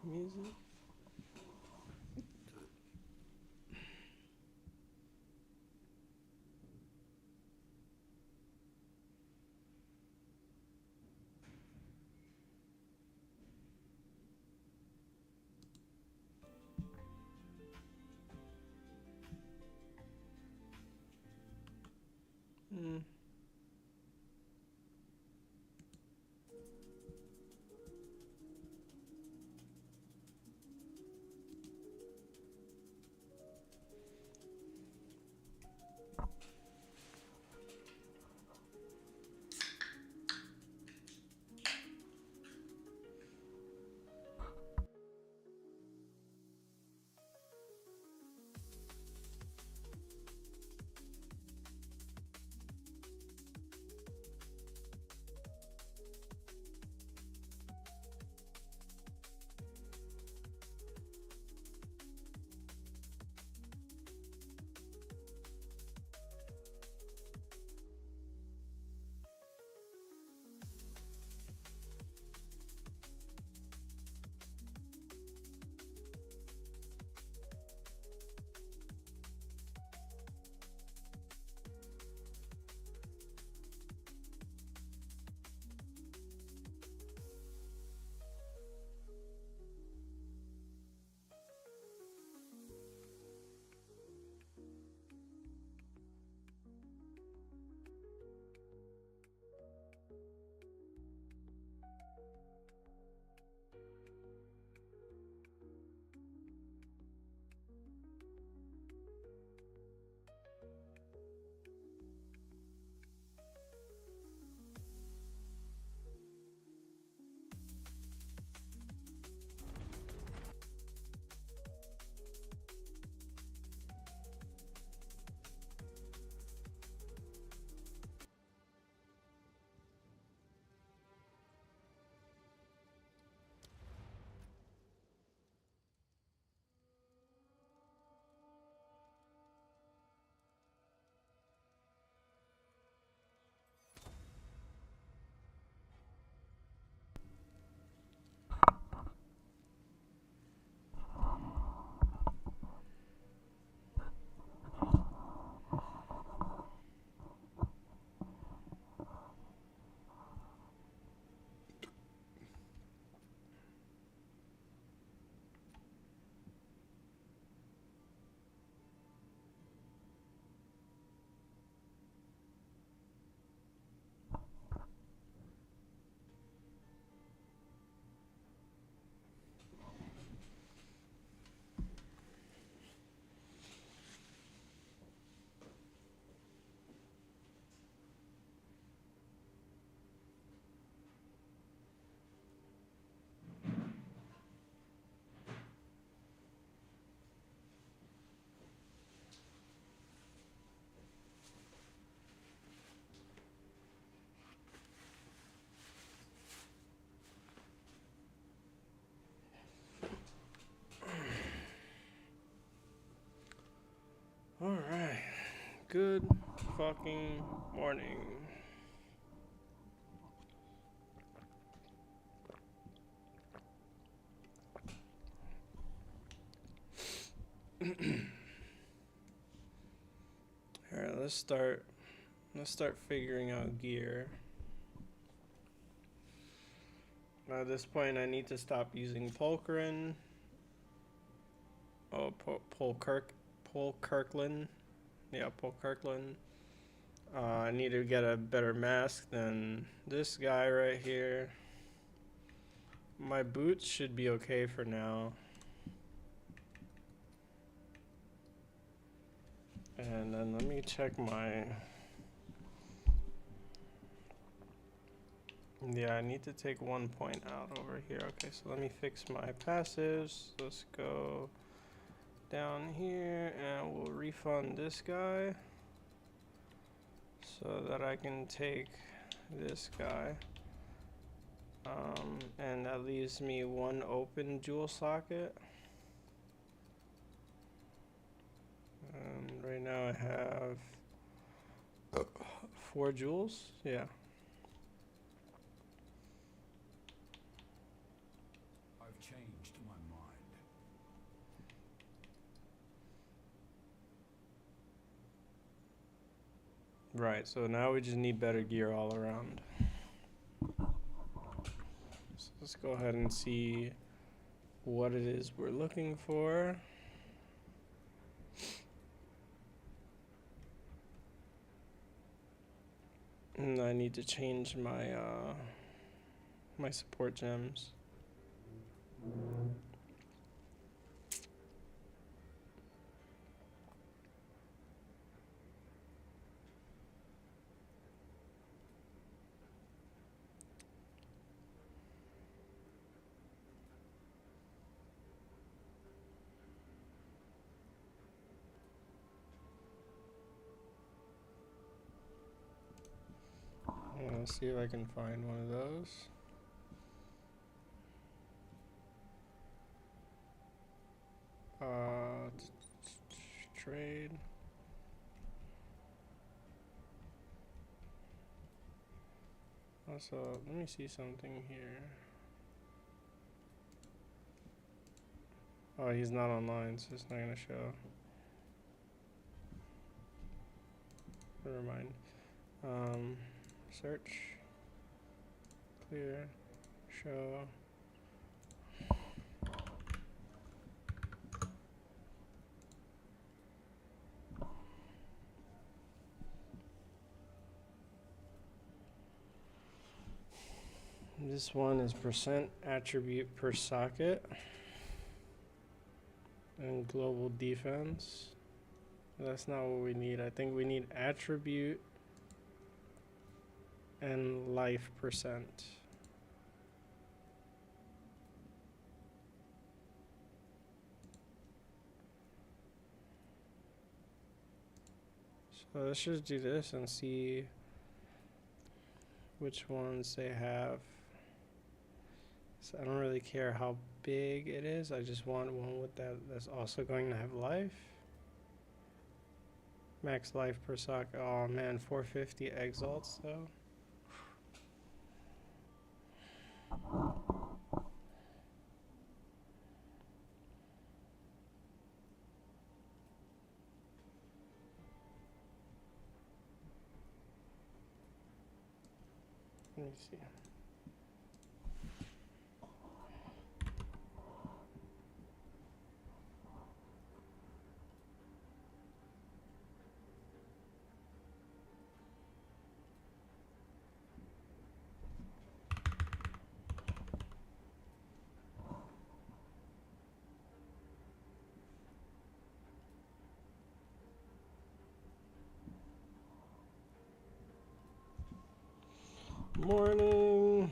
Music. Hmm. All right. Good fucking morning. All right, let's start. Let's start figuring out gear. Now at this point, I need to stop using Pulchrin. Oh, Polkirkland. Yeah, Polkirkland. I need to get a better mask than this guy right here. My boots should be okay for now. And then let me check my... Yeah, I need to take 1 point out over here. Okay, so let me fix my passives. Let's go down here and we'll refund this guy so that I can take this guy. And that leaves me 1 open jewel socket. And right now I have 4 jewels. Yeah. I've changed my Right, so now we just need better gear all around. So let's go ahead and see what it is we're looking for. And I need to change my my support gems. Let's see if I can find one of those. Trade. Also, let me see something here. Oh, he's not online, so it's not gonna show. Never mind. Search. Clear. Show. This one is percent attribute per socket and global defense. That's not what we need. I think we need attribute and life percent. So let's just do this and see which ones they have. So I don't really care how big it is. I just want one with that's also going to have life. Max life per socket. Oh man, 450 exalts though. Let me see. Morning.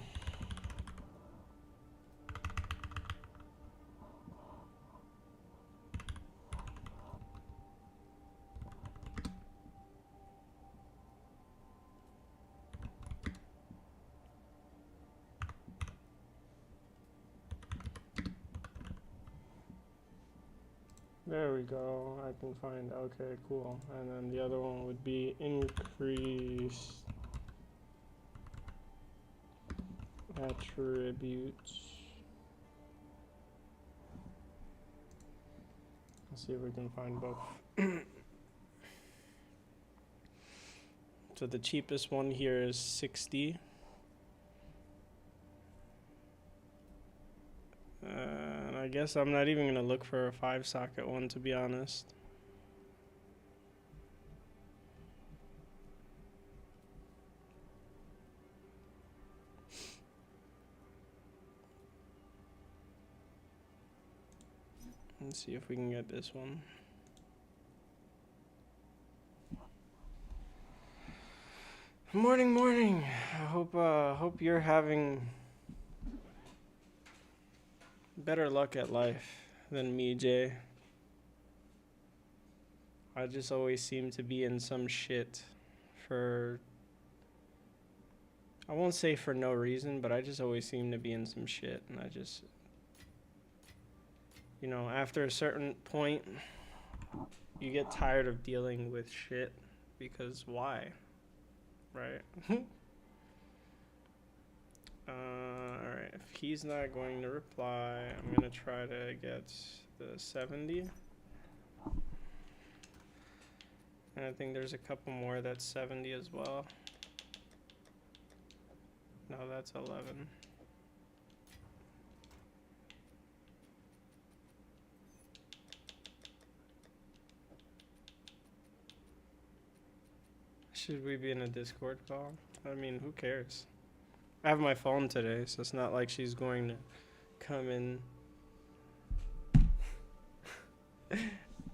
There we go. I can find. Okay, cool. And then the other one would be increase attributes. Let's see if we can find both. So the cheapest one here is 60. And I guess I'm not even gonna look for a 5-socket one, to be honest. Let's see if we can get this one. Morning, morning. I hope you're having better luck at life than me, Jay. I just always seem to be in some shit for, I won't say for no reason, but I just always seem to be in some shit, and I just, you know, after a certain point, you get tired of dealing with shit, because why? Right? Alright, if he's not going to reply, I'm gonna try to get the 70. And I think there's a couple more that's 70 as well. No, that's 11. Should we be in a Discord call? I mean, who cares? I have my phone today, so it's not like she's going to come in.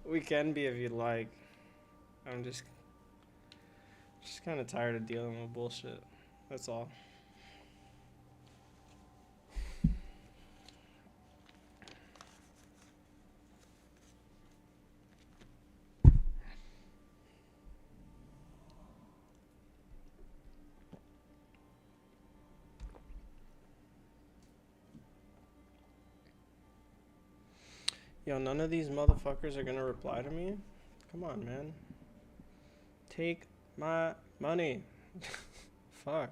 We can be if you'd like. I'm just kind of tired of dealing with bullshit. That's all. Yo, none of these motherfuckers are gonna reply to me? Come on, man. Take my money. Fuck.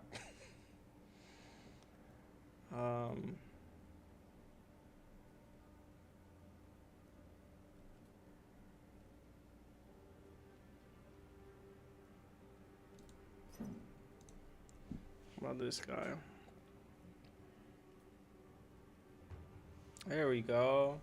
About this guy. There we go.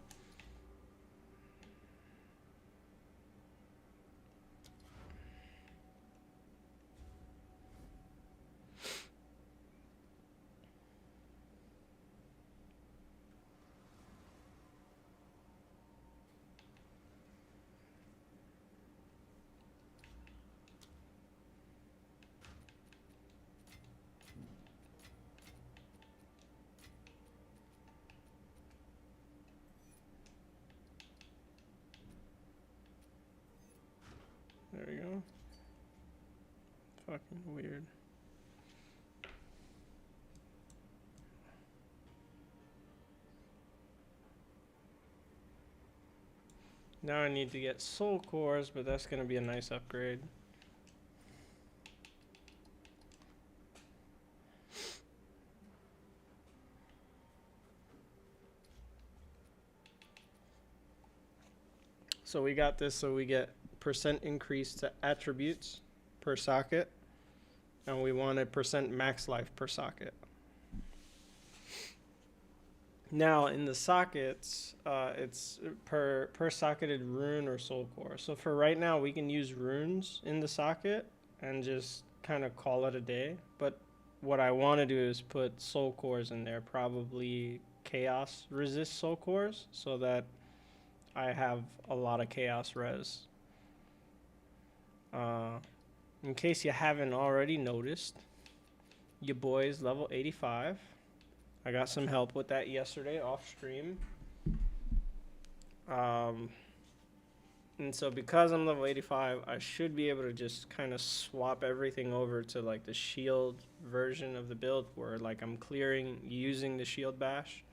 There we go. Fucking weird. Now I need to get soul cores, but that's gonna be a nice upgrade. So we got this, so we get percent increase to attributes per socket, and we want a percent max life per socket. Now in the sockets, it's per socketed rune or soul core. So for right now, we can use runes in the socket and just kind of call it a day. But what I want to do is put soul cores in there, probably chaos resist soul cores, so that I have a lot of chaos res. In case you haven't already noticed, your boy's level 85. I got some help with that yesterday off stream. And so because I'm level 85, I should be able to just kind of swap everything over to like the shield version of the build where like I'm clearing using the shield bash.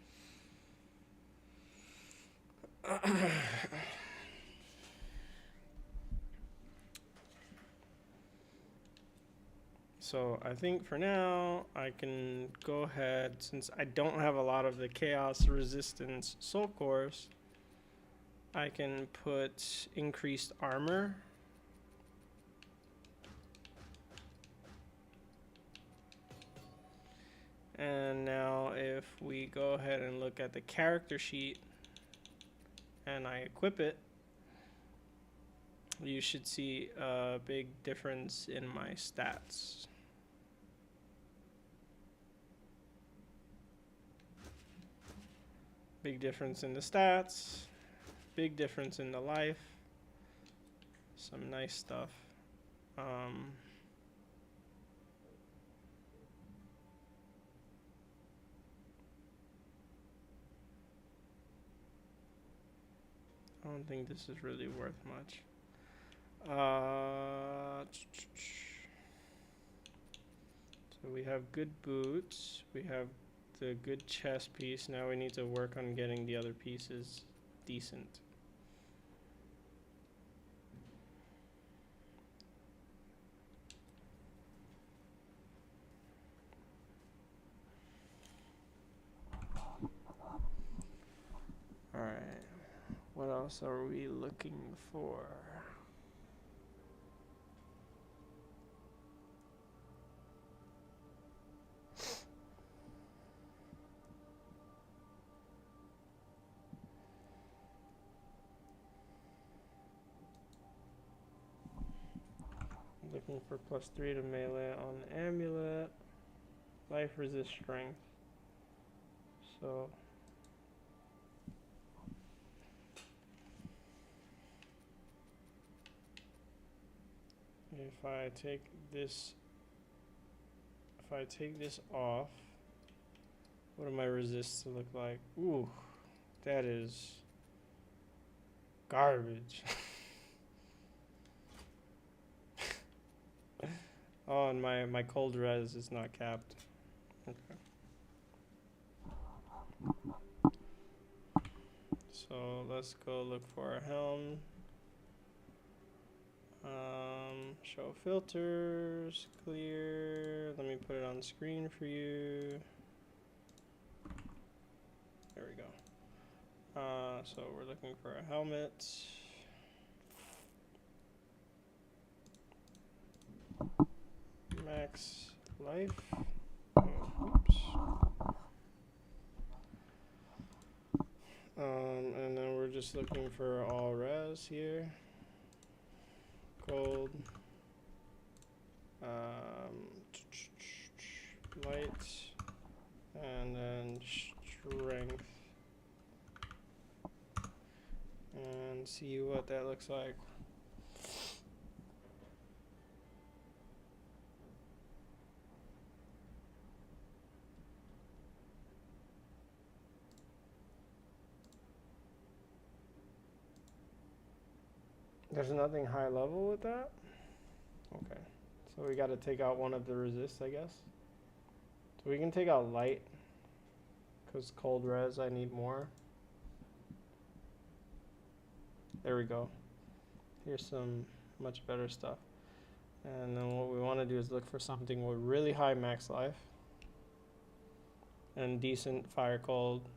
So I think for now I can go ahead, since I don't have a lot of the chaos resistance soul cores, I can put increased armor. And now if we go ahead and look at the character sheet and I equip it, you should see a big difference in my stats. Big difference in the stats, big difference in the life, some nice stuff. I don't think this is really worth much. So we have good boots, we have the good chest piece. Now we need to work on getting the other pieces decent. All right, what else are we looking for? Looking for +3 to melee on the amulet. Life resist strength. So if I take this off, what do my resists look like? Ooh, that is garbage. Oh, and my cold res is not capped. Okay. So let's go look for a helm. Show filters, clear. Let me put it on screen for you. There we go. So we're looking for a helmet. Max life. Oops. And then we're just looking for all res here. Gold. Light. And then strength. And see what that looks like. There's nothing high level with that? Okay. So we got to take out one of the resists, I guess. So we can take out light. Because cold res, I need more. There we go. Here's some much better stuff. And then what we want to do is look for something with really high max life. And decent fire cold.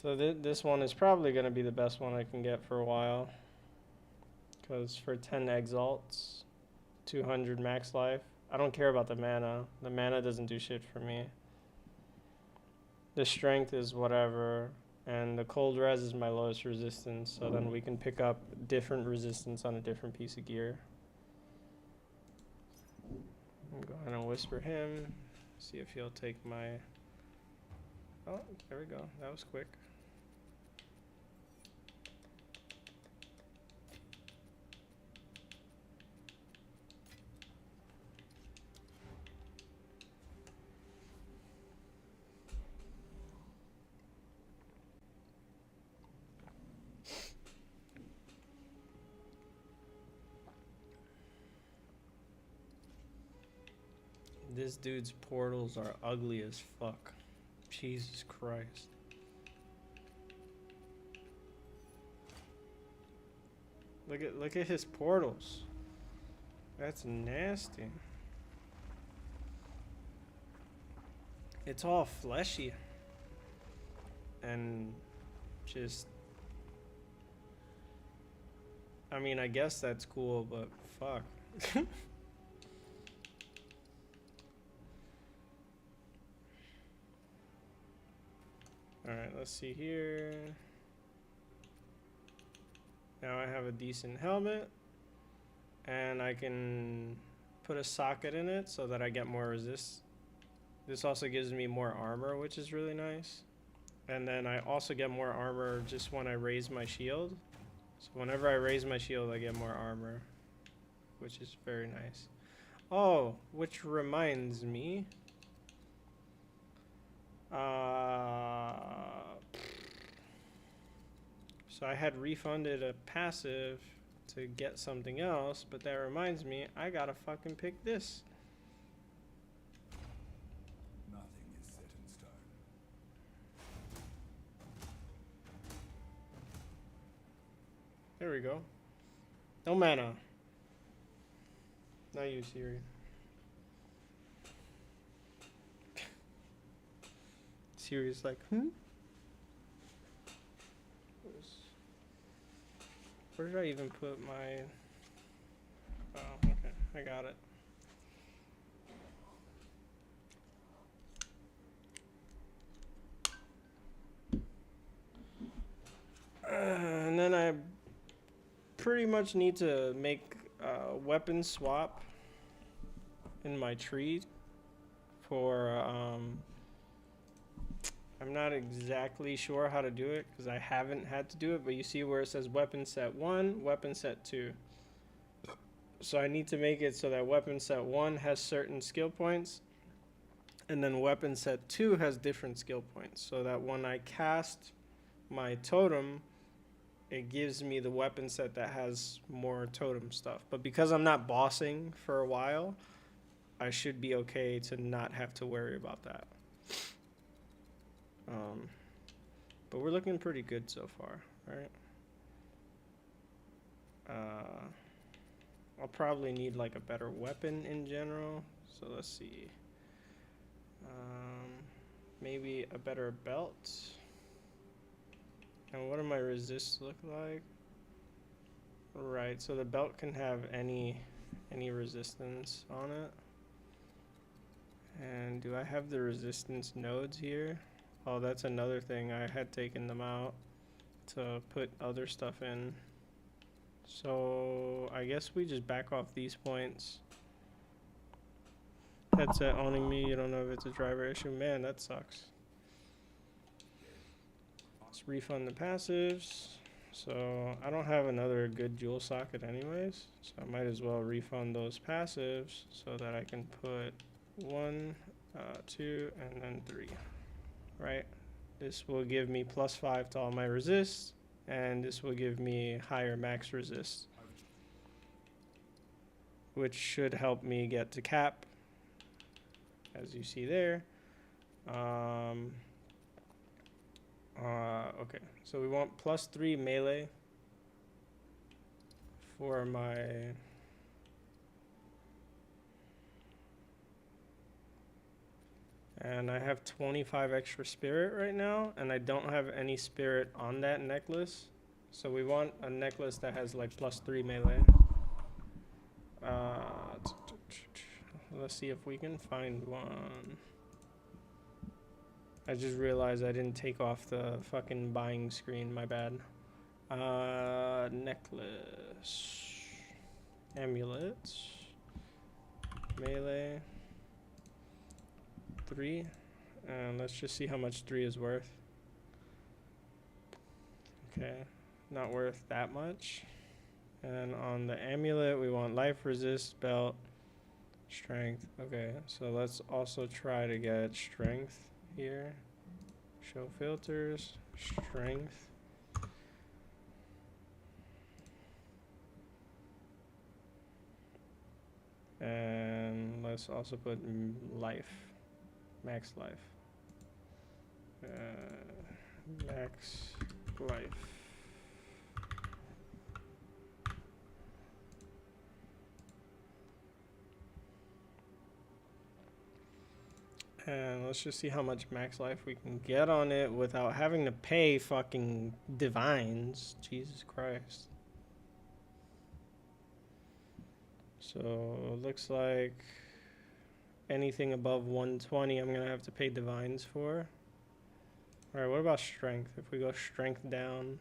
So this one is probably going to be the best one I can get for a while. Because for 10 exalts, 200 max life, I don't care about the mana. The mana doesn't do shit for me. The strength is whatever. And the cold res is my lowest resistance. So then we can pick up different resistance on a different piece of gear. I'm going to whisper him. See if he'll take my... Oh, there we go. That was quick. This dude's portals are ugly as fuck. Jesus Christ. Look at his portals. That's nasty. It's all fleshy. And just... I mean, I guess that's cool, but fuck. Alright, let's see here. Now I have a decent helmet. And I can put a socket in it so that I get more resist. This also gives me more armor, which is really nice. And then I also get more armor just when I raise my shield. So whenever I raise my shield, I get more armor, which is very nice. Oh, which reminds me. So I had refunded a passive to get something else, but that reminds me, I gotta fucking pick this. Nothing is set in stone. There we go. No mana. Not you, Siri. Siri's like, Where did I even put my... Oh, okay. I got it. pretty much need to make a weapon swap in my tree for I'm not exactly sure how to do it because I haven't had to do it, but you see where it says weapon set 1, weapon set 2. So I need to make it so that weapon set 1 has certain skill points, and then weapon set 2 has different skill points, so that when I cast my totem, it gives me the weapon set that has more totem stuff. But because I'm not bossing for a while, I should be okay to not have to worry about that. But we're looking pretty good so far, right? I'll probably need like a better weapon in general. So let's see. Maybe a better belt. And what do my resists look like? Right, so the belt can have any resistance on it. And do I have the resistance nodes here? Oh, that's another thing. I had taken them out to put other stuff in. So I guess we just back off these points. Headset owning me, you don't know if it's a driver issue. Man, that sucks. Let's refund the passives. So I don't have another good jewel socket anyways, so I might as well refund those passives so that I can put 1, 2, and then 3, right? This will give me +5 to all my resists, and this will give me higher max resist, which should help me get to cap, as you see there. Okay, so we want +3 melee for my and I have 25 extra spirit right now, and I don't have any spirit on that necklace, so we want a necklace that has like +3 melee. Let's see if we can find one. I just realized I didn't take off the fucking buying screen, my bad. Necklace. Amulets. Melee. 3. And let's just see how much 3 is worth. Okay, not worth that much. And on the amulet, we want life resist, belt, strength. Okay, so let's also try to get strength here. Show filters, strength. And let's also put life, max life. Max life. And let's just see how much max life we can get on it without having to pay fucking divines. Jesus Christ. So it looks like anything above 120 I'm gonna have to pay divines for. Alright, what about strength? If we go strength down,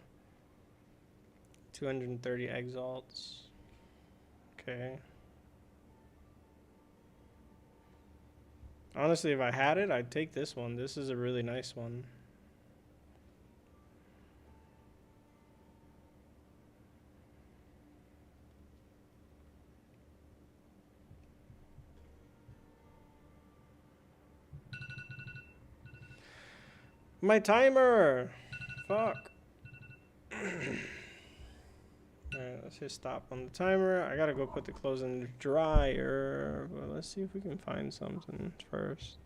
230 exalts. Okay. Honestly, if I had it, I'd take this one. This is a really nice one. My timer! Fuck. Alright, let's hit stop on the timer. I gotta go put the clothes in the dryer. But let's see if we can find something first.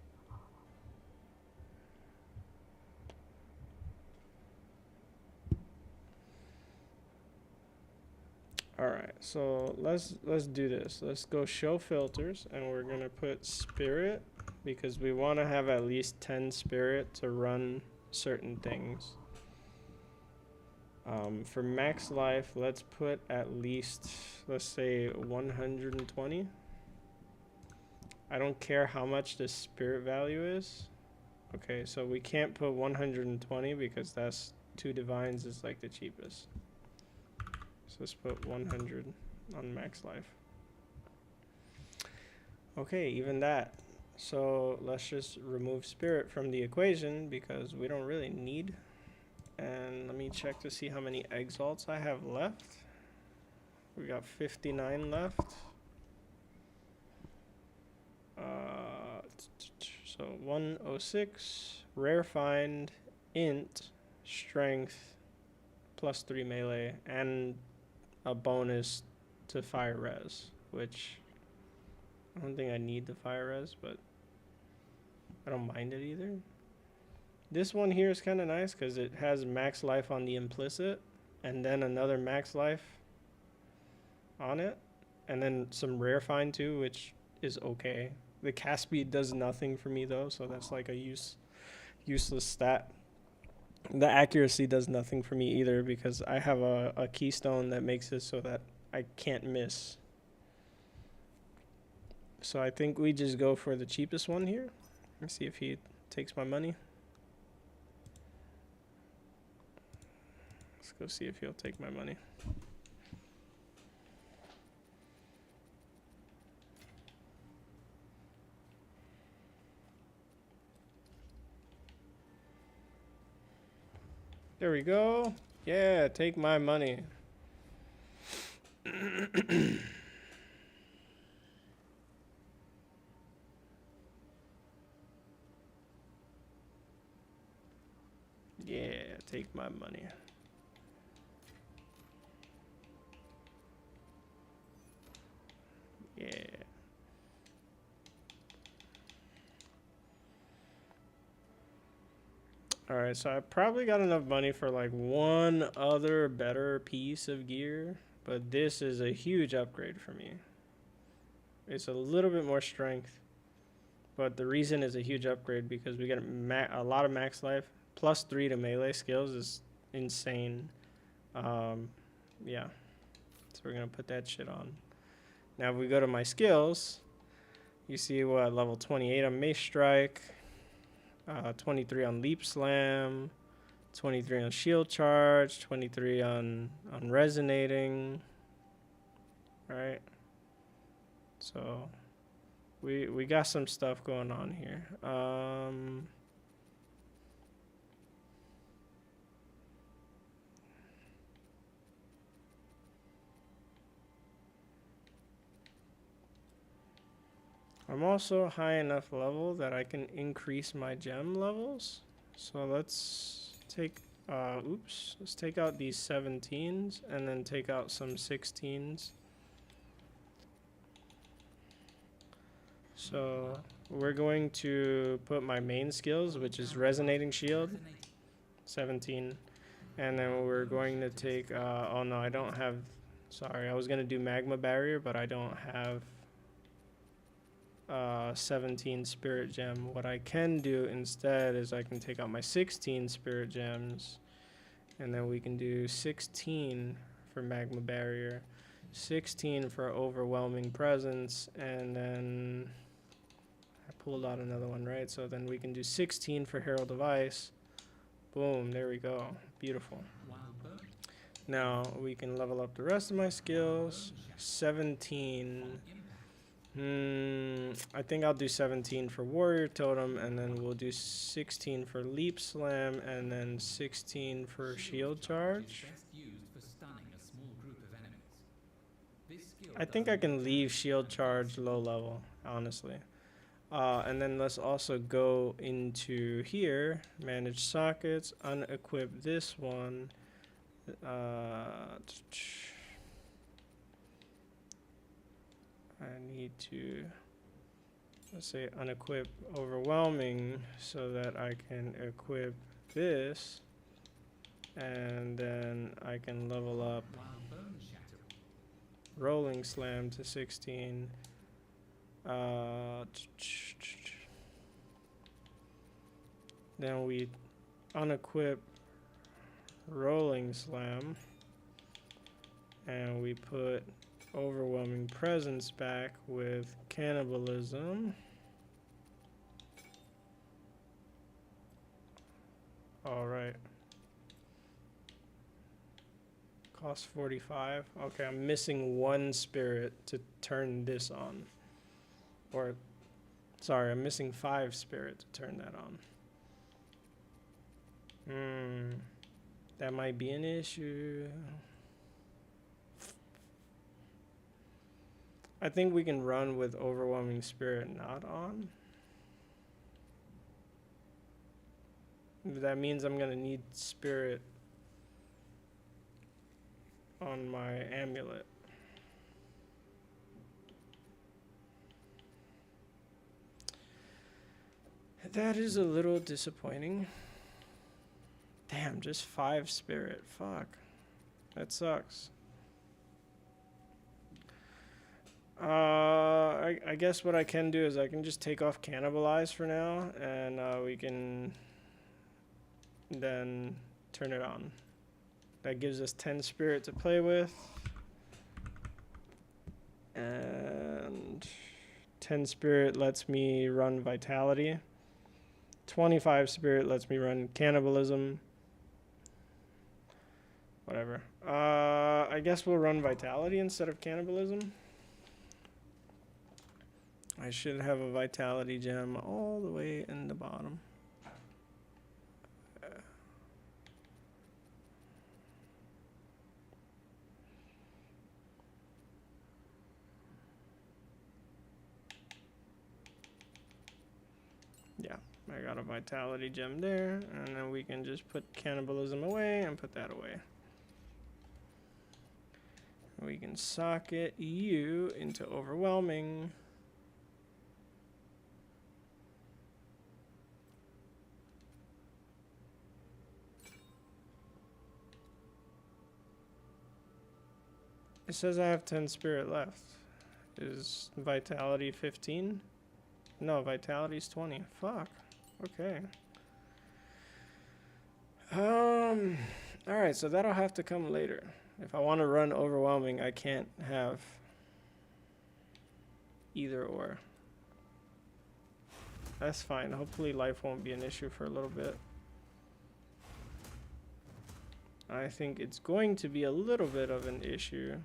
Alright, so let's do this. Let's go show filters, and we're gonna put spirit because we want to have at least 10 spirit to run certain things. For max life, let's put at least, let's say 120. I don't care how much the spirit value is. Okay, so we can't put 120 because that's 2 divines is like the cheapest. So let's put 100 on max life. Okay, even that. So let's just remove spirit from the equation because we don't really need. And let me check to see how many exalts I have left. We got 59 left. So 106, rare find, int, strength, +3 melee, and a bonus to fire res, which I don't think I need the fire res, but I don't mind it either. This one here is kind of nice because it has max life on the implicit and then another max life on it, and then some rare find too, which is okay. The cast speed does nothing for me though, so that's like a useless stat. The accuracy does nothing for me either because I have a keystone that makes it so that I can't miss. So I think we just go for the cheapest one here. Let's see if he takes my money. Let's go see if he'll take my money. There we go. Yeah, take my money. Yeah, take my money. Yeah. Alright, so I probably got enough money for like one other better piece of gear, but this is a huge upgrade for me. It's a little bit more strength, but the reason it's a huge upgrade because we get a lot of max life, +3 to melee skills is insane. Yeah, so we're gonna put that shit on. Now if we go to my skills, you see what, level 28 on Mace Strike, 23 on Leap Slam, 23 on Shield Charge, 23 on Resonating. Right? So we got some stuff going on here. I'm also high enough level that I can increase my gem levels. So let's take, let's take out these 17s and then take out some 16s. So we're going to put my main skills, which is Resonating Shield, 17. And then we're going to take, oh no, I don't have, sorry, I was going to do Magma Barrier, but I don't have 17 Spirit Gem. What I can do instead is I can take out my 16 Spirit Gems, and then we can do 16 for Magma Barrier, 16 for Overwhelming Presence, and then I pulled out another one, right? So then we can do 16 for Herald of Ice. Boom, there we go. Beautiful. Now we can level up the rest of my skills. 17. I think I'll do 17 for Warrior Totem, and then we'll do 16 for Leap Slam, and then 16 for Shield Charge. I think I can leave Shield Charge low level, honestly. And then let's also go into here, manage sockets, unequip this one. I need to, let's say, unequip Overwhelming so that I can equip this, and then I can level up Rolling Slam to 16. Then we unequip Rolling Slam, and we put Overwhelming Presence back with Cannibalism. Alright. Cost 45. Okay, I'm missing one spirit to turn this on. Or, sorry, I'm missing 5 spirit to turn that on. That might be an issue. I think we can run with Overwhelming Spirit not on. That means I'm gonna need spirit on my amulet. That is a little disappointing. Damn, just 5 spirit. Fuck. That sucks. I guess what I can do is I can just take off Cannibalize for now, and we can then turn it on. That gives us 10 spirit to play with. And 10 spirit lets me run Vitality. 25 spirit lets me run Cannibalism. Whatever. I guess we'll run Vitality instead of Cannibalism. I should have a Vitality gem all the way in the bottom. Yeah, I got a Vitality gem there, and then we can just put Cannibalism away and put that away. We can socket you into Overwhelming. It says I have 10 spirit left. Is Vitality 15? No, Vitality's 20. Fuck. Okay. Alright, so that'll have to come later. If I want to run Overwhelming, I can't have either or. That's fine. Hopefully life won't be an issue for a little bit. I think it's going to be a little bit of an issue.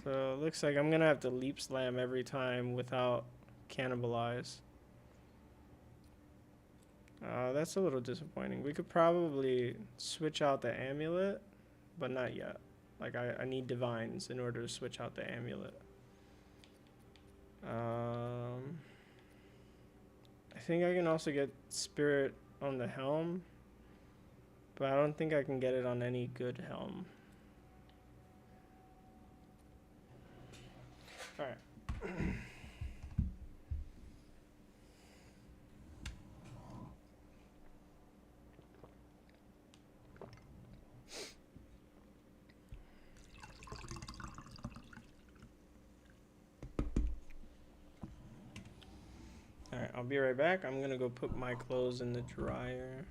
So it looks like I'm going to have to leap slam every time without Cannibalize. That's a little disappointing. We could probably switch out the amulet, but not yet. Like, I need divines in order to switch out the amulet. I think I can also get spirit on the helm, but I don't think I can get it on any good helm. Alright. Alright, I'll be right back. I'm gonna go put my clothes in the dryer.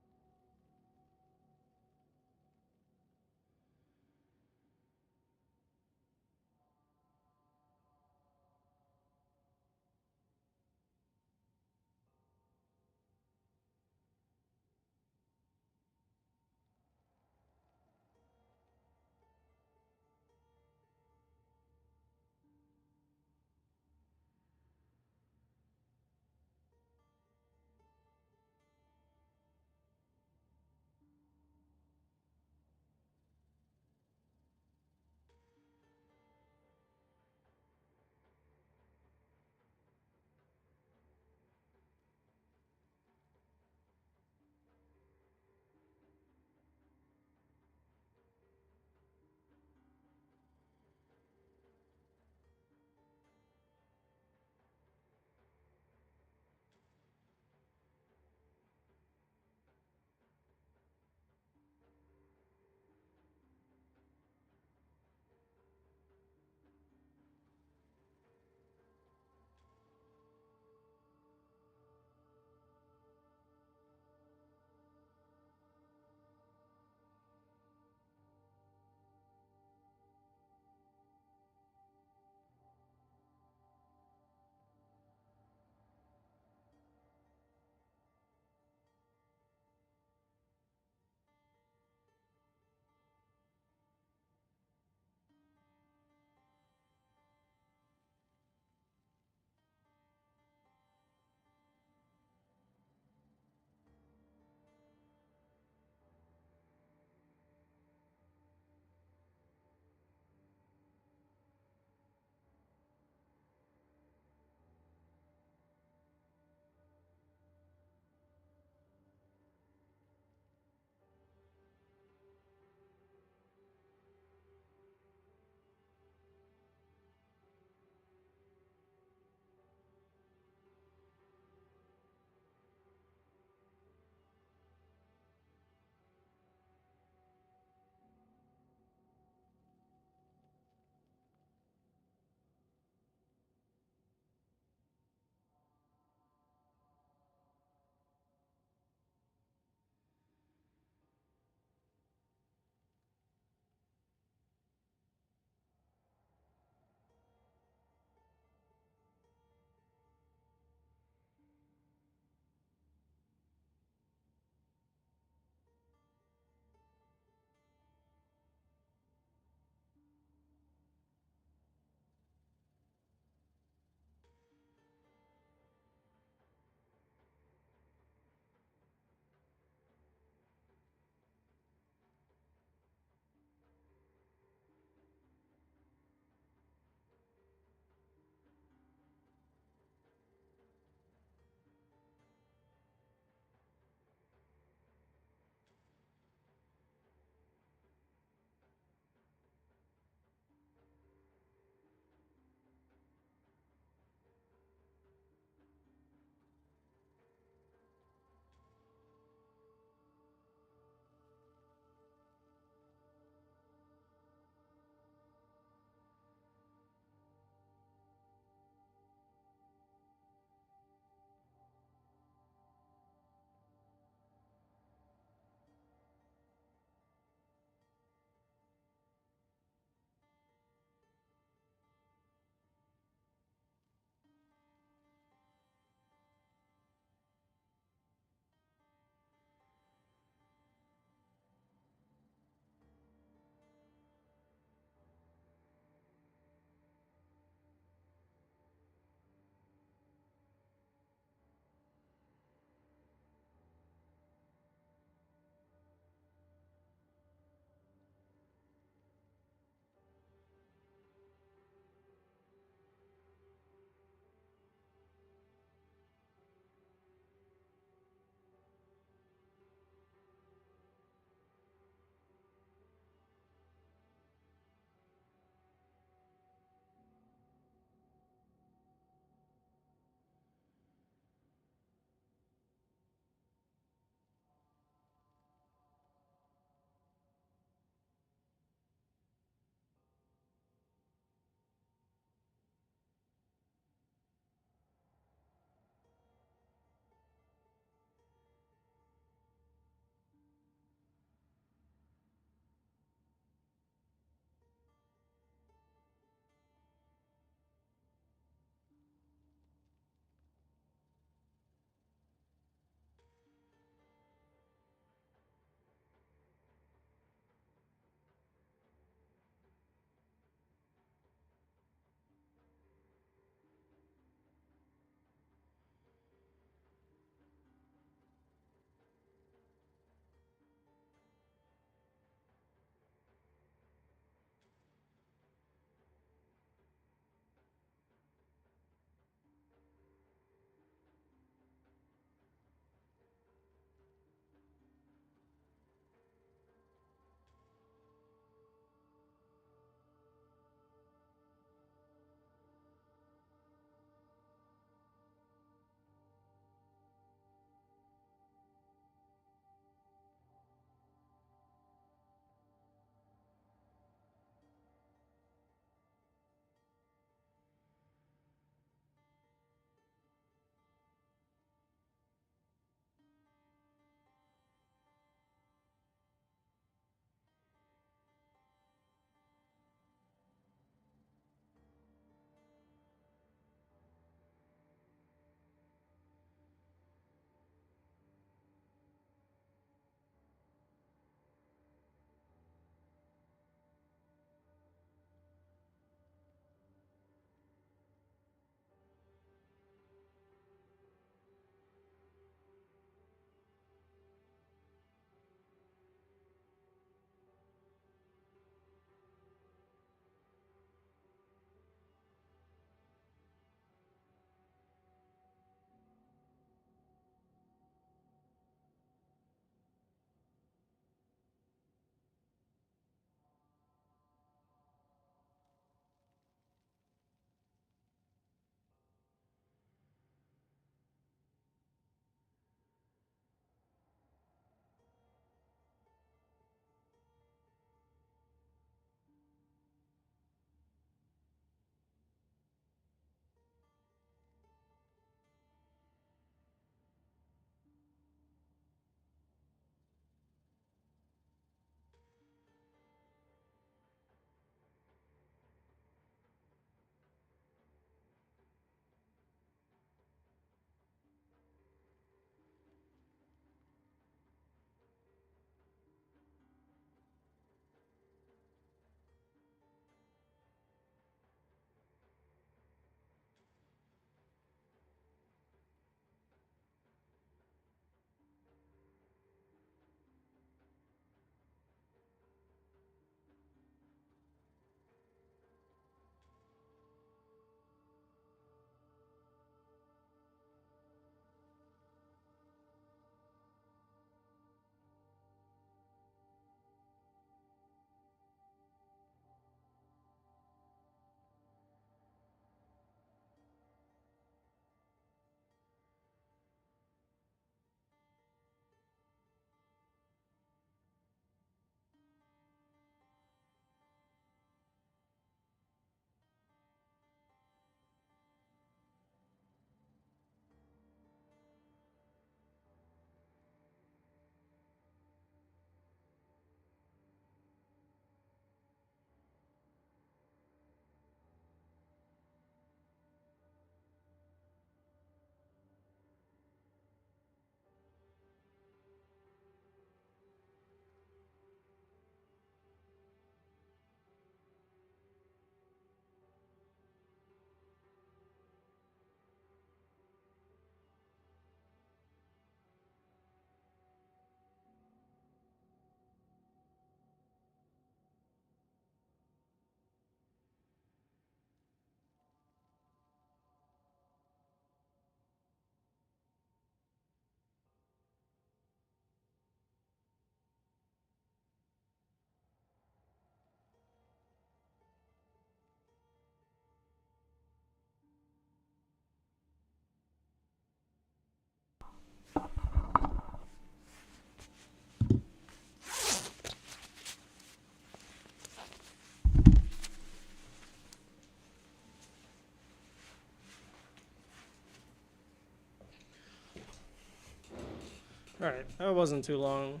Alright, that wasn't too long,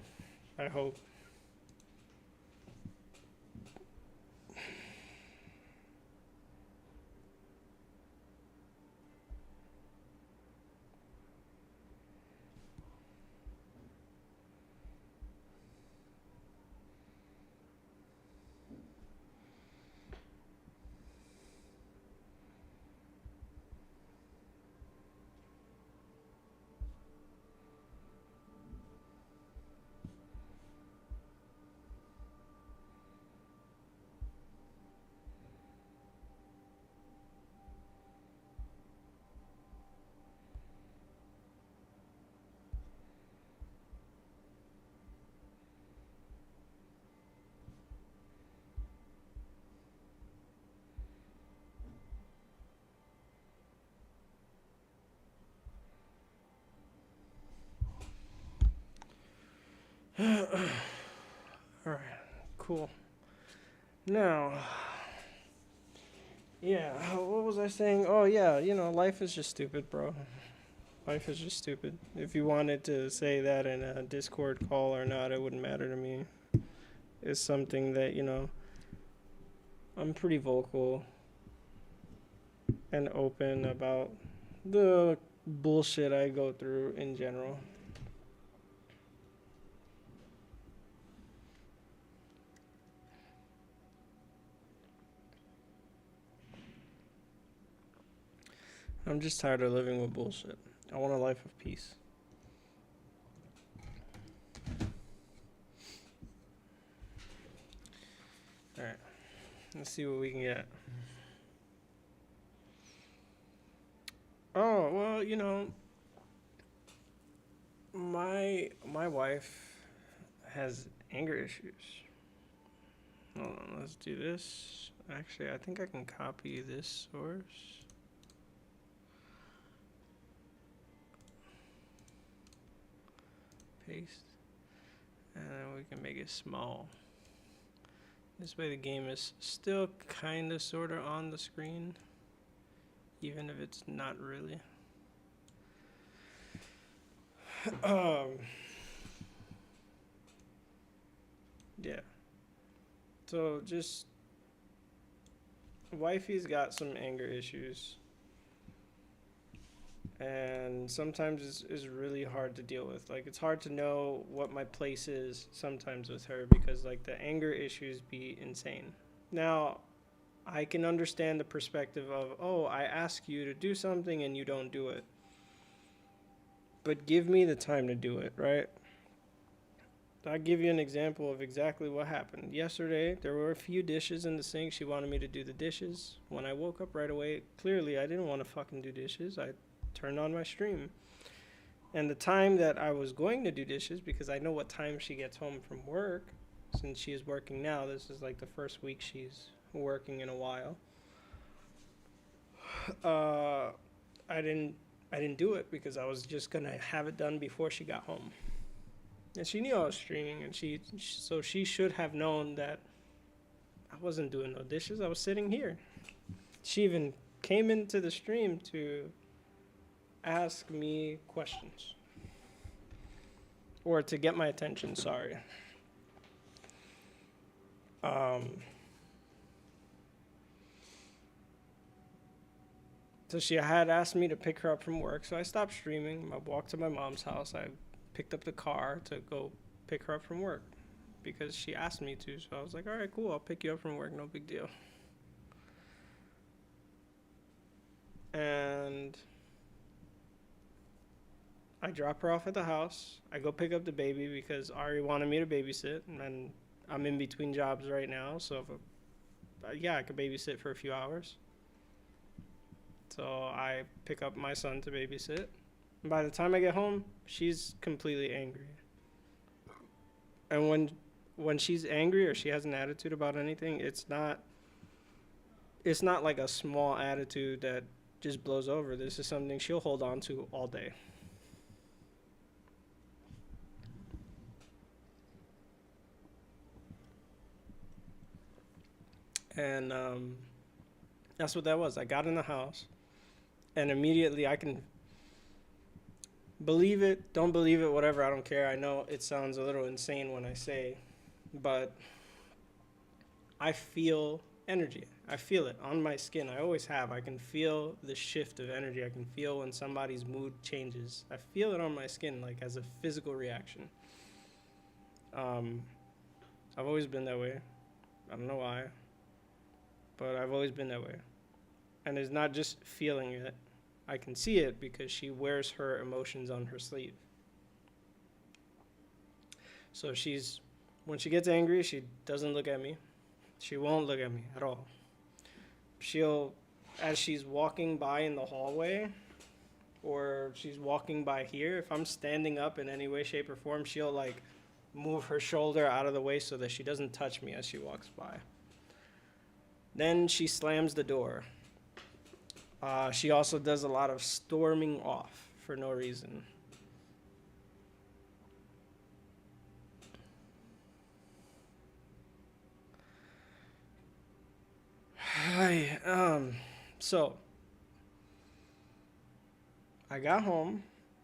I hope. Alright, cool. Now, yeah, what was I saying? Oh, yeah, life is just stupid, bro. Life is just stupid. If you wanted to say that in a Discord call or not, it wouldn't matter to me. It's something that, I'm pretty vocal and open about the bullshit I go through in general. I'm just tired of living with bullshit. I want a life of peace. Alright, let's see what we can get. Oh, well, my wife has anger issues. Hold on, let's do this. Actually, I think I can copy this source. Paste. And then we can make it small. This way the game is still kind of sort of on the screen, even if it's not really. Yeah. So just wifey's got some anger issues. And sometimes it's really hard to deal with. Like, it's hard to know what my place is sometimes with her because, like, the anger issues be insane. Now, I can understand the perspective of, oh, I ask you to do something and you don't do it. But give me the time to do it, right? I'll give you an example of exactly what happened. Yesterday, there were a few dishes in the sink. She wanted me to do the dishes. When I woke up right away, clearly I didn't want to fucking do dishes. I turned on my stream. And the time that I was going to do dishes, because I know what time she gets home from work, since she is working now, this is like the first week she's working in a while. I didn't do it because I was just gonna have it done before she got home. And she knew I was streaming, and so she should have known that I wasn't doing no dishes. I was sitting here. She even came into the stream to ask me questions. Or to get my attention, sorry. So she had asked me to pick her up from work, so I stopped streaming. I walked to my mom's house. I picked up the car to go pick her up from work because she asked me to. So I was like, all right, cool. I'll pick you up from work. No big deal. And I drop her off at the house. I go pick up the baby because Ari wanted me to babysit. And I'm in between jobs right now. So, I could babysit for a few hours. So I pick up my son to babysit. And by the time I get home, she's completely angry. And when she's angry or she has an attitude about anything, it's not like a small attitude that just blows over. This is something she'll hold on to all day. And that's what that was. I got in the house, and immediately I can Believe it, don't believe it, whatever, I don't care. I know it sounds a little insane when I say, but I feel energy. I feel it on my skin. I always have. I can feel the shift of energy. I can feel when somebody's mood changes. I feel it on my skin, like as a physical reaction. Um, I've always been that way. I don't know why, but I've always been that way. And it's not just feeling it. I can see it because she wears her emotions on her sleeve. So when she gets angry, she doesn't look at me. She won't look at me at all. She'll, as she's walking by in the hallway, or she's walking by here, if I'm standing up in any way, shape, or form, she'll like move her shoulder out of the way so that she doesn't touch me as she walks by. Then she slams the door. She also does a lot of storming off for no reason. Hi, so I got home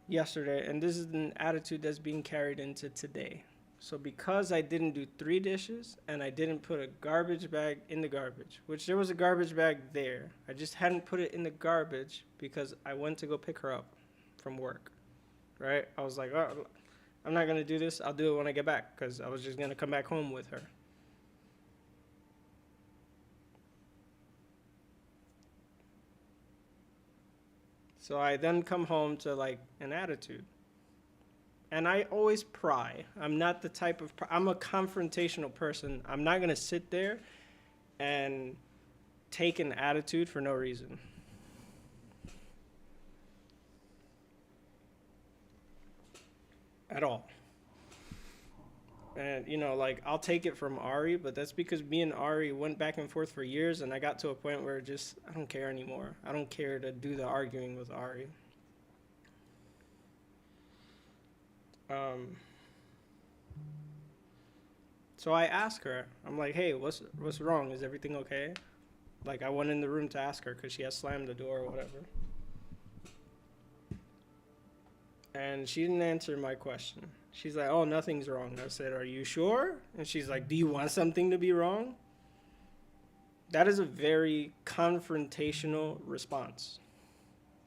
yesterday, and this is an attitude that's being carried into today. So because I didn't do 3 dishes and I didn't put a garbage bag in the garbage, which there was a garbage bag there, I just hadn't put it in the garbage because I went to go pick her up from work, right? I was like, oh, I'm not gonna do this. I'll do it when I get back because I was just gonna come back home with her. So I then come home to like an attitude. And I always pry. I'm not the type of, I'm a confrontational person. I'm not going to sit there and take an attitude for no reason. At all. And, you know, like, I'll take it from Ari, but that's because me and Ari went back and forth for years, and I got to a point where just, I don't care anymore. I don't care to do the arguing with Ari. So I ask her, I'm like, hey, what's wrong? Is everything okay? Like, I went in the room to ask her because she has slammed the door or whatever. And she didn't answer my question. She's like, oh, nothing's wrong. I said, are you sure? And she's like, do you want something to be wrong? That is a very confrontational response.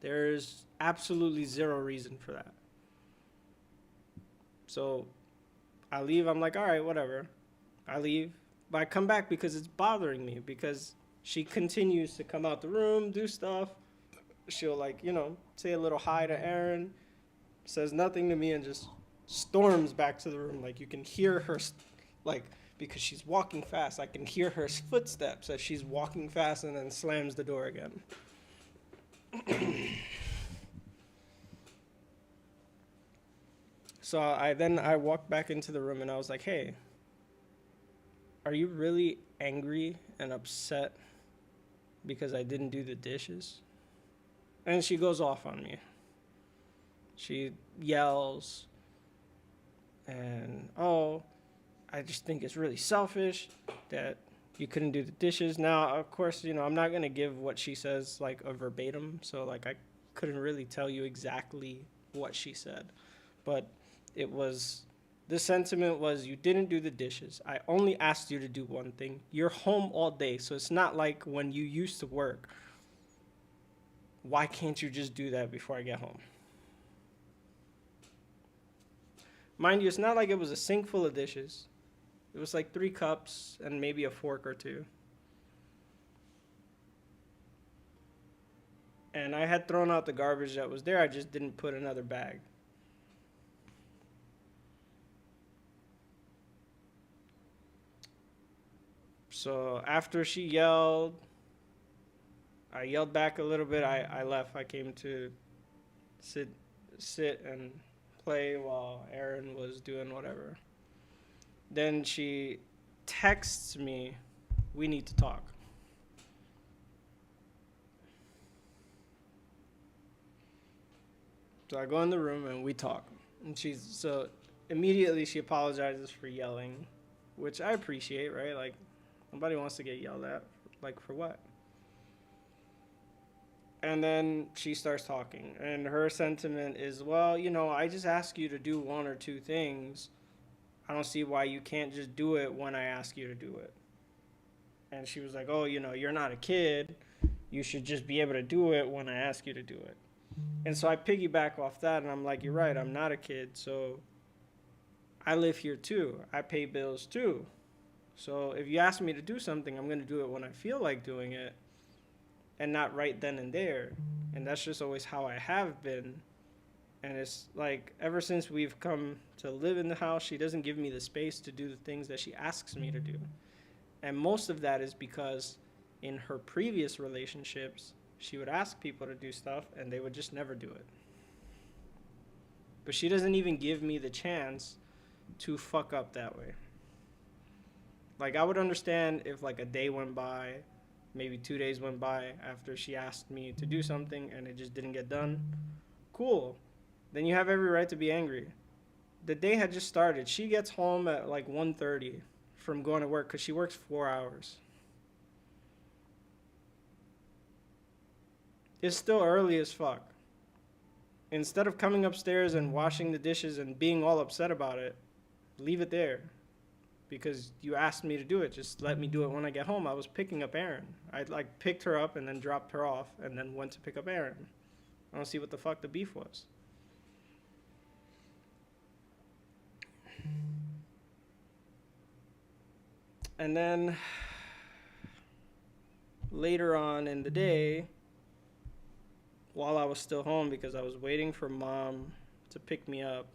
There's absolutely zero reason for that. So I leave. I'm like, all right, whatever. I leave. But I come back because it's bothering me because she continues to come out the room, do stuff. She'll, like, you know, say a little hi to Aaron, says nothing to me, and just storms back to the room. Like, you can hear her, like, because she's walking fast, I can hear her footsteps as she's walking fast and then slams the door again. So I walked back into the room and I was like, hey, are you really angry and upset because I didn't do the dishes? And she goes off on me. She yells and, oh, I just think it's really selfish that you couldn't do the dishes. Now, of course, you know, I'm not going to give what she says like a verbatim. So like I couldn't really tell you exactly what she said. But it was, the sentiment was, you didn't do the dishes. I only asked you to do one thing. You're home all day. So it's not like when you used to work. Why can't you just do that before I get home? Mind you, it's not like it was a sink full of dishes. It was like 3 cups and maybe a fork or 2. And I had thrown out the garbage that was there. I just didn't put another bag. So after she yelled, I yelled back a little bit. I left. I came to sit and play while Aaron was doing whatever. Then she texts me, we need to talk. So I go in the room and we talk. And so immediately she apologizes for yelling, which I appreciate, right? Like, nobody wants to get yelled at. Like, for what? And then she starts talking, and her sentiment is, well, I just ask you to do one or two things. I don't see why you can't just do it when I ask you to do it. And she was like, oh, you're not a kid. You should just be able to do it when I ask you to do it. And so I piggyback off that, and I'm like, you're right, I'm not a kid, so I live here too. I pay bills too. So if you ask me to do something, I'm going to do it when I feel like doing it and not right then and there. And that's just always how I have been. And it's like ever since we've come to live in the house, she doesn't give me the space to do the things that she asks me to do. And most of that is because in her previous relationships, she would ask people to do stuff and they would just never do it. But she doesn't even give me the chance to fuck up that way. Like, I would understand if like a day went by, maybe 2 days went by after she asked me to do something and it just didn't get done. Cool. Then you have every right to be angry. The day had just started. She gets home at like 1:30 from going to work because she works 4 hours. It's still early as fuck. Instead of coming upstairs and washing the dishes and being all upset about it, leave it there. Because you asked me to do it. Just let me do it when I get home. I was picking up Erin. I like picked her up and then dropped her off and then went to pick up Erin. I don't see what the fuck the beef was. And then later on in the day, while I was still home because I was waiting for mom to pick me up,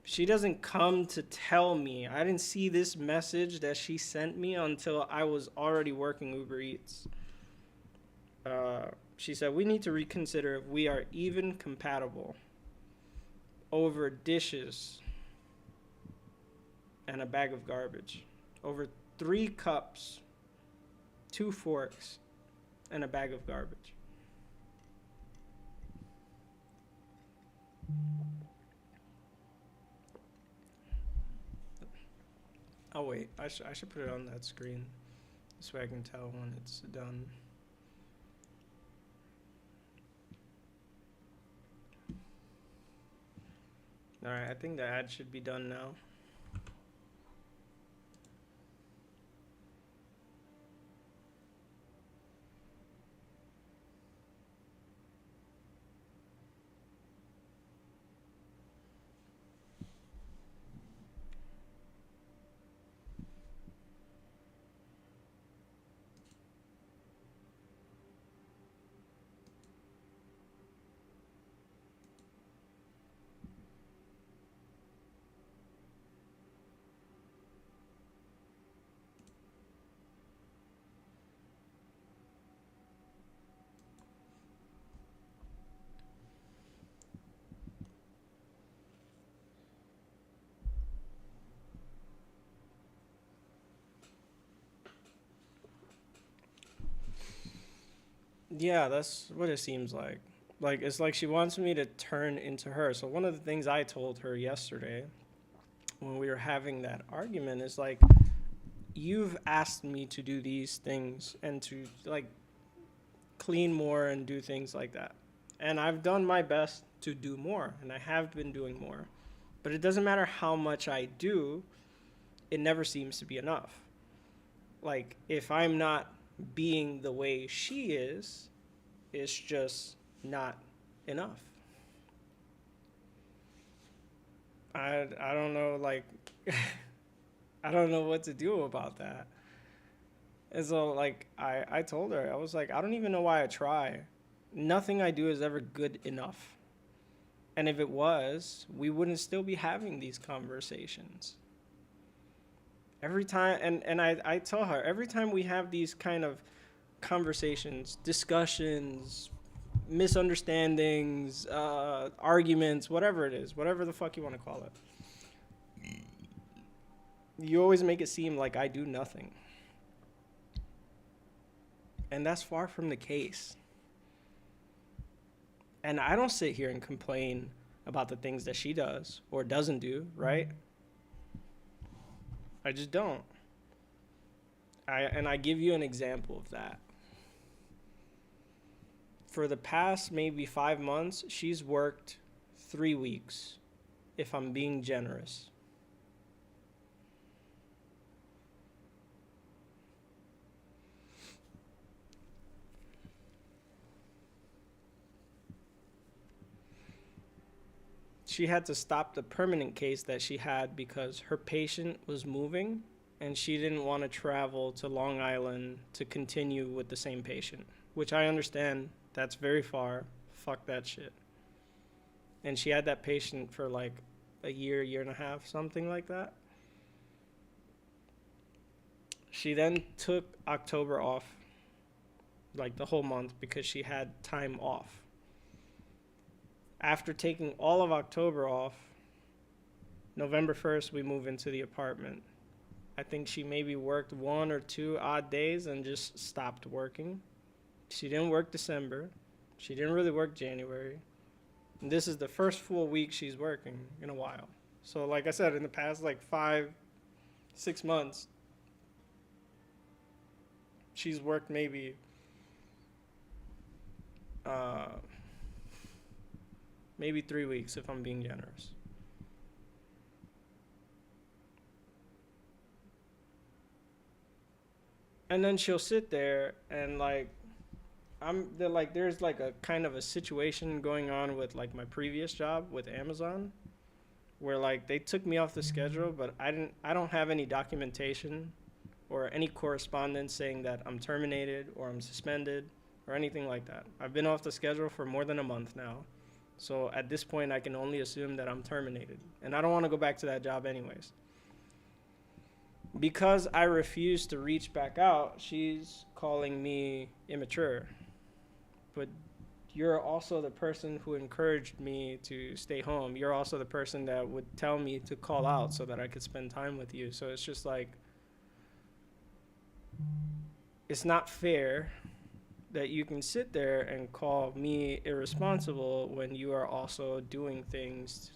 she doesn't come to tell me. I didn't see this message that she sent me until I was already working Uber Eats. She said, we need to reconsider if we are even compatible over dishes and a bag of garbage. Over 3 cups, 2 forks, and a bag of garbage. Oh wait, I should put it on that screen. This way I can tell when it's done. Alright, I think the ad should be done now. Yeah, that's what it seems like. Like, it's like she wants me to turn into her. So one of the things I told her yesterday when we were having that argument is like, you've asked me to do these things and to like clean more and do things like that. And I've done my best to do more, and I have been doing more. But it doesn't matter how much I do, it never seems to be enough. Like, if I'm not being the way she is, it's just not enough. I don't know, like, I don't know what to do about that. And so, like, I told her, I was like, I don't even know why I try. Nothing I do is ever good enough. And if it was, we wouldn't still be having these conversations. Every time, and I tell her, every time we have these kind of conversations, discussions, misunderstandings, arguments, whatever it is, whatever the fuck you want to call it, you always make it seem like I do nothing. And that's far from the case. And I don't sit here and complain about the things that she does or doesn't do, right? I just don't. I give you an example of that. For the past maybe 5 months, she's worked 3 weeks, if I'm being generous. She had to stop the permanent case that she had because her patient was moving and she didn't want to travel to Long Island to continue with the same patient, which I understand. That's very far. Fuck that shit. And she had that patient for like a year and a half, something like that. She then took October off, like the whole month, because she had time off. After taking all of October off, November 1st, we move into the apartment. I think she maybe worked 1 or 2 odd days and just stopped working. She didn't work December. She didn't really work January. And this is the first full week she's working in a while. So like I said, in the past like 5-6 months, she's worked maybe maybe 3 weeks if I'm being generous. And then she'll sit there and like there's like a kind of a situation going on with like my previous job with Amazon where like they took me off the schedule, but I don't have any documentation or any correspondence saying that I'm terminated or I'm suspended or anything like that. I've been off the schedule for more than a month now. So at this point, I can only assume that I'm terminated. And I don't want to go back to that job anyways. Because I refuse to reach back out, she's calling me immature. But you're also the person who encouraged me to stay home. You're also the person that would tell me to call out so that I could spend time with you. So it's just like, it's not fair that you can sit there and call me irresponsible when you are also doing things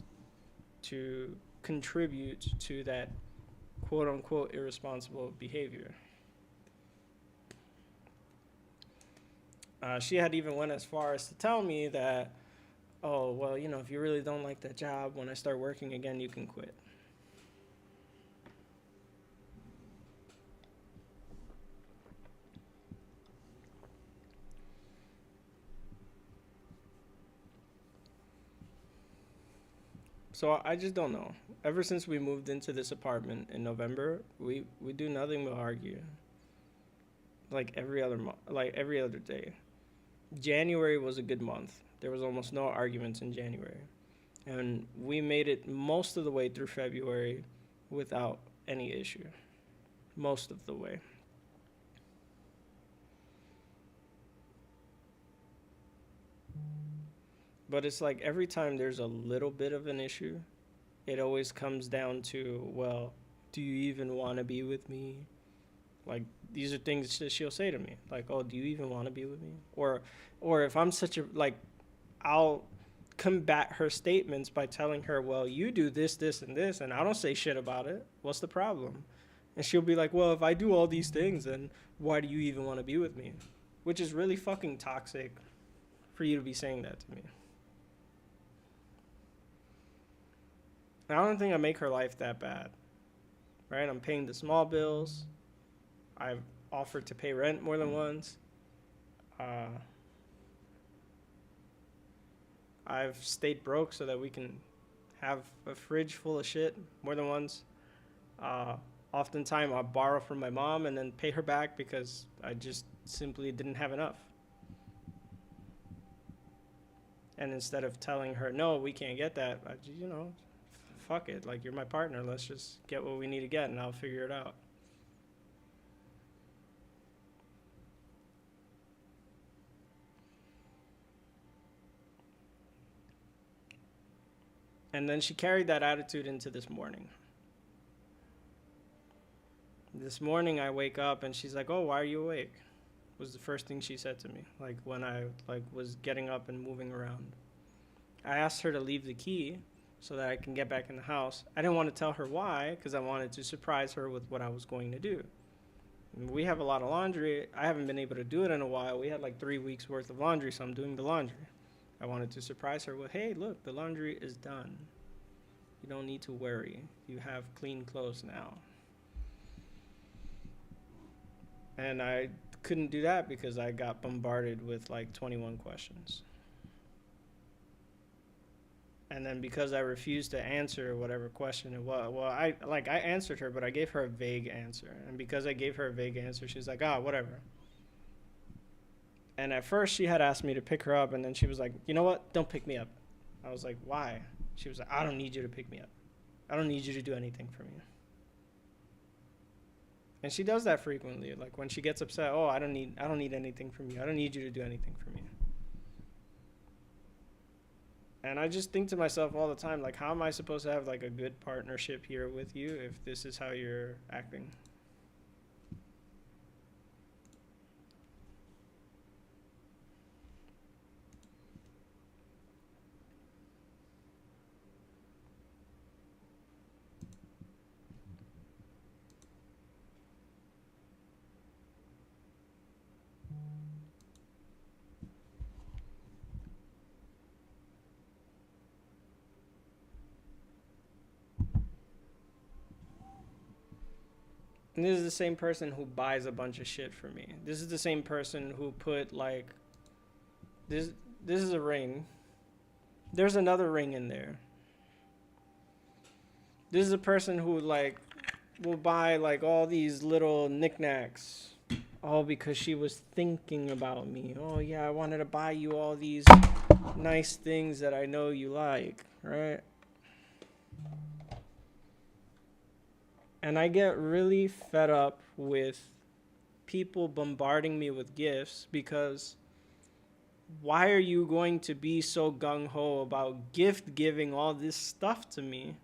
to contribute to that quote unquote irresponsible behavior. She had even went as far as to tell me that, oh, well, you know, if you really don't like that job, when I start working again, you can quit. So I just don't know. Ever since we moved into this apartment in November, we do nothing but argue. Like every other like every other day. January was a good month. There was almost no arguments in January. And we made it most of the way through February without any issue. Most of the way. But it's like every time there's a little bit of an issue, it always comes down to, well, do you even want to be with me? Like, these are things that she'll say to me. Like, oh, do you even want to be with me? Or if I'm such a, like, I'll combat her statements by telling her, well, you do this, this, and this, and I don't say shit about it. What's the problem? And she'll be like, well, if I do all these things, then why do you even want to be with me? Which is really fucking toxic for you to be saying that to me. I don't think I make her life that bad, right? I'm paying the small bills. I've offered to pay rent more than once. I've stayed broke so that we can have a fridge full of shit more than once. Oftentimes, I borrow from my mom and then pay her back because I just simply didn't have enough. And instead of telling her, no, we can't get that, fuck it. Like, you're my partner. Let's just get what we need to get and I'll figure it out. And then she carried that attitude into this morning. This morning I wake up and she's like, oh, why are you awake? Was the first thing she said to me, like when I was getting up and moving around. I asked her to leave the key so that I can get back in the house. I didn't want to tell her why because I wanted to surprise her with what I was going to do. We have a lot of laundry. I haven't been able to do it in a while. We had like 3 weeks worth of laundry, so I'm doing the laundry. I wanted to surprise her with, hey, look, the laundry is done. You don't need to worry. You have clean clothes now. And I couldn't do that because I got bombarded with like 21 questions. And then because I refused to answer whatever question it was, well, I answered her, but I gave her a vague answer. And because I gave her a vague answer, she's like, ah, whatever. And at first she had asked me to pick her up, and then she was like, you know what? Don't pick me up. I was like, why? She was like, I don't need you to pick me up. I don't need you to do anything for me. And she does that frequently. Like when she gets upset, oh, I don't need anything from you. I don't need you to do anything for me. And I just think to myself all the time, like, how am I supposed to have like a good partnership here with you if this is how you're acting? And this is the same person who buys a bunch of shit for me. This is the same person who put like this is a ring. There's another ring in there. This is a person who like will buy like all these little knickknacks all because she was thinking about me. Oh yeah, I wanted to buy you all these nice things that I know you like, right? And I get really fed up with people bombarding me with gifts because why are you going to be so gung-ho about gift giving all this stuff to me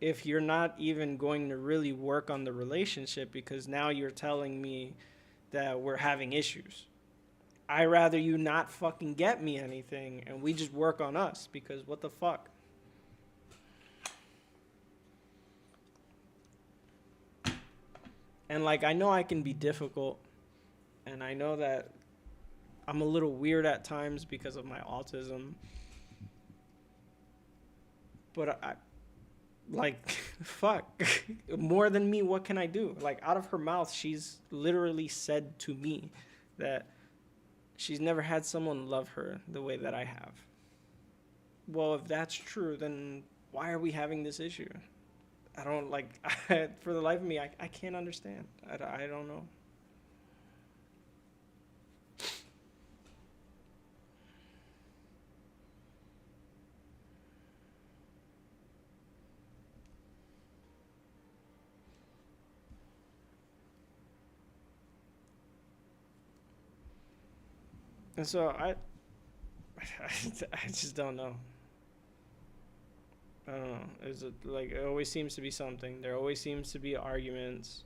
if you're not even going to really work on the relationship, because now you're telling me that we're having issues? I rather you not fucking get me anything and we just work on us, because what the fuck? And like, I know I can be difficult, and I know that I'm a little weird at times because of my autism. But I like, fuck, more than me, what can I do? Like, out of her mouth, she's literally said to me that she's never had someone love her the way that I have. Well, if that's true, then why are we having this issue? I don't like, for the life of me, I can't understand. I don't know. And so I just don't know. I don't know. It's like, it always seems to be something. There always seems to be arguments.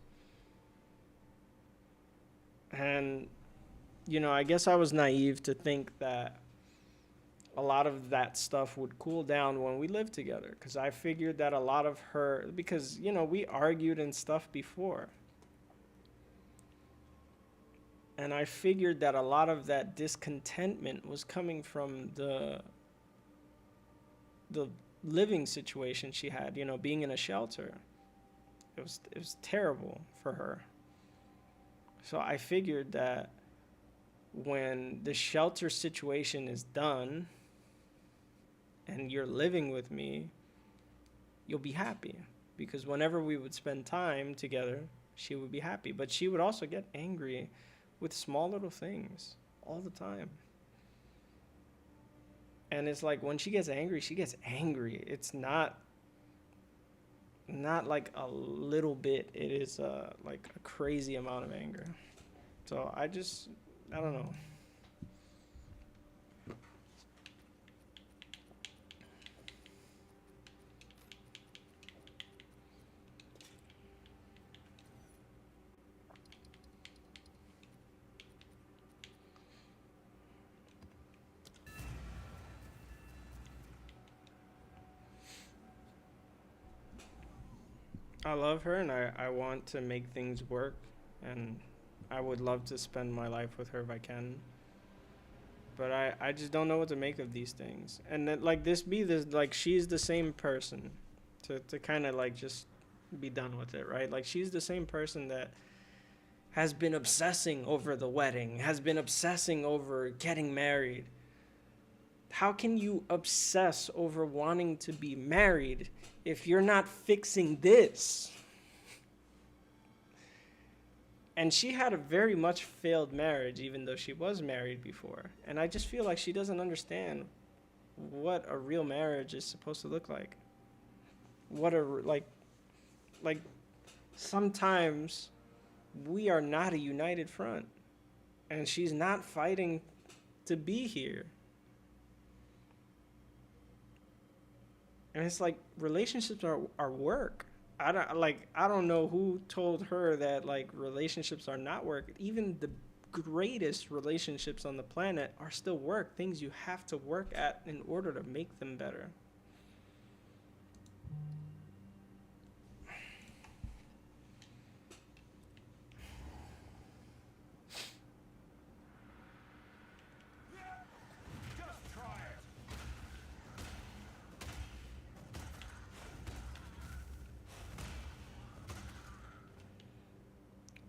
And, you know, I guess I was naive to think that a lot of that stuff would cool down when we lived together. Because I figured that a lot of her, because, you know, we argued and stuff before. And I figured that a lot of that discontentment was coming from the living situation she had, you know, being in a shelter. It was terrible for her. So I figured that when the shelter situation is done and you're living with me, you'll be happy. Because whenever we would spend time together, she would be happy. But she would also get angry with small little things all the time. And it's like, when she gets angry, she gets angry. It's not like a little bit. It is like a crazy amount of anger. So I don't know. I love her, and I want to make things work, and I would love to spend my life with her if I can. But I just don't know what to make of these things. And then, like, like, she's the same person, to kind of like just be done with it, right? Like, she's the same person that has been obsessing over the wedding, has been obsessing over getting married. How can you obsess over wanting to be married if you're not fixing this? And she had a very much failed marriage, even though she was married before. And I just feel like she doesn't understand what a real marriage is supposed to look like. What a, like, sometimes we are not a united front. And she's not fighting to be here. And it's like, relationships are work. I don't know who told her that, like, relationships are not work. Even the greatest relationships on the planet are still work, things you have to work at in order to make them better. Just try it.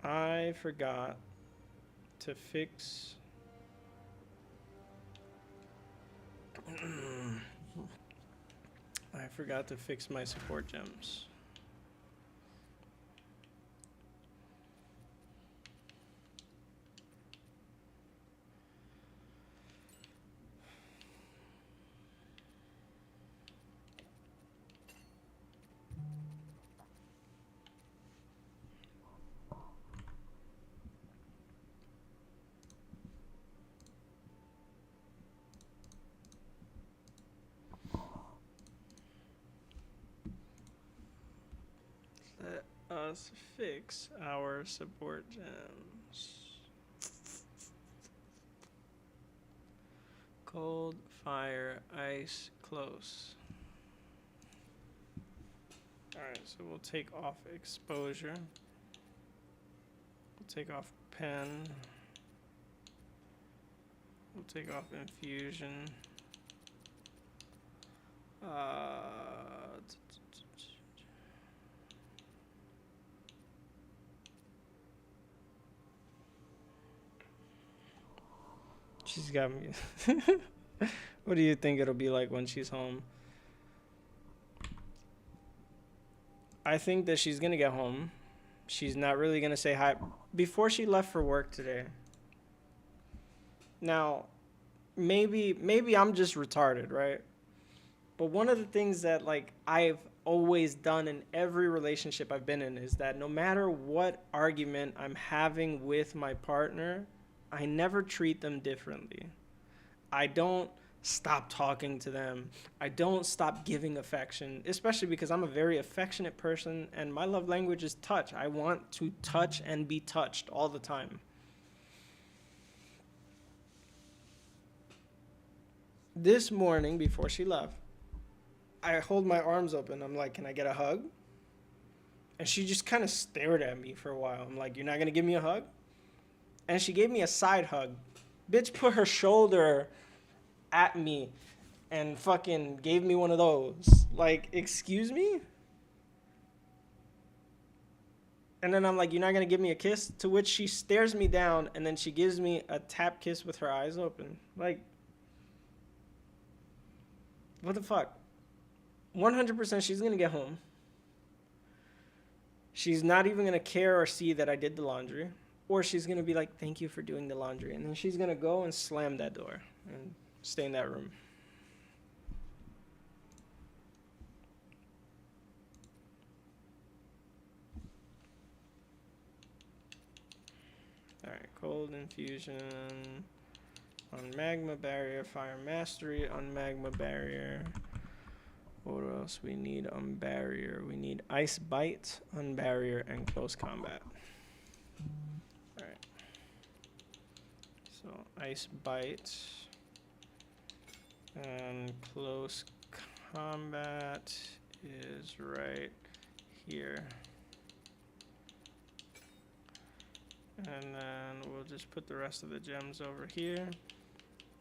I forgot to fix I forgot to fix my support gems. Let us fix our support gems. Cold, fire, ice, close. Alright, so we'll take off exposure. We'll take off pen. We'll take off infusion. She's got me. What do you think it'll be like when she's home? I think that she's gonna get home. She's not really gonna say hi. Before she left for work today. Now, maybe I'm just retarded, right? But one of the things that, like, I've always done in every relationship I've been in is that no matter what argument I'm having with my partner, I never treat them differently. I don't stop talking to them. I don't stop giving affection, especially because I'm a very affectionate person and my love language is touch. I want to touch and be touched all the time. This morning, before she left, I hold my arms open. I'm like, can I get a hug? And she just kind of stared at me for a while. I'm like, you're not going to give me a hug? And she gave me a side hug. Bitch put her shoulder at me and fucking gave me one of those. Like, excuse me? And then I'm like, you're not going to give me a kiss? To which she stares me down and then she gives me a tap kiss with her eyes open. Like, what the fuck? 100% she's going to get home. She's not even going to care or see that I did the laundry. Or she's going to be like, thank you for doing the laundry. And then she's going to go and slam that door and stay in that room. All right, cold infusion on magma barrier, fire mastery on magma barrier. What else we need on barrier? We need ice bite on barrier and close combat. All right. So ice bite and close combat is right here. And then we'll just put the rest of the gems over here.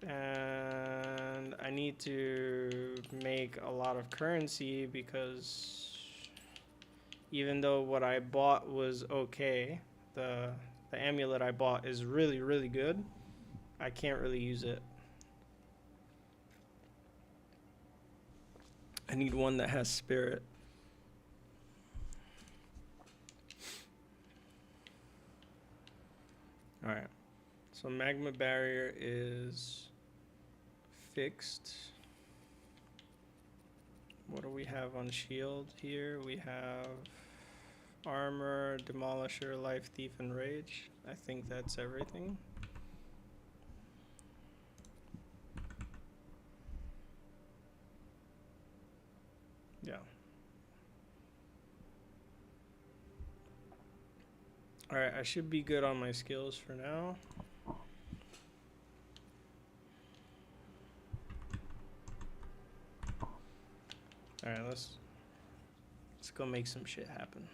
And I need to make a lot of currency because even though what I bought was okay, the amulet I bought is really, really good, I can't really use it. I need one that has spirit. Alright, so magma barrier is fixed. What do we have on shield here? We have armor, demolisher, life thief, and rage. I think that's everything. Yeah. Alright, I should be good on my skills for now. Alright, let's go make some shit happen.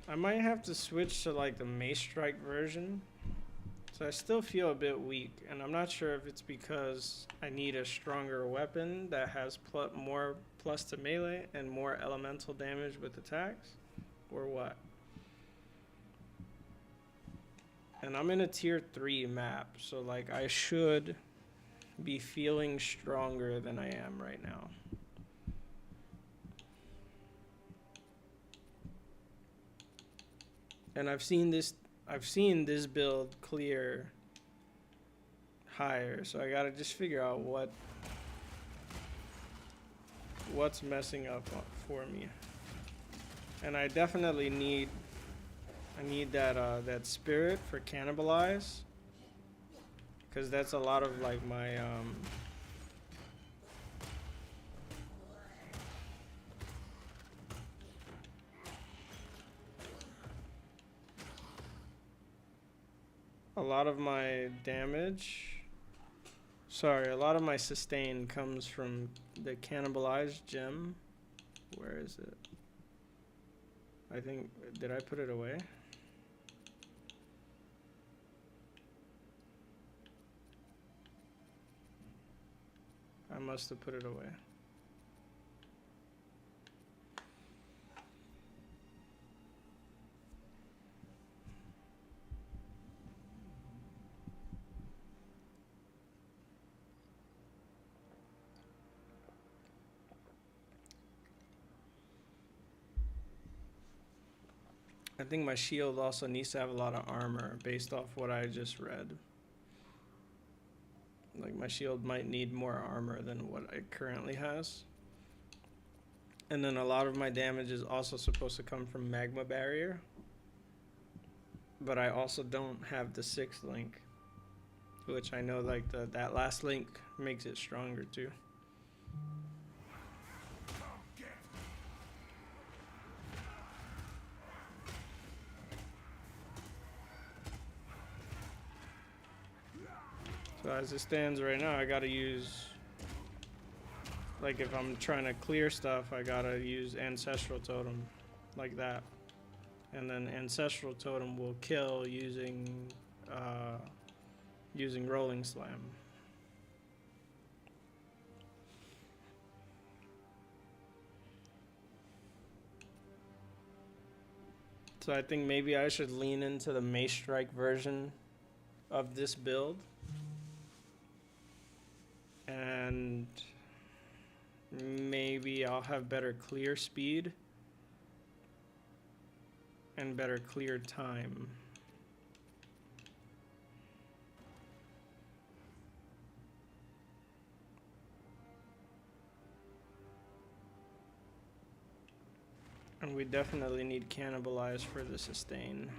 I might have to switch to like the Mace Strike version. So I still feel a bit weak, and I'm not sure if it's because I need a stronger weapon that has more plus to melee and more elemental damage with attacks, or what. And I'm in a tier 3 map, so like I should be feeling stronger than I am right now. And I've seen this build clear higher, so I gotta just figure out what's messing up for me. And I definitely need I need that spirit for cannibalize, because that's a lot of like my a lot of my damage. Sorry, a lot of my sustain comes from the cannibalized gem. Where is it? I think, did I put it away? I must have put it away. I think my shield also needs to have a lot of armor based off what I just read. Like my shield might need more armor than what it currently has. And then a lot of my damage is also supposed to come from magma barrier. But I also don't have the 6th link, which I know like that last link makes it stronger too. So as it stands right now, I gotta use, like if I'm trying to clear stuff, I gotta use Ancestral Totem, like that. And then Ancestral Totem will kill using Rolling Slam. So I think maybe I should lean into the Mace Strike version of this build. And maybe I'll have better clear speed and better clear time. And we definitely need cannibalize for the sustain.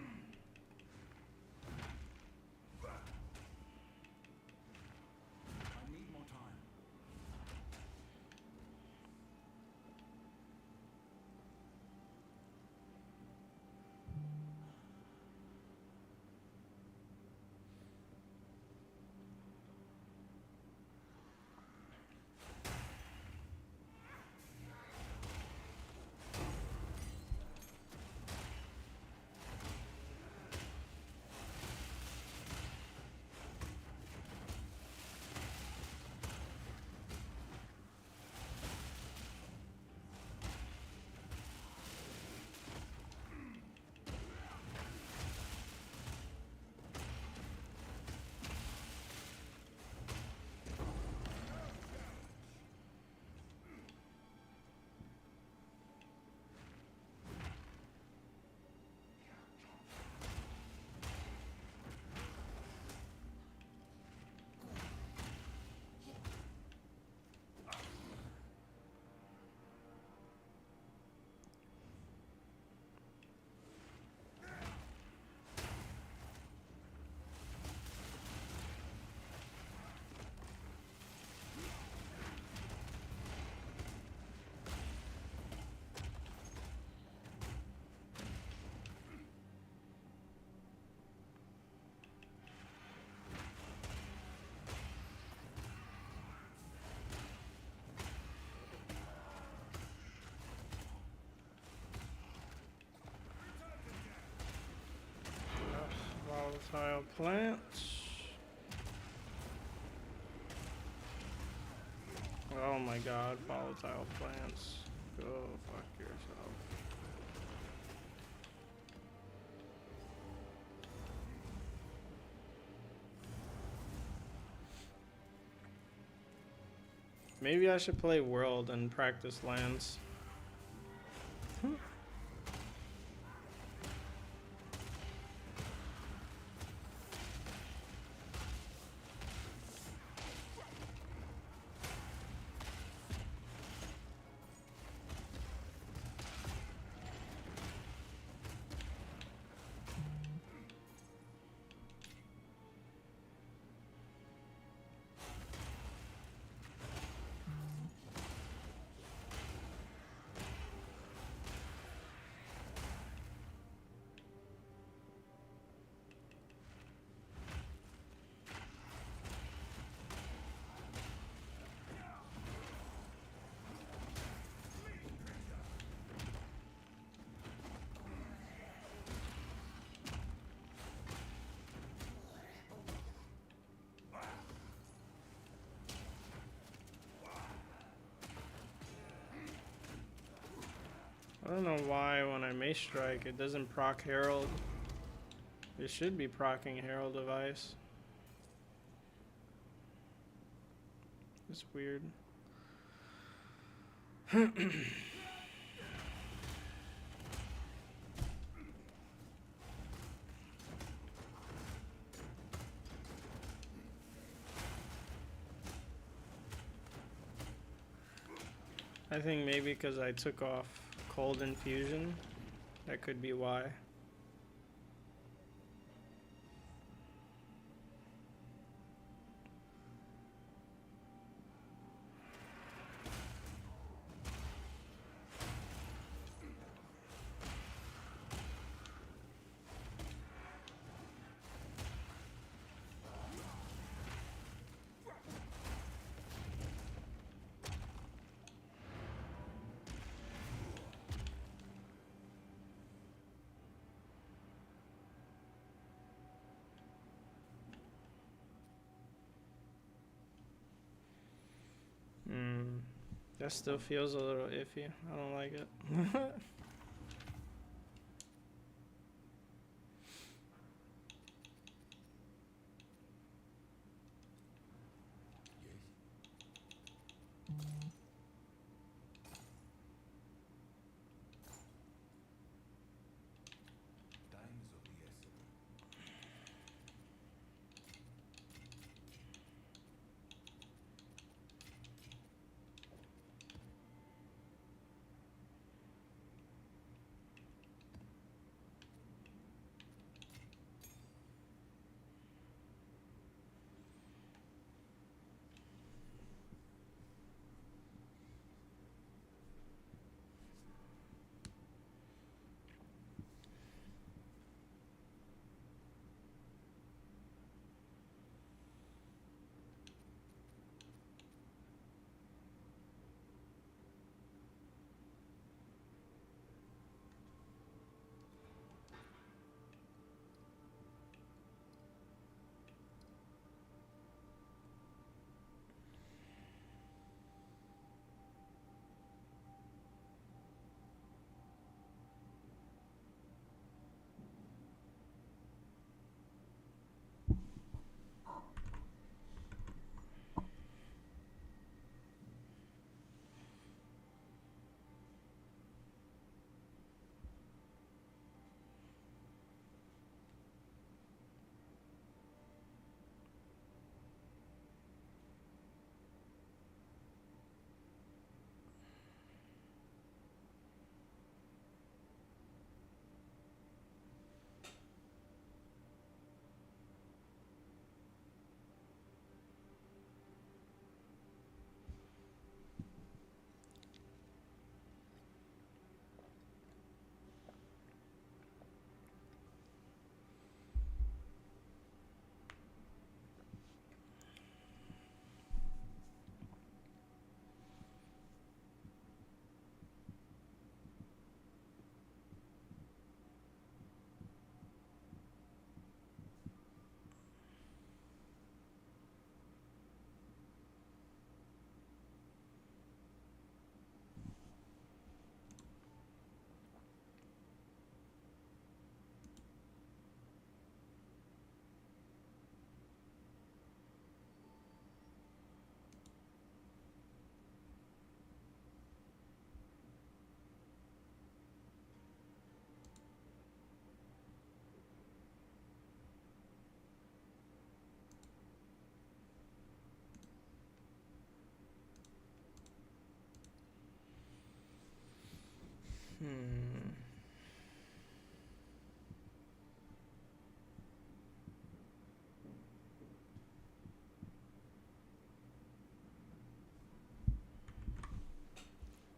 Volatile plants. Oh my god, volatile plants. Go fuck yourself. Maybe I should play World and practice lands. I don't know why when I Mace Strike it doesn't proc Herald. It should be proccing Herald of Ice. It's weird. I think maybe because I took off Cold Infusion. That could be why. That still feels a little iffy. I don't like it.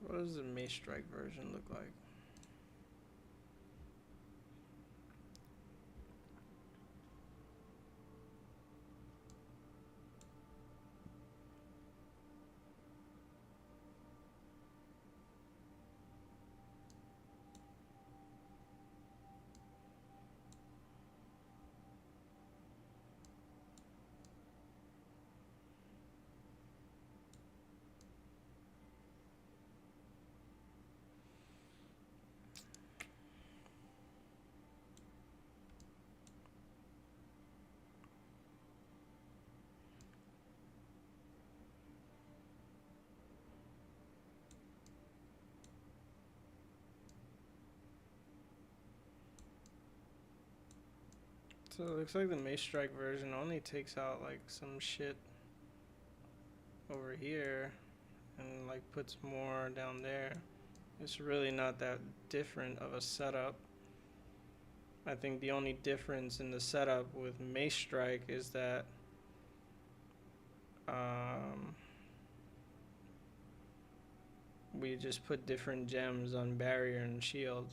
What does the Mace Strike version look like? So it looks like the Mace Strike version only takes out like some shit over here and like puts more down there. It's really not that different of a setup. I think the only difference in the setup with Mace Strike is that we just put different gems on barrier and shield.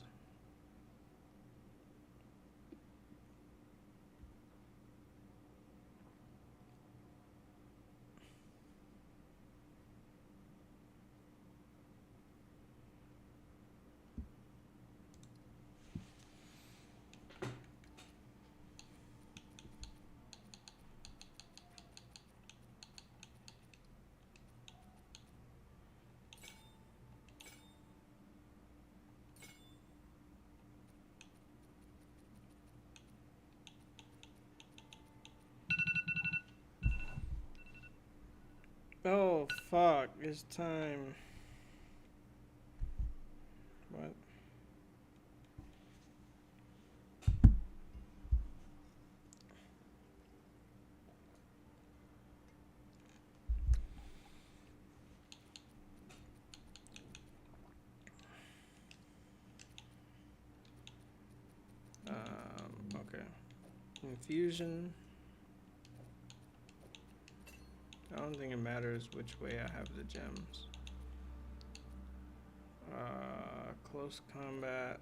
Oh fuck, it's time. What? Okay. Infusion. I don't think it matters which way I have the gems. Close combat.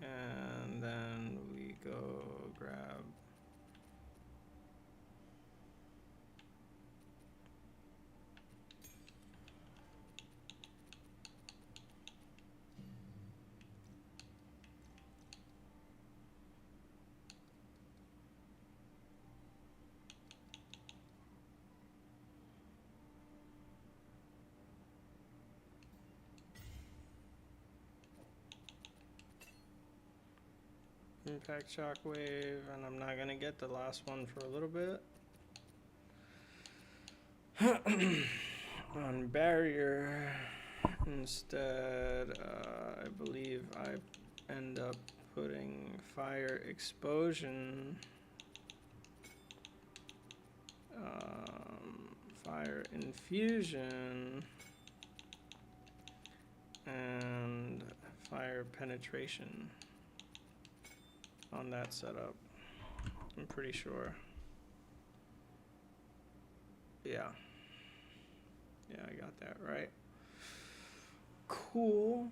And then we go grab. Impact Shockwave, and I'm not gonna get the last one for a little bit. On barrier, instead, I believe I end up putting Fire Explosion, Fire Infusion, and Fire Penetration on that setup. I'm pretty sure. Yeah. Yeah, I got that right. Cool.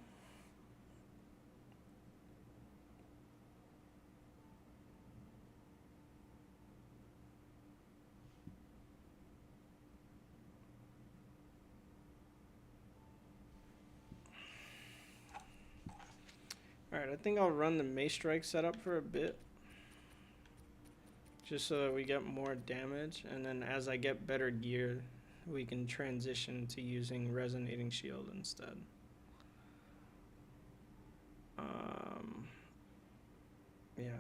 Alright, I think I'll run the Mace Strike setup for a bit. Just so that we get more damage, and then as I get better gear, we can transition to using Resonating Shield instead. Yeah.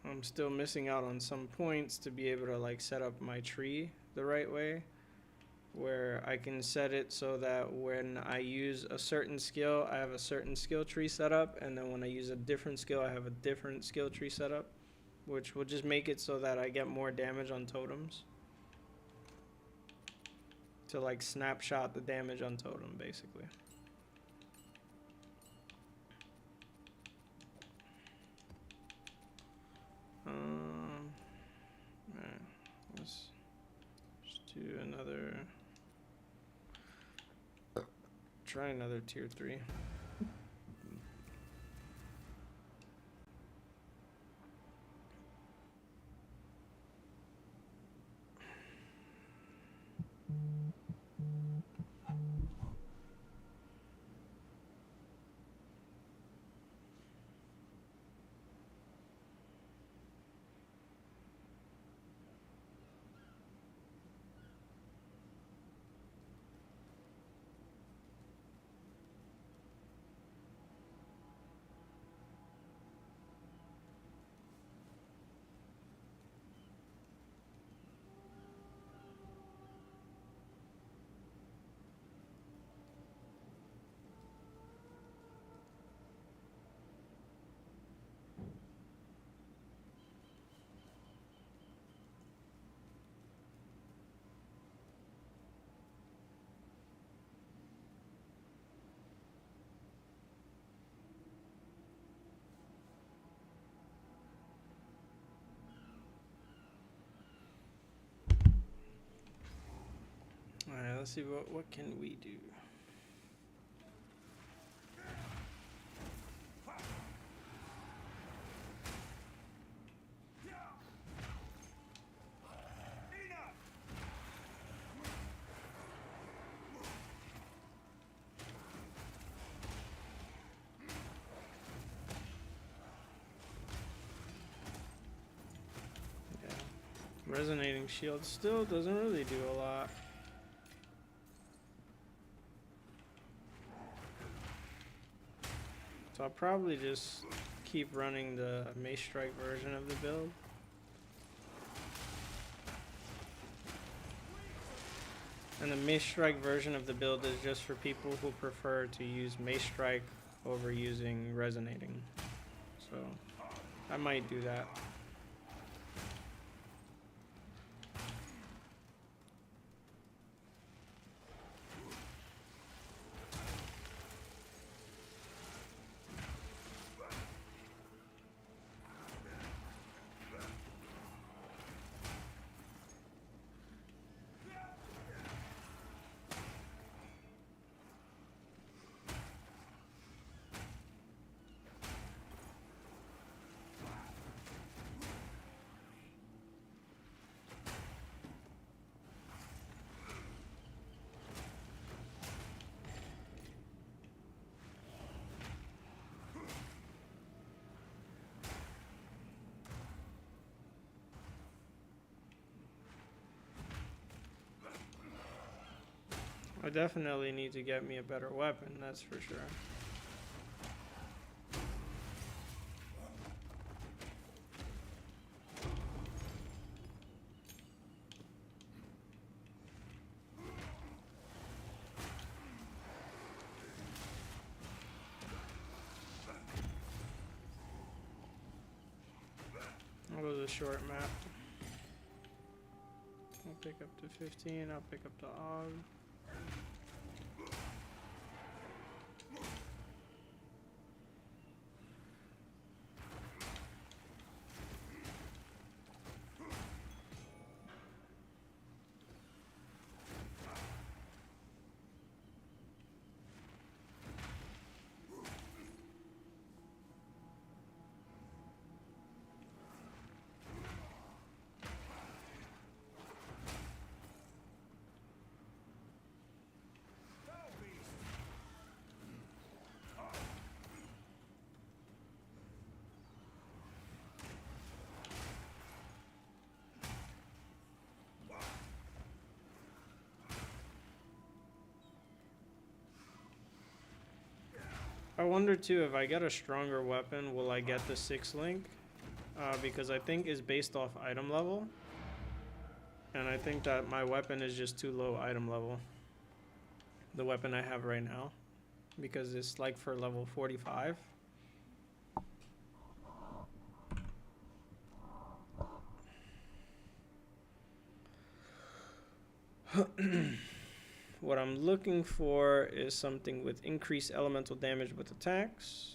I'm still missing out on some points to be able to like set up my tree the right way, where I can set it so that when I use a certain skill, I have a certain skill tree set up, and then when I use a different skill, I have a different skill tree set up, which will just make it so that I get more damage on totems. To like snapshot the damage on totem, basically. Alright, let's just do another. Try another tier 3. let's see what can we do. Resonating shield still doesn't really do a lot. So I'll probably just keep running the Mace Strike version of the build. And the Mace Strike version of the build is just for people who prefer to use Mace Strike over using Resonating. So I might do that. I definitely need to get me a better weapon, that's for sure. I'll go to the short map. I'll pick up to 15, I'll pick up the AUG. I wonder too, if I get a stronger weapon, will I get the 6 link? Because I think it's based off item level. And I think that my weapon is just too low item level. The weapon I have right now. Because it's like for level 45. What I'm looking for is something with increased elemental damage with attacks,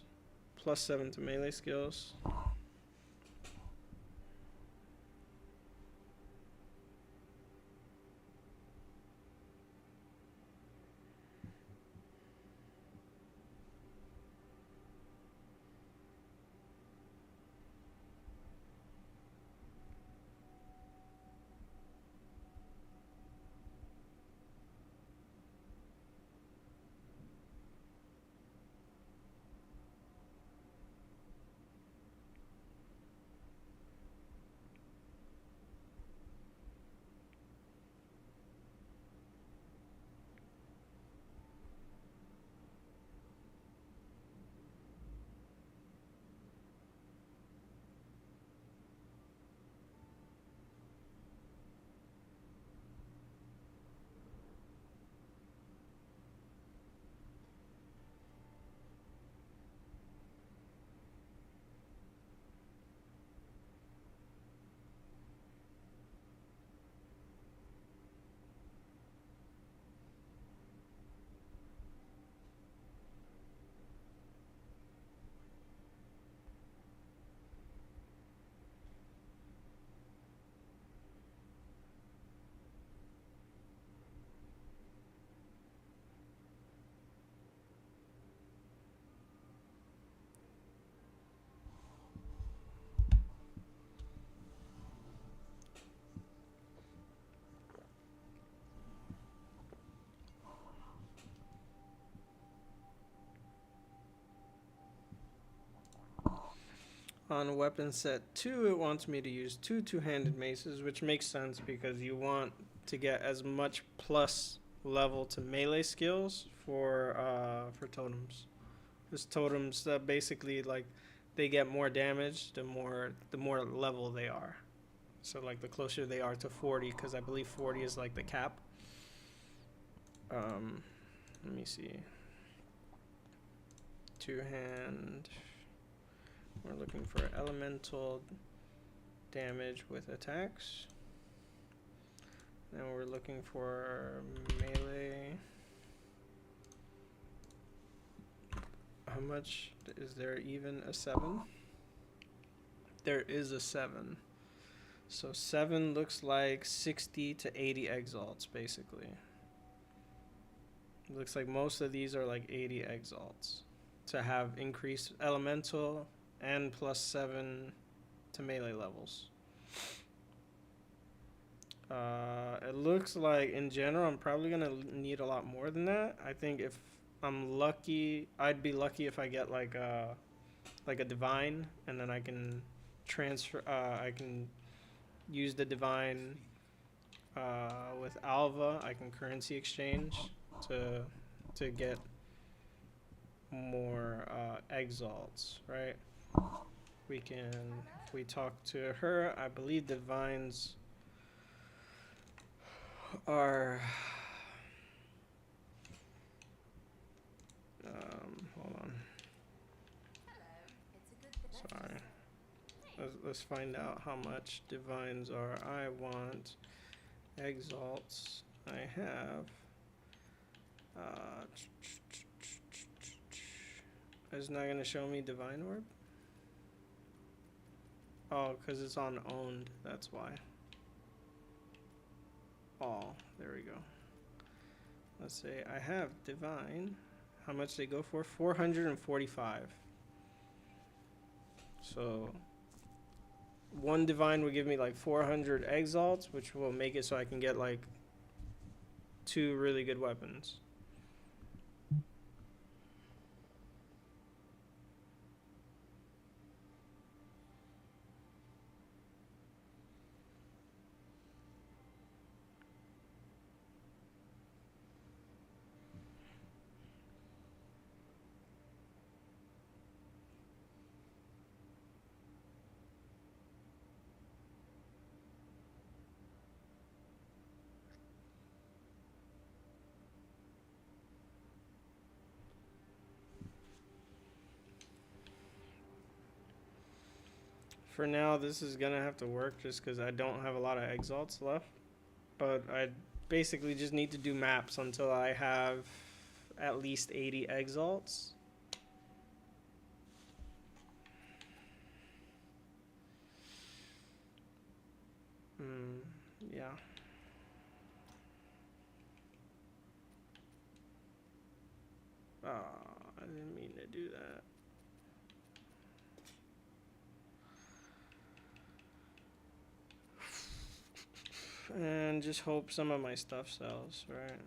+7 to melee skills. On weapon set 2, it wants me to use two two-handed maces, which makes sense because you want to get as much plus level to melee skills for totems. Because totems basically like they get more damage the more level they are. So like the closer they are to 40, because I believe 40 is like the cap. Let me see. Two hand. We're looking for elemental damage with attacks. Then we're looking for melee. How much is there? Even a 7? There is a 7. So 7 looks like 60 to 80 exalts basically. It looks like most of these are like 80 exalts to have increased elemental and plus 7 to melee levels. It looks like in general I'm probably gonna need a lot more than that. I think if I'm lucky, I'd be lucky if I get like a divine, and then I can transfer. I can use the divine with Alva. I can currency exchange to get more exalts, right? We can, if we talk to her, I believe divines are hold on. Sorry. Let's find out how much divines are. I want exalts. I have it's not gonna show me divine orb. Oh, because it's on owned, that's why. Oh, there we go. Let's say I have divine. How much they go for? 445. So one divine would give me like 400 exalts, which will make it so I can get like 2 really good weapons. For now, this is gonna have to work just because I don't have a lot of exalts left. But I basically just need to do maps until I have at least 80 exalts. Yeah. I didn't mean to do that. And just hope some of my stuff sells, right?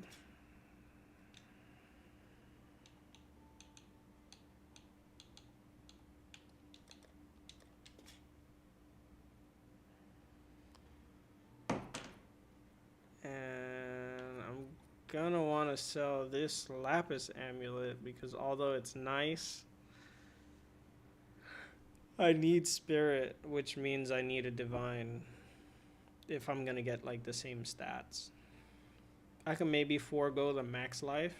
And I'm gonna want to sell this lapis amulet because although it's nice, I need spirit, which means I need a divine if I'm gonna get like the same stats. I can maybe forego the max life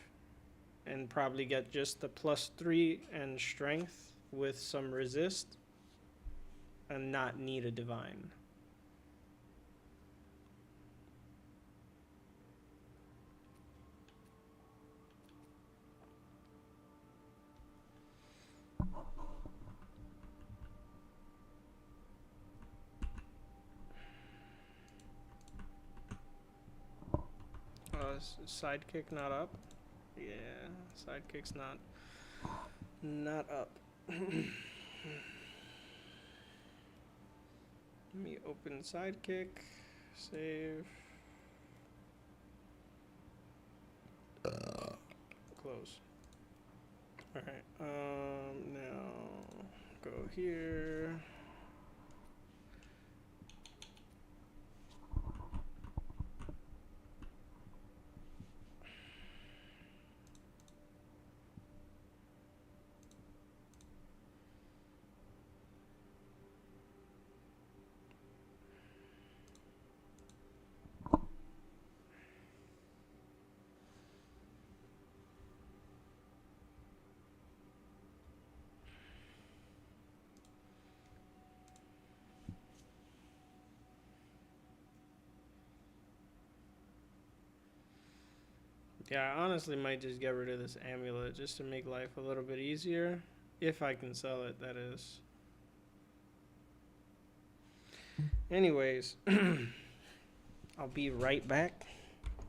and probably get just the +3 and strength with some resist and not need a divine. Sidekick not up. Yeah, sidekick's not up. Let me open sidekick, save, close. All right. Now go here. Yeah, I honestly might just get rid of this amulet just to make life a little bit easier. If I can sell it, that is. Anyways, I'll be right back.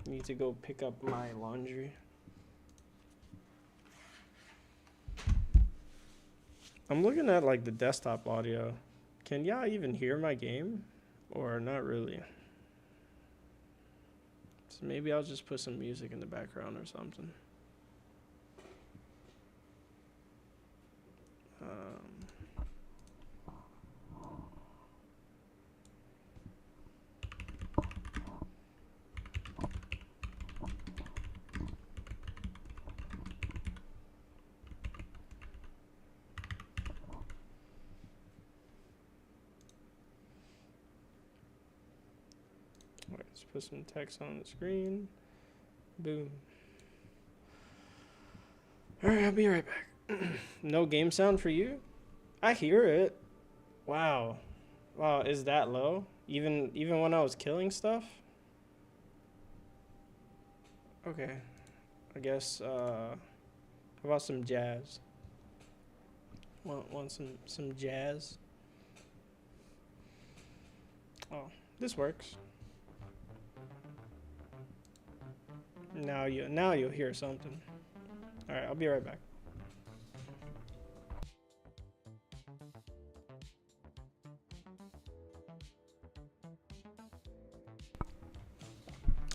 Need to go pick up my laundry. I'm looking at like the desktop audio. Can y'all even hear my game? Or not really? So maybe I'll just put some music in the background or something. Alright, let's put some text on the screen. Boom. Alright, I'll be right back. No game sound for you? I hear it. Wow. Wow, is that low? Even when I was killing stuff? Okay. I guess how about some jazz? Want some jazz? Oh, this works. Now you'll hear something. All right, I'll be right back.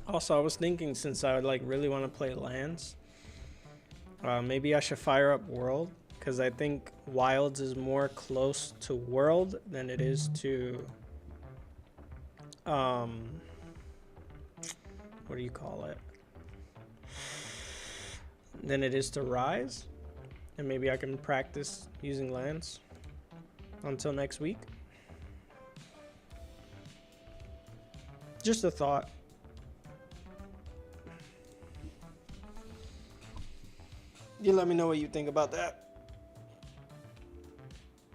Also, I was thinking since I would like really want to play lands, maybe I should fire up World because I think Wilds is more close to World than it is to what do you call it? Than it is to Rise, and maybe I can practice using lands until next week. Just a thought. You let me know what you think about that.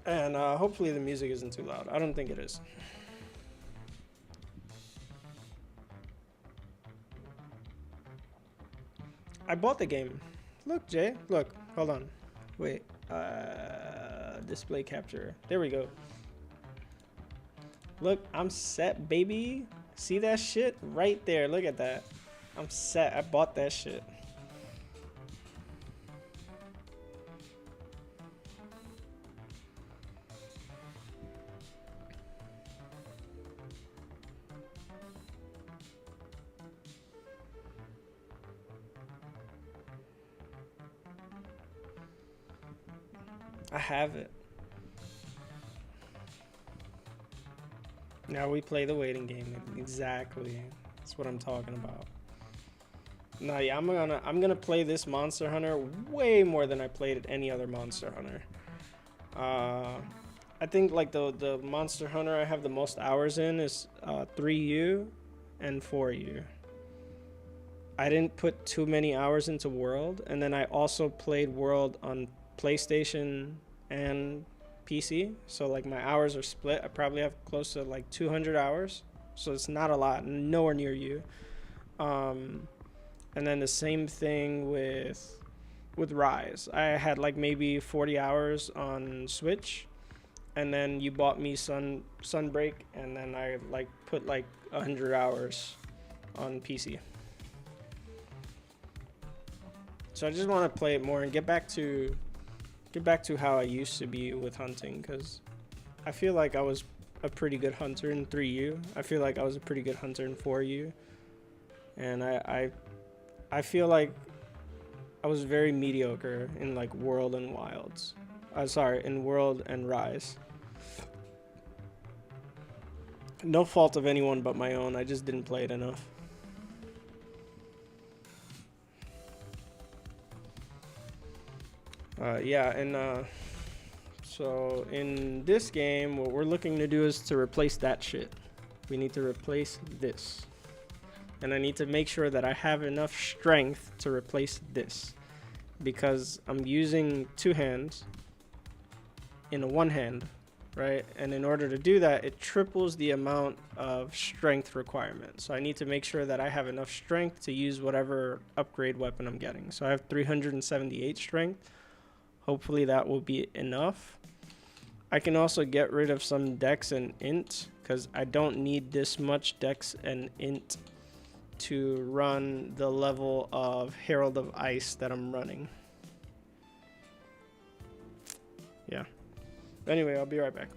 And hopefully the music isn't too loud. I don't think it is. I bought the game. Look, Jay. Look. Hold on. Wait. Display capture. There we go. Look, I'm set, baby. See that shit? Right there. Look at that. I'm set. I bought that shit. I have it. Now we play the waiting game. Exactly. That's what I'm talking about. Nah, yeah, I'm gonna play this Monster Hunter way more than I played any other Monster Hunter. I think like the Monster Hunter I have the most hours in is 3U and 4U. I didn't put too many hours into World, and then I also played World on PlayStation and PC, so like my hours are split. I probably have close to like 200 hours, so it's not a lot, nowhere near you. And then the same thing with Rise. I had like maybe 40 hours on Switch, and then you bought me Sunbreak, and then I like put like 100 hours on PC. So I just want to play it more and get back to how I used to be with hunting, because I feel like I was a pretty good hunter in 3U. I feel like I was a pretty good hunter in 4U. And I feel like I was very mediocre in like World and Wilds. In World and Rise. No fault of anyone but my own. I just didn't play it enough. So in this game, what we're looking to do is to replace that shit. We need to replace this. And I need to make sure that I have enough strength to replace this. Because I'm using two hands in a one hand right? And in order to do that, it triples the amount of strength requirement. So I need to make sure that I have enough strength to use whatever upgrade weapon I'm getting. So I have 378 strength. Hopefully that will be enough. I can also get rid of some dex and int because I don't need this much dex and int to run the level of Herald of Ice that I'm running. Yeah. Anyway, I'll be right back.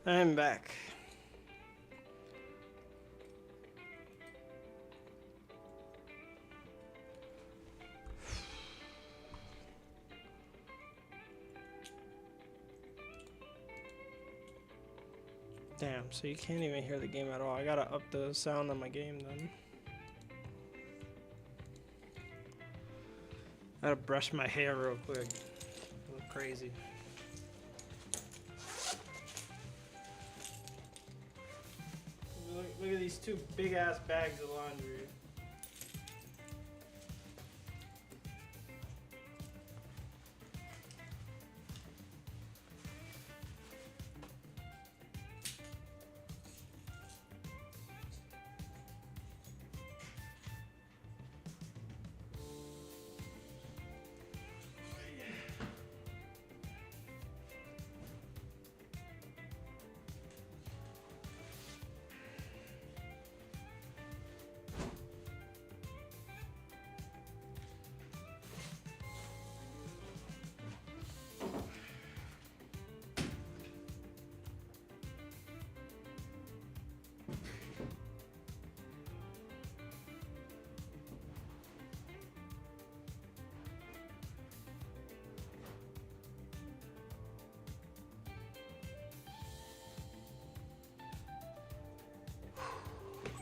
I'm back. Damn, so you can't even hear the game at all. I gotta up the sound on my game then. I gotta brush my hair real quick. I look crazy. Look at these two big ass bags of laundry.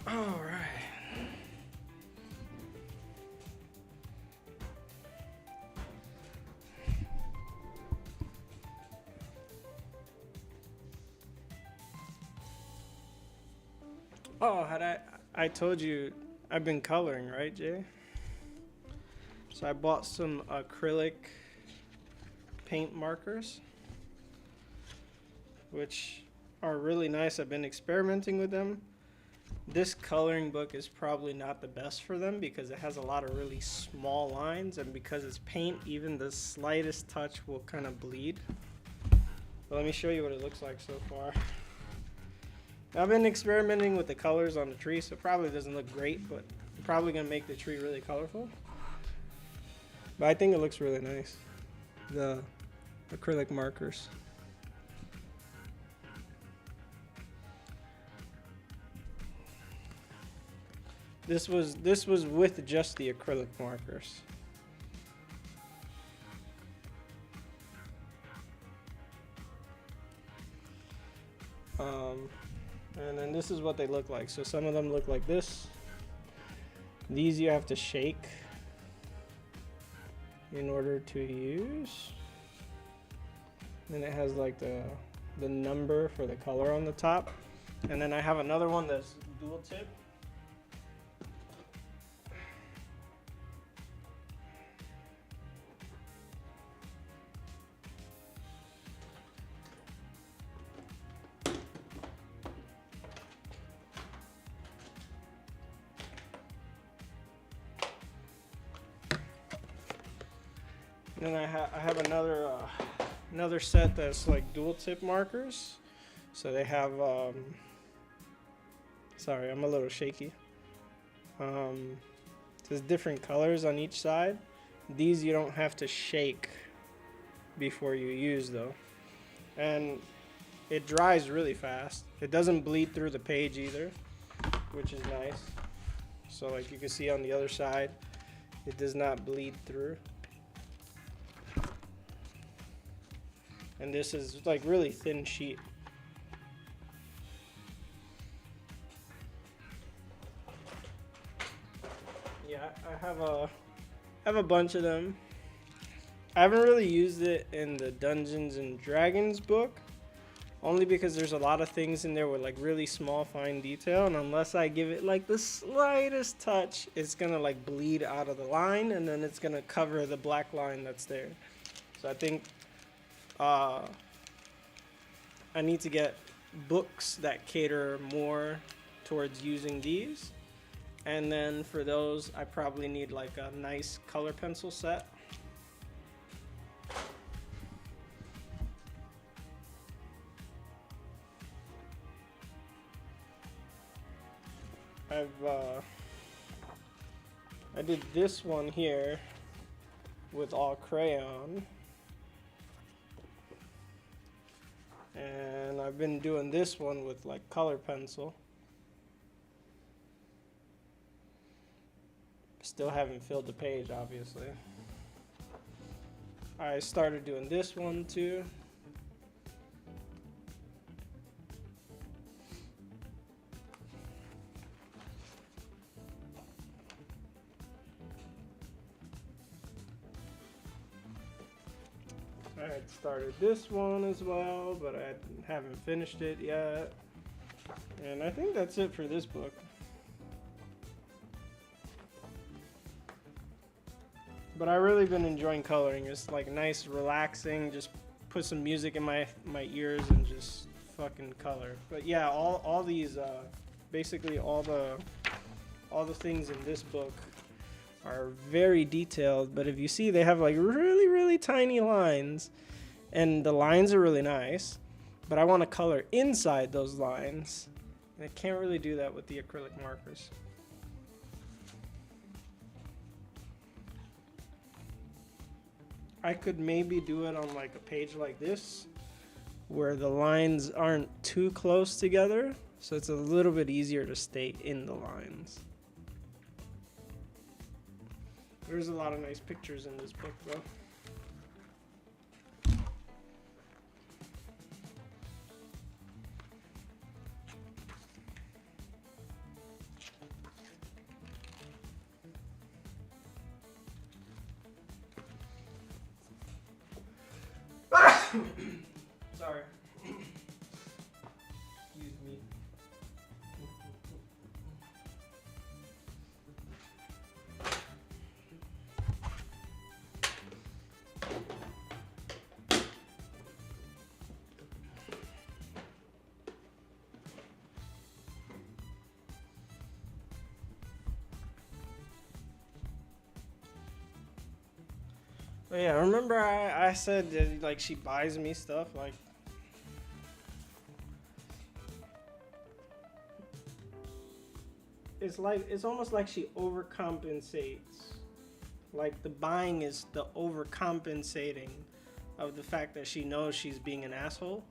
All right. Oh, I told you I've been coloring, right, Jay? So I bought some acrylic paint markers, which are really nice. I've been experimenting with them. This coloring book is probably not the best for them because it has a lot of really small lines, and because it's paint, even the slightest touch will kind of bleed. But let me show you what it looks like so far. I've been experimenting with the colors on the tree, so it probably doesn't look great, but I'm probably gonna make the tree really colorful. But I think it looks really nice, the acrylic markers. This was with just the acrylic markers. And then this is what they look like. So some of them look like this. These you have to shake in order to use. Then it has like the number for the color on the top. And then I have another one that's dual tip. Then I have another set that's like dual tip markers. So they have sorry, I'm a little shaky. There's different colors on each side. These you don't have to shake before you use though. And it dries really fast. It doesn't bleed through the page either, which is nice. So like you can see on the other side, it does not bleed through. And this is like really thin sheet. Yeah, I have a bunch of them. I haven't really used it in the Dungeons and Dragons book, only because there's a lot of things in there with like really small fine detail, and unless I give it like the slightest touch, it's gonna like bleed out of the line, and then it's gonna cover the black line that's there. So I think I need to get books that cater more towards using these. And then for those, I probably need like a nice color pencil set. I did this one here with all crayon. And I've been doing this one with like color pencil. Still haven't filled the page, obviously. I started doing this one too. I had started this one as well, but I haven't finished it yet. And I think that's it for this book. But I've really been enjoying coloring. It's like nice, relaxing, just put some music in my ears and just fucking color. But yeah, all these basically all the things in this book are very detailed, but if you see, they have like really tiny lines, and the lines are really nice, but I want to color inside those lines, and I can't really do that with the acrylic markers. I could maybe do it on like a page like this where the lines aren't too close together, so it's a little bit easier to stay in the lines. There's a lot of nice pictures in this book, though. Sorry. Excuse me. But yeah, remember I said that like she buys me stuff like it's almost like she overcompensates. Like the buying is the overcompensating of the fact that she knows she's being an asshole.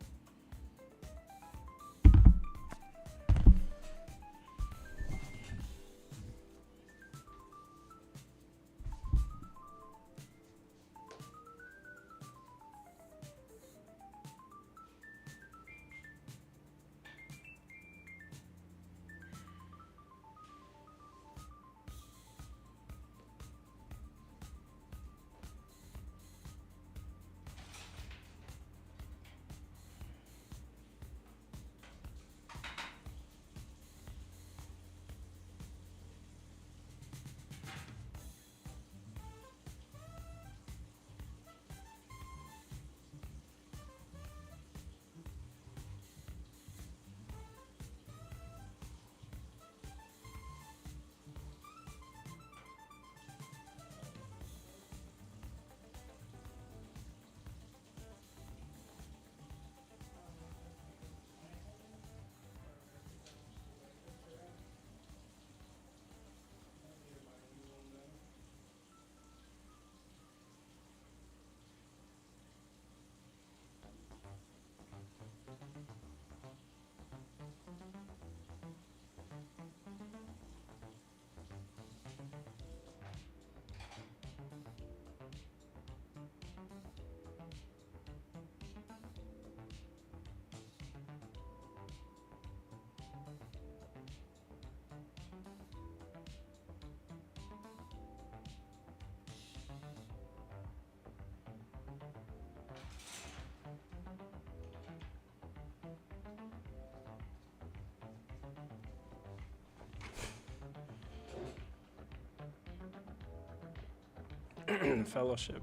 Fellowship.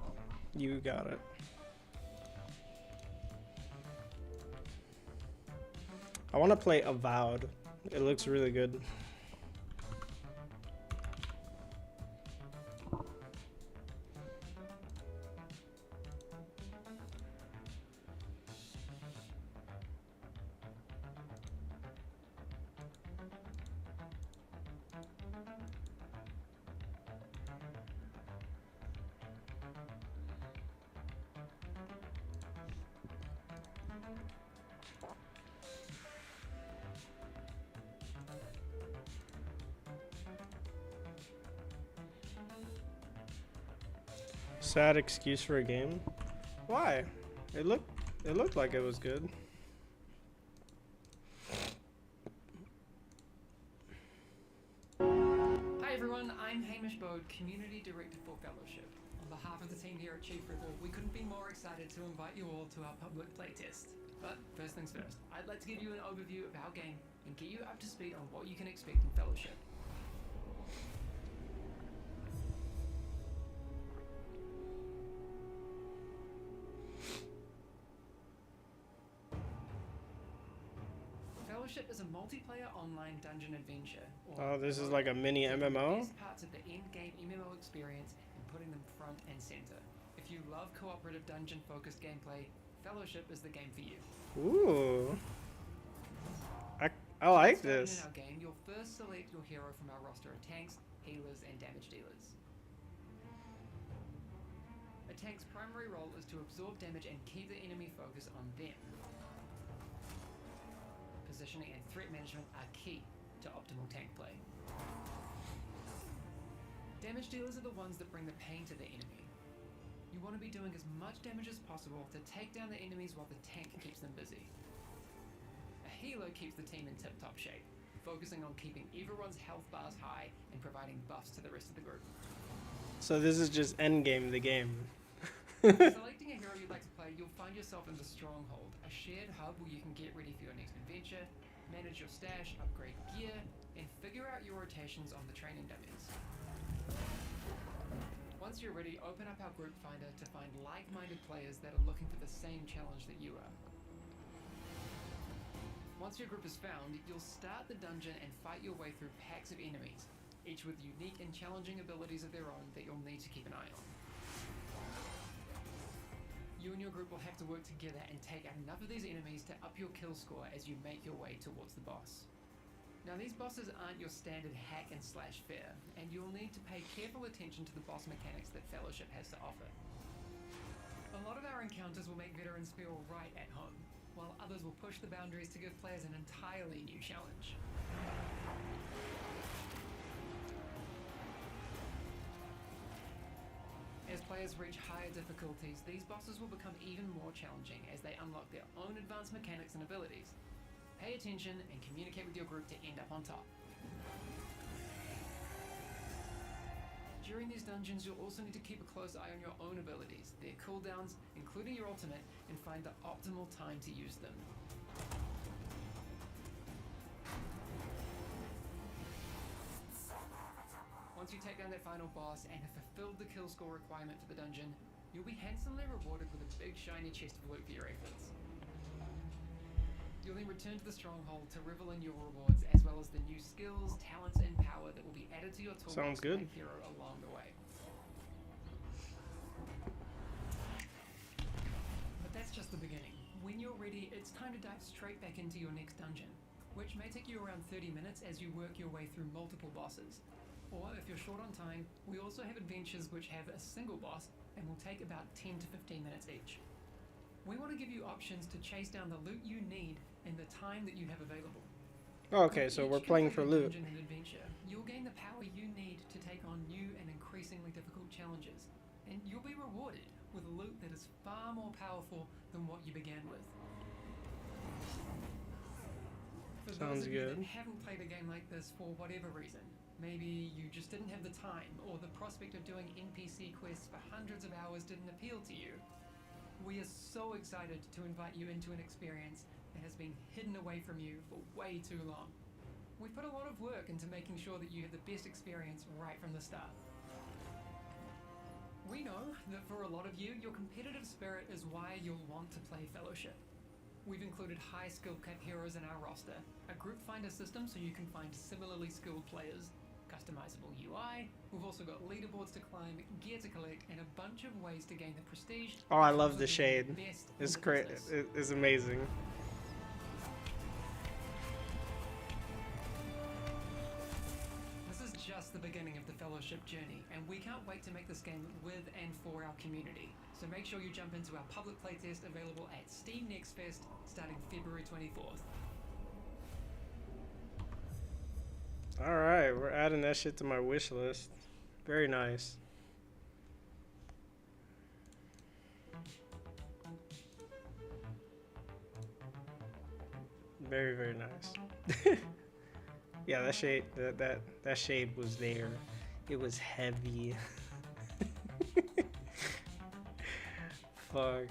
You got it. I want to play Avowed. It looks really good. Sad excuse for a game. Why? It looked like it was good. Hi everyone, I'm Hamish Bode, Community Director for Fellowship. On behalf of the team here at Chief Rebel, we couldn't be more excited to invite you all to our public playtest. But first things first, I'd like to give you an overview of our game and get you up to speed on what you can expect in Fellowship. Fellowship is a multiplayer online dungeon adventure. Oh, this is like a mini MMO? Best parts of the end-game MMO experience and putting them front and center. If you love cooperative dungeon-focused gameplay, Fellowship is the game for you. Ooh. I like Starting this. In our game, you'll first select your hero from our roster of tanks, healers, and damage dealers. A tank's primary role is to absorb damage and keep the enemy focus on them. Positioning and threat management are key to optimal tank play. Damage dealers are the ones that bring the pain to the enemy. You want to be doing as much damage as possible to take down the enemies while the tank keeps them busy. A healer keeps the team in tip-top shape, focusing on keeping everyone's health bars high and providing buffs to the rest of the group. So this is just endgame the game. Selecting a hero you'd like to play, you'll find yourself in the Stronghold, a shared hub where you can get ready for your next adventure, manage your stash, upgrade gear, and figure out your rotations on the training dummies. Once you're ready, open up our group finder to find like-minded players that are looking for the same challenge that you are. Once your group is found, you'll start the dungeon and fight your way through packs of enemies, each with unique and challenging abilities of their own that you'll need to keep an eye on. You and your group will have to work together and take out enough of these enemies to up your kill score as you make your way towards the boss. Now these bosses aren't your standard hack and slash fare, and you'll need to pay careful attention to the boss mechanics that Fellowship has to offer. A lot of our encounters will make veterans feel right at home, while others will push the boundaries to give players an entirely new challenge. As players reach higher difficulties, these bosses will become even more challenging as they unlock their own advanced mechanics and abilities. Pay attention and communicate with your group to end up on top. During these dungeons, you'll also need to keep a close eye on your own abilities, their cooldowns, including your ultimate, and find the optimal time to use them. Once you take down that final boss and have fulfilled the kill score requirement for the dungeon, you'll be handsomely rewarded with a big shiny chest of loot for your efforts. You'll then return to the Stronghold to revel in your rewards, as well as the new skills, talents, and power that will be added to your toolbox to make hero along the way. But that's just the beginning. When you're ready, it's time to dive straight back into your next dungeon, which may take you around 30 minutes as you work your way through multiple bosses. Or if you're short on time, we also have adventures which have a single boss and will take about 10 to 15 minutes each. We want to give you options to chase down the loot you need in the time that you have available. Okay, so we're playing for loot. Dungeon and adventure, you'll gain the power you need to take on new and increasingly difficult challenges, and you'll be rewarded with loot that is far more powerful than what you began with. For Sounds those of you good. that haven't played a game like this for whatever reason, maybe you just didn't have the time, or the prospect of doing NPC quests for hundreds of hours didn't appeal to you, we are so excited to invite you into an experience that has been hidden away from you for way too long. We've put a lot of work into making sure that you have the best experience right from the start. We know that for a lot of you, your competitive spirit is why you'll want to play Fellowship. We've included high skill cap heroes in our roster, a group finder system so you can find similarly skilled players, customizable UI, we've also got leaderboards to climb, gear to collect, and a bunch of ways to gain the prestige. Oh, I love the shade. It's great. It's amazing. This is just the beginning of the Fellowship journey, and we can't wait to make this game with and for our community. So make sure you jump into our public playtest available at Steam Next Fest starting February 24th. Alright, we're adding that shit to my wish list. Very nice. Very, very nice. Yeah, that shade, that shade was there. It was heavy. Fuck.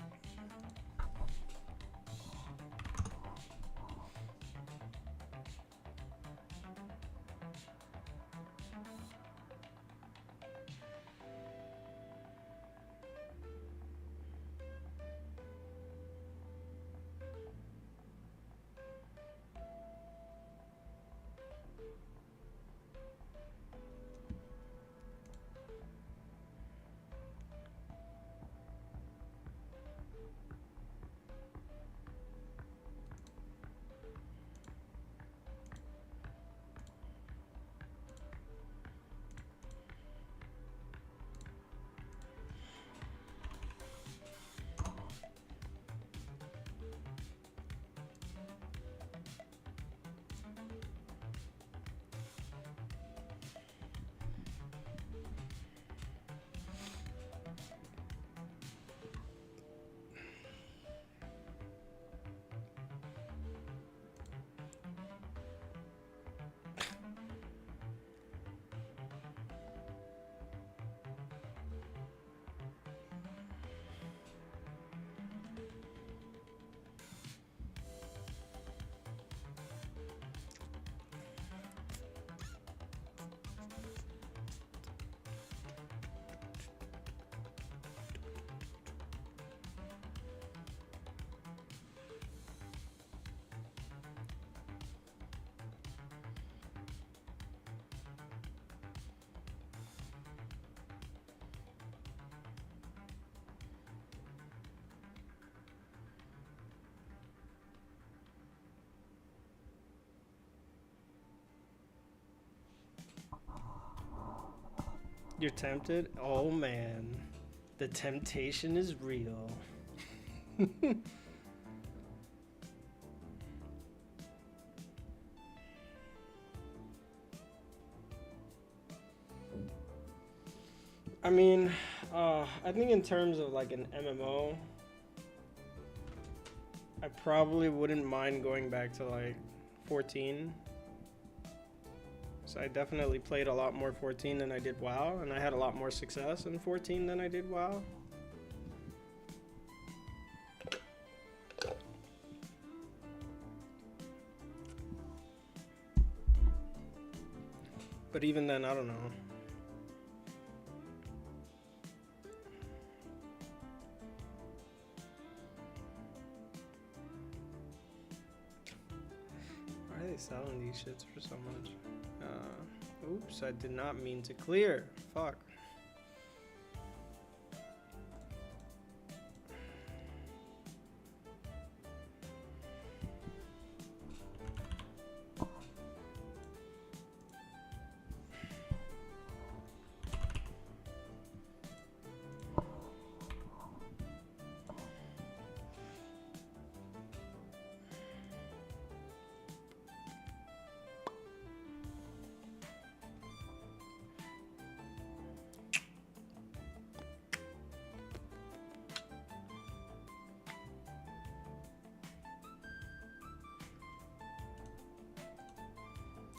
You're tempted? Oh man. The temptation is real. I mean, I think in terms of like an MMO, I probably wouldn't mind going back to like 14. So I definitely played a lot more 14 than I did WoW, and I had a lot more success in 14 than I did WoW. But even then, I don't know. Why are they selling these shits for so much? Oops, I did not mean to clear. Fuck.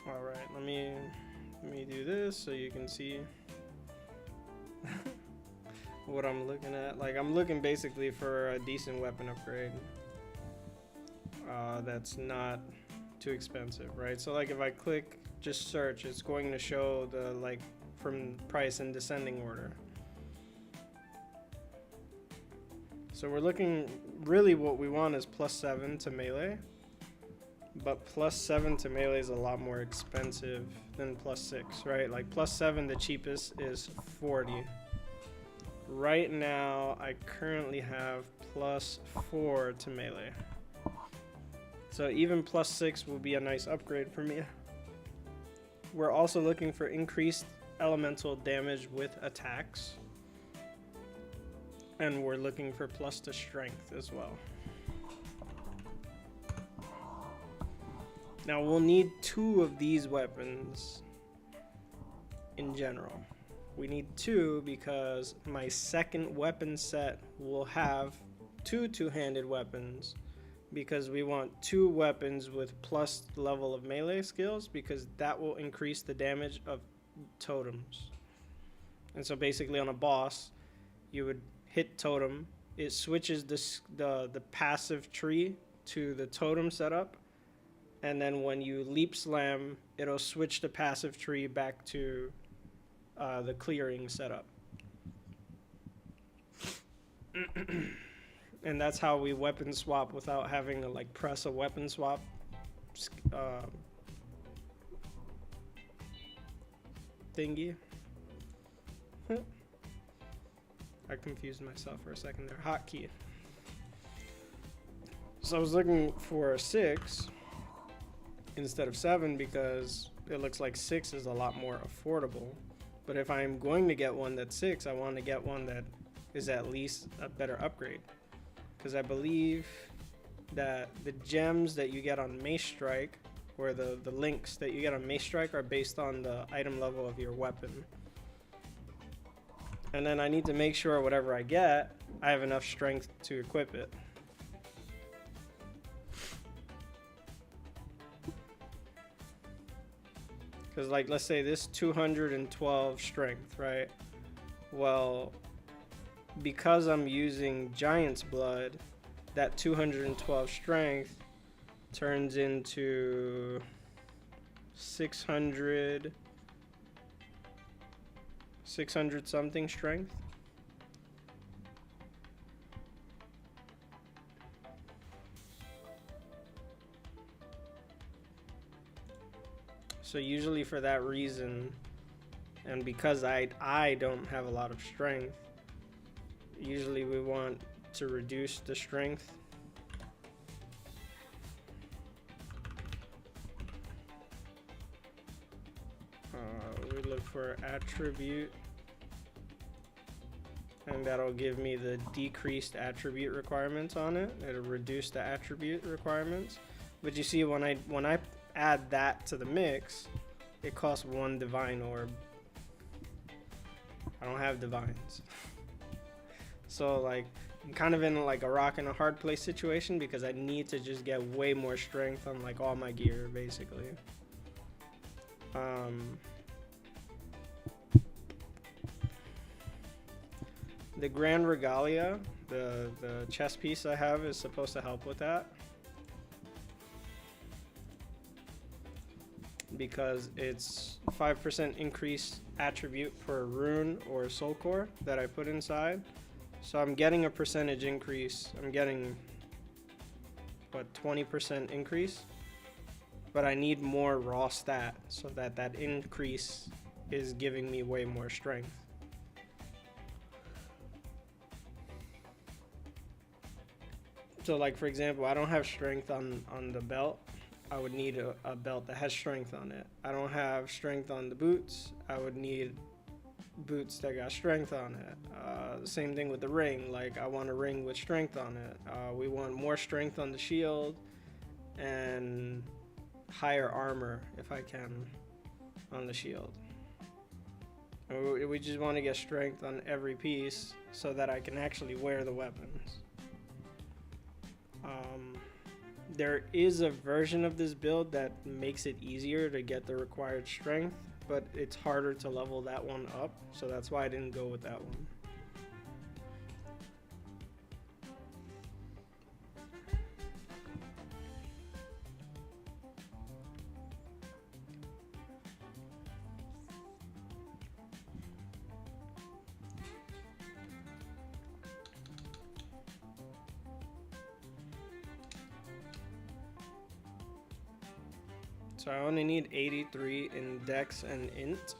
All right, let me do this so you can see what I'm looking at. Like, I'm looking basically for a decent weapon upgrade that's not too expensive, right? So like if I click just search, it's going to show the like from price in descending order. So we're looking, really what we want is +7 to melee. But +7 to melee is a lot more expensive than +6, right? Like +7, the cheapest is 40. Right now, I currently have +4 to melee. So even +6 will be a nice upgrade for me. We're also looking for increased elemental damage with attacks. And we're looking for + to strength as well. Now we'll need 2 of these weapons in general. We need 2 because my second weapon set will have 2 two-handed weapons because we want 2 weapons with plus level of melee skills, because that will increase the damage of totems. And so basically on a boss, you would hit totem, it switches the passive tree to the totem setup, and then when you leap slam, it'll switch the passive tree back to the clearing setup. And that's how we weapon swap without having to like press a weapon swap thingy. I confused myself for a second there. Hotkey. So I was looking for a 6 instead of 7 because it looks like 6 is a lot more affordable. But if I'm going to get one that's 6, I want to get one that is at least a better upgrade. Because I believe that the gems that you get on Mace Strike, or the links that you get on Mace Strike, are based on the item level of your weapon. And then I need to make sure whatever I get, I have enough strength to equip it. Because like, let's say this 212 strength, right? Well, because I'm using Giant's Blood, that 212 strength turns into 600 something strength. So usually for that reason, and because I don't have a lot of strength, usually we want to reduce the strength. We look for attribute, and that'll give me the decreased attribute requirements on it. It'll reduce the attribute requirements. But you see, when I add that to the mix, it costs 1 divine orb. I don't have divines. So like, I'm kind of in like a rock and a hard place situation because I need to just get way more strength on like all my gear basically. The Grand Regalia, the chest piece I have, is supposed to help with that. Because it's 5% increased attribute per rune or soul core that I put inside. So I'm getting a percentage increase. I'm getting, what, 20% increase? But I need more raw stat so that that increase is giving me way more strength. So like, for example, I don't have strength on the belt. I would need a belt that has strength on it. I don't have strength on the boots. I would need boots that got strength on it. Same thing with the ring. Like, I want a ring with strength on it. We want more strength on the shield and higher armor if I can on the shield. We just want to get strength on every piece so that I can actually wear the weapons. There is a version of this build that makes it easier to get the required strength, but it's harder to level that one up, so that's why I didn't go with that one. So I only need 83 in Dex and Int.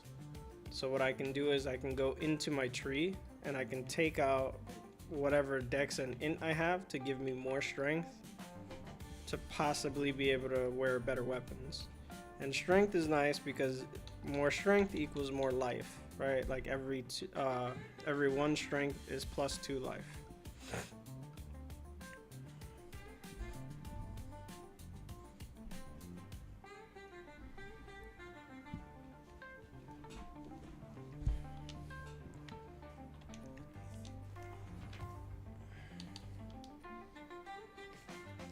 So what I can do is I can go into my tree and I can take out whatever Dex and Int I have to give me more strength to possibly be able to wear better weapons. And strength is nice because more strength equals more life, right? Like every 1 strength is plus 2 life.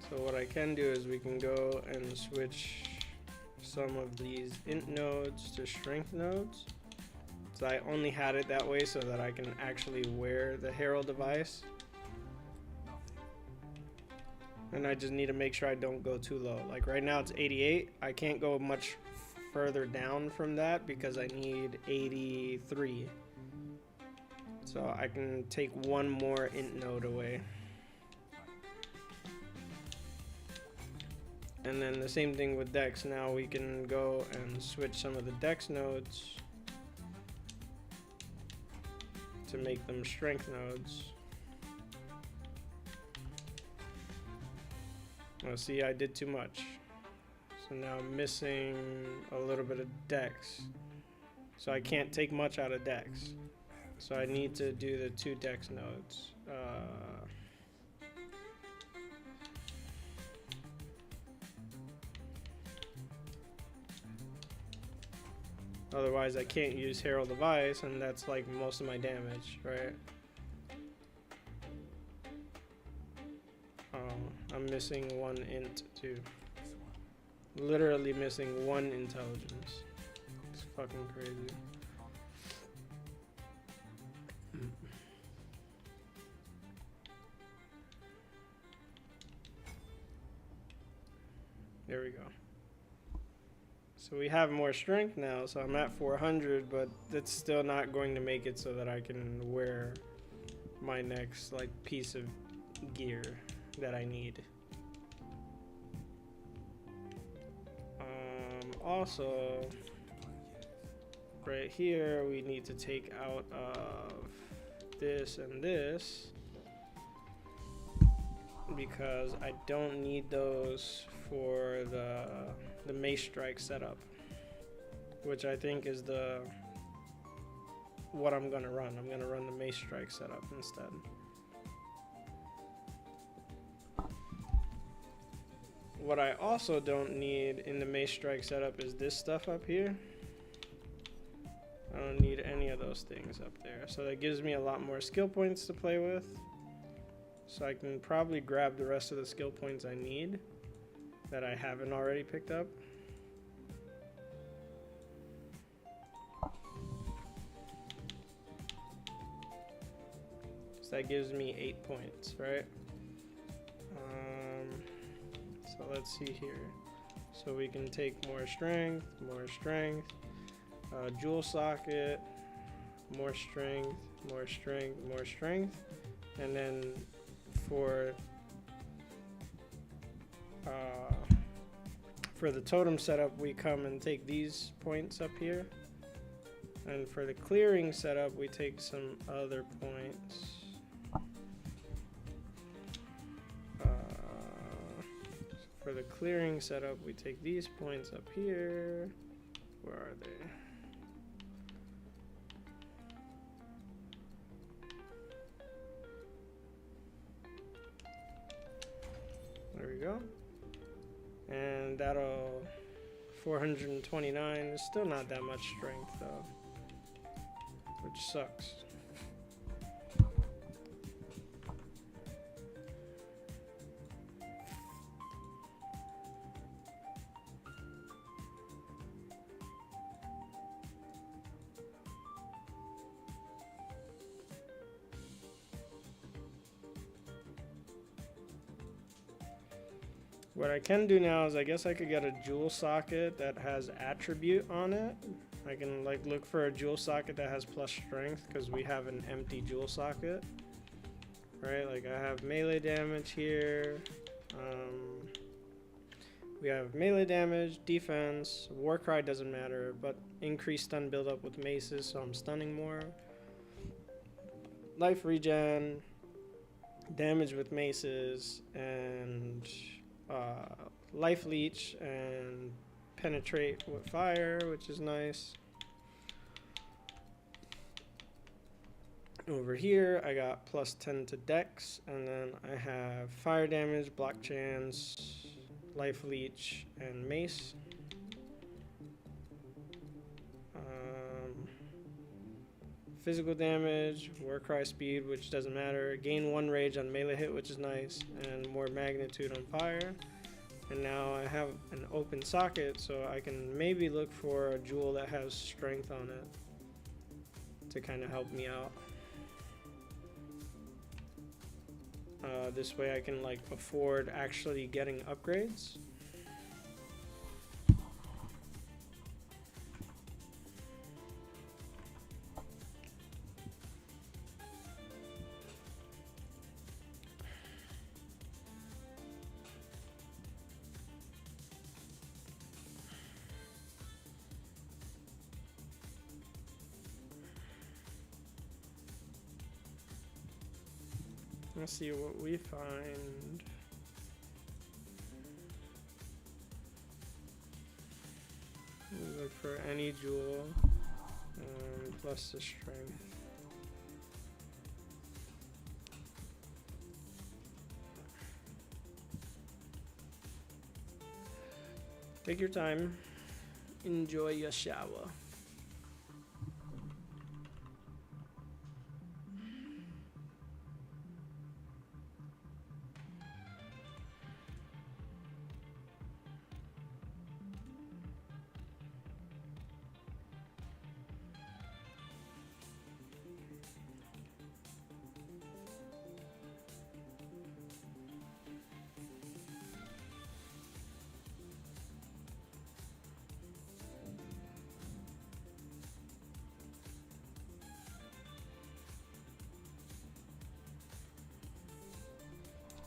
So what I can do is we can go and switch some of these int nodes to strength nodes. So I only had it that way so that I can actually wear the Herald device. And I just need to make sure I don't go too low. Like right now it's 88. I can't go much further down from that because I need 83. So I can take one more int node away. And then the same thing with dex. Now we can go and switch some of the dex nodes to make them strength nodes. Oh, see, I did too much. So now I'm missing a little bit of dex. So I can't take much out of dex. So I need to do the 2 dex nodes. Otherwise I can't use Herald Device, and that's like most of my damage, right? I'm missing 1 int too. Literally missing 1 intelligence. It's fucking crazy. There we go. So we have more strength now, so I'm at 400, but that's still not going to make it so that I can wear my next like piece of gear that I need. Also, right here we need to take out of this and this because I don't need those for the mace strike setup, which I think is what I'm gonna run. I'm gonna run the mace strike setup instead. What I also don't need in the mace strike setup is this stuff up here. I don't need any of those things up there. So that gives me a lot more skill points to play with. So I can probably grab the rest of the skill points I need that I haven't already picked up. So that gives me 8 points, right? So let's see here. So we can take more strength, jewel socket, more strength, more strength, more strength. And then for the totem setup, we come and take these points up here. And for the clearing setup, we take some other points. For the clearing setup, we take these points up here. Where are they? There we go. And that'll 429 is still not that much strength though, which sucks. What I can do now is I guess I could get a jewel socket that has attribute on it. I can like look for a jewel socket that has plus strength because we have an empty jewel socket. Right, like I have melee damage here. We have melee damage, defense, Warcry doesn't matter, but increased stun buildup with maces, so I'm stunning more. Life regen, damage with maces, and life leech and penetrate with fire, which is nice. Over here I got plus 10 to dex, and then I have fire damage, block chance, life leech, and mace. physical damage, Warcry speed, which doesn't matter, gain 1 rage on melee hit, which is nice, and more magnitude on fire. And now I have an open socket, so I can maybe look for a jewel that has strength on it to kind of help me out. This way I can like afford actually getting upgrades. Let's see what we find. We look for any jewel, plus the strength. Take your time. Enjoy your shower.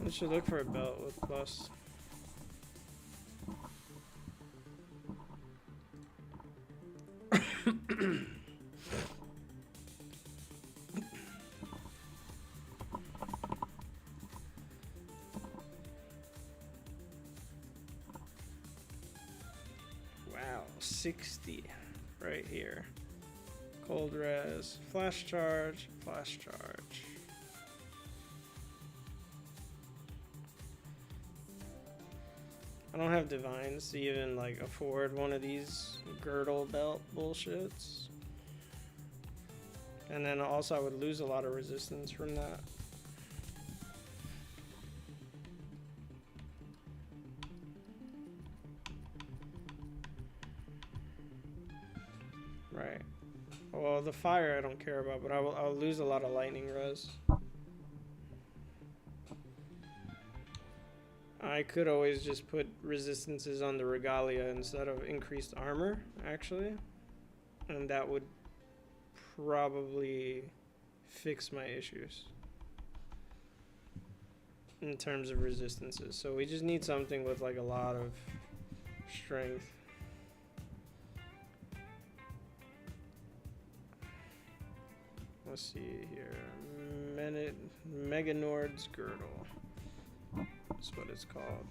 I should look for a belt with plus. Wow, 60 right here. Cold res, flash charge, flash charge. I don't have divines to even like afford one of these girdle belt bullshits. And then also I would lose a lot of resistance from that. Right. Well, the fire I don't care about, but I'll lose a lot of lightning res. I could always just put resistances on the regalia instead of increased armor, actually. And that would probably fix my issues in terms of resistances. So we just need something with like a lot of strength. Let's see here. Mega Nord's Girdle. That's what it's called.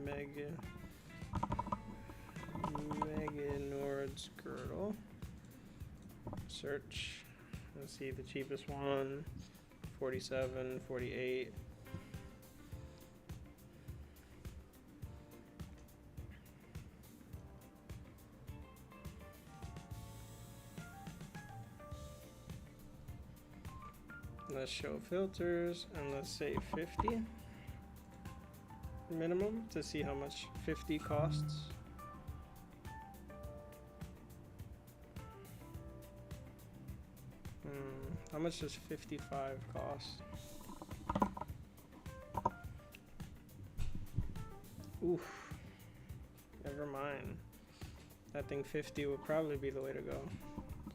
Mega Nord's Girdle. Search. Let's see the cheapest one. 47, 48. Let's show filters and let's say 50 minimum to see how much 50 costs. How much does 55 cost? Oof. Never mind. I think 50 would probably be the way to go.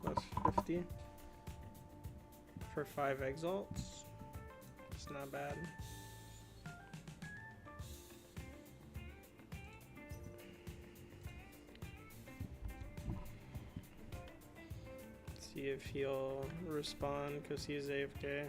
Plus 50 for 5 exalts. It's not bad. See if he'll respond because he's AFK.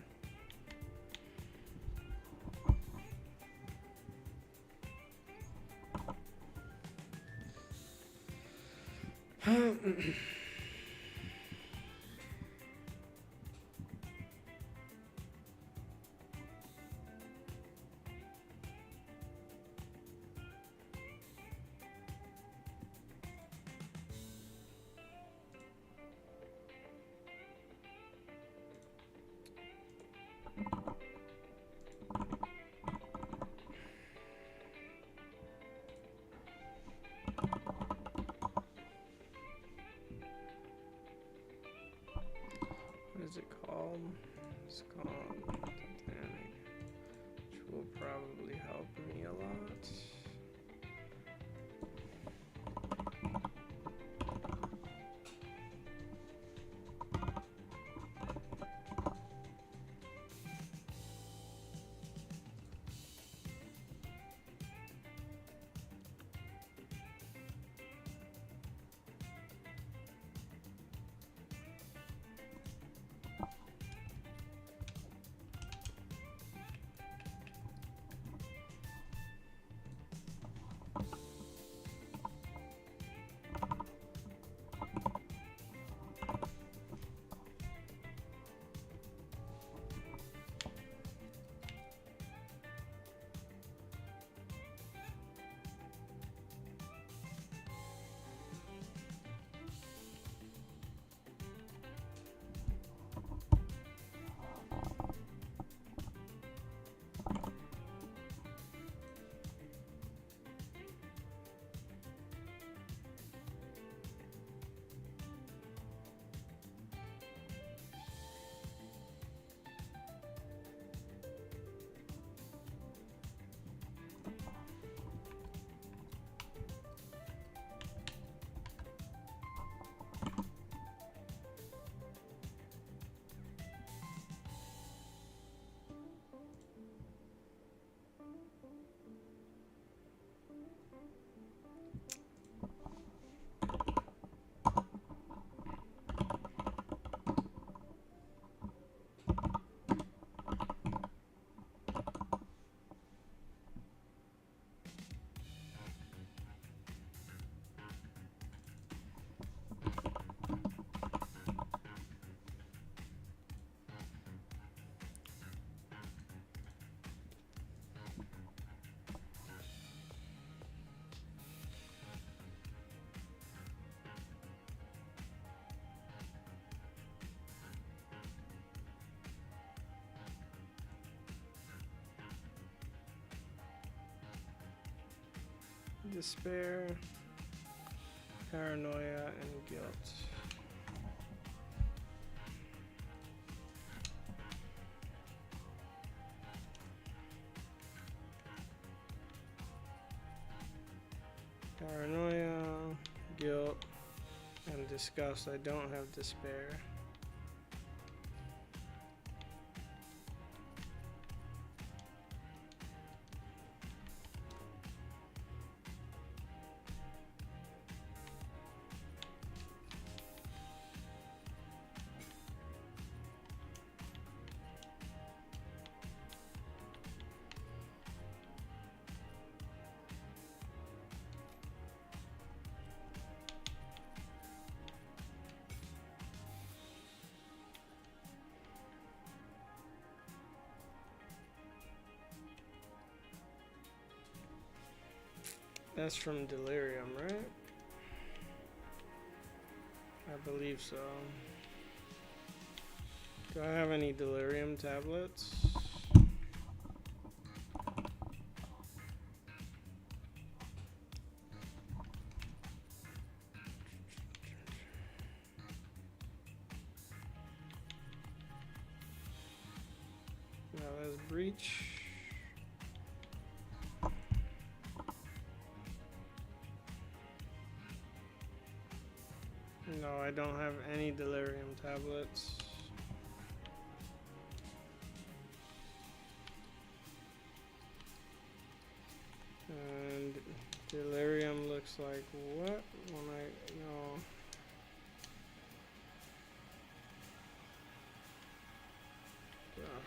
called. It's called Titanic, which will probably help me a lot. Despair, paranoia, and guilt. Paranoia, guilt, and disgust. I don't have despair. That's from Delirium, right? I believe so. Do I have any Delirium tablets? Now there's Breach. No, I don't have any Delirium tablets. And Delirium looks like what? When I no. Ugh.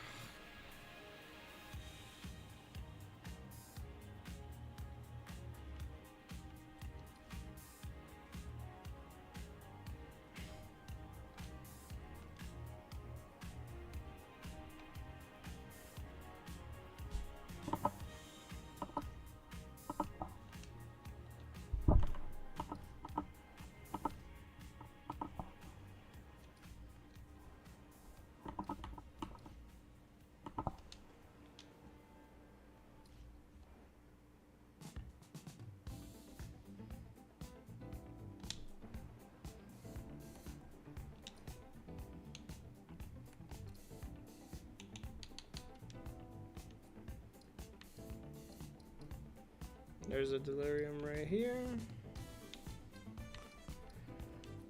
There's a delirium right here.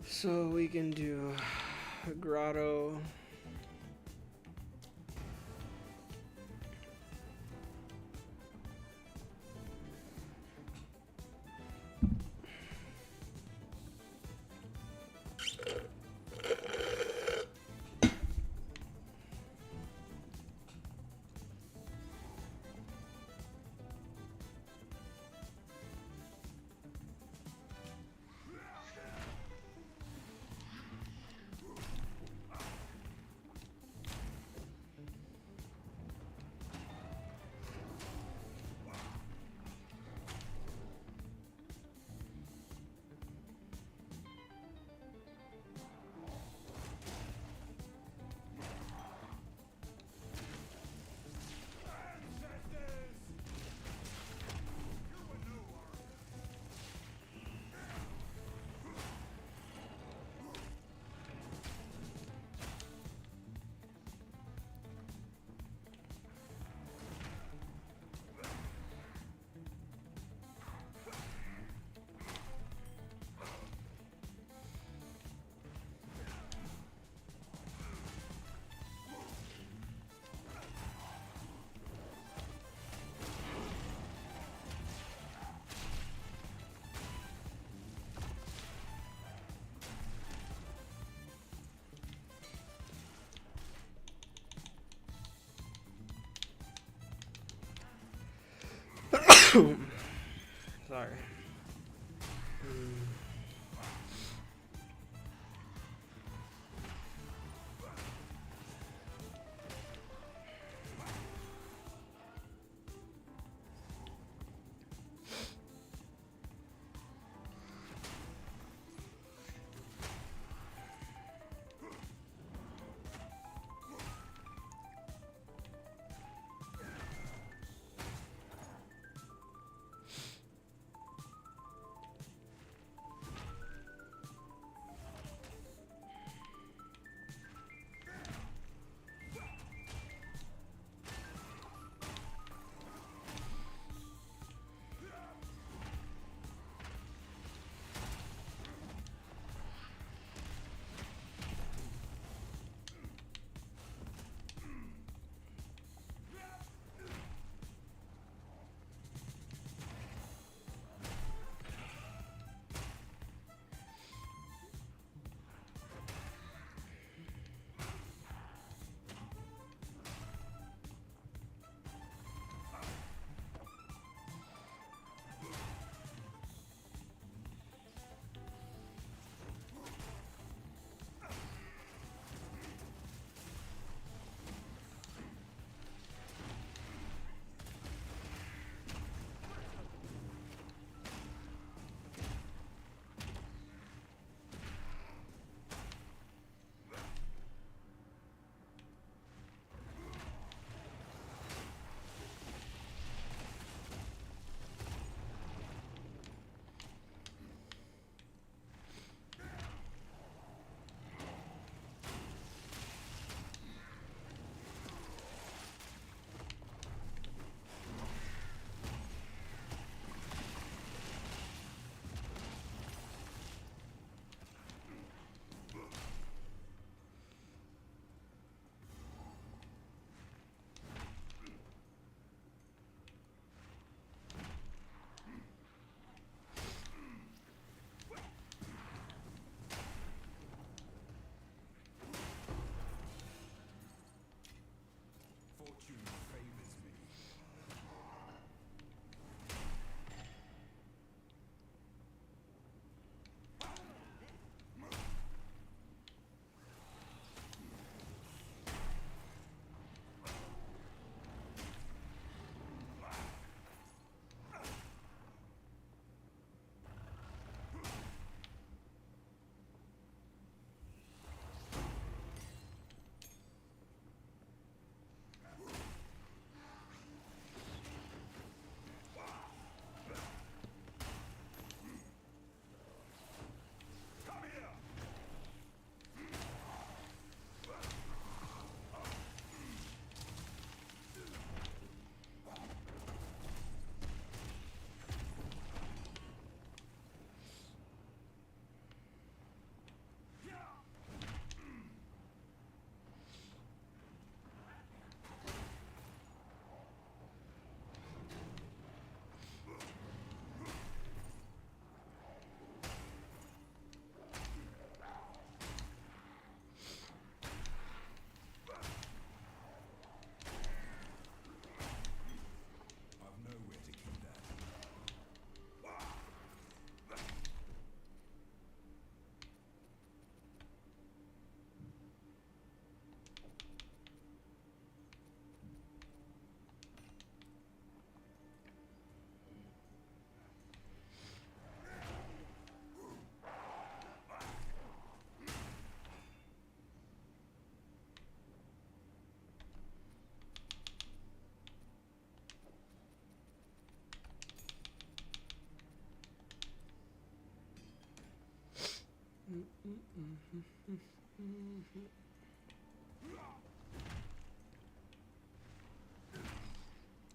So we can do a grotto. Sorry.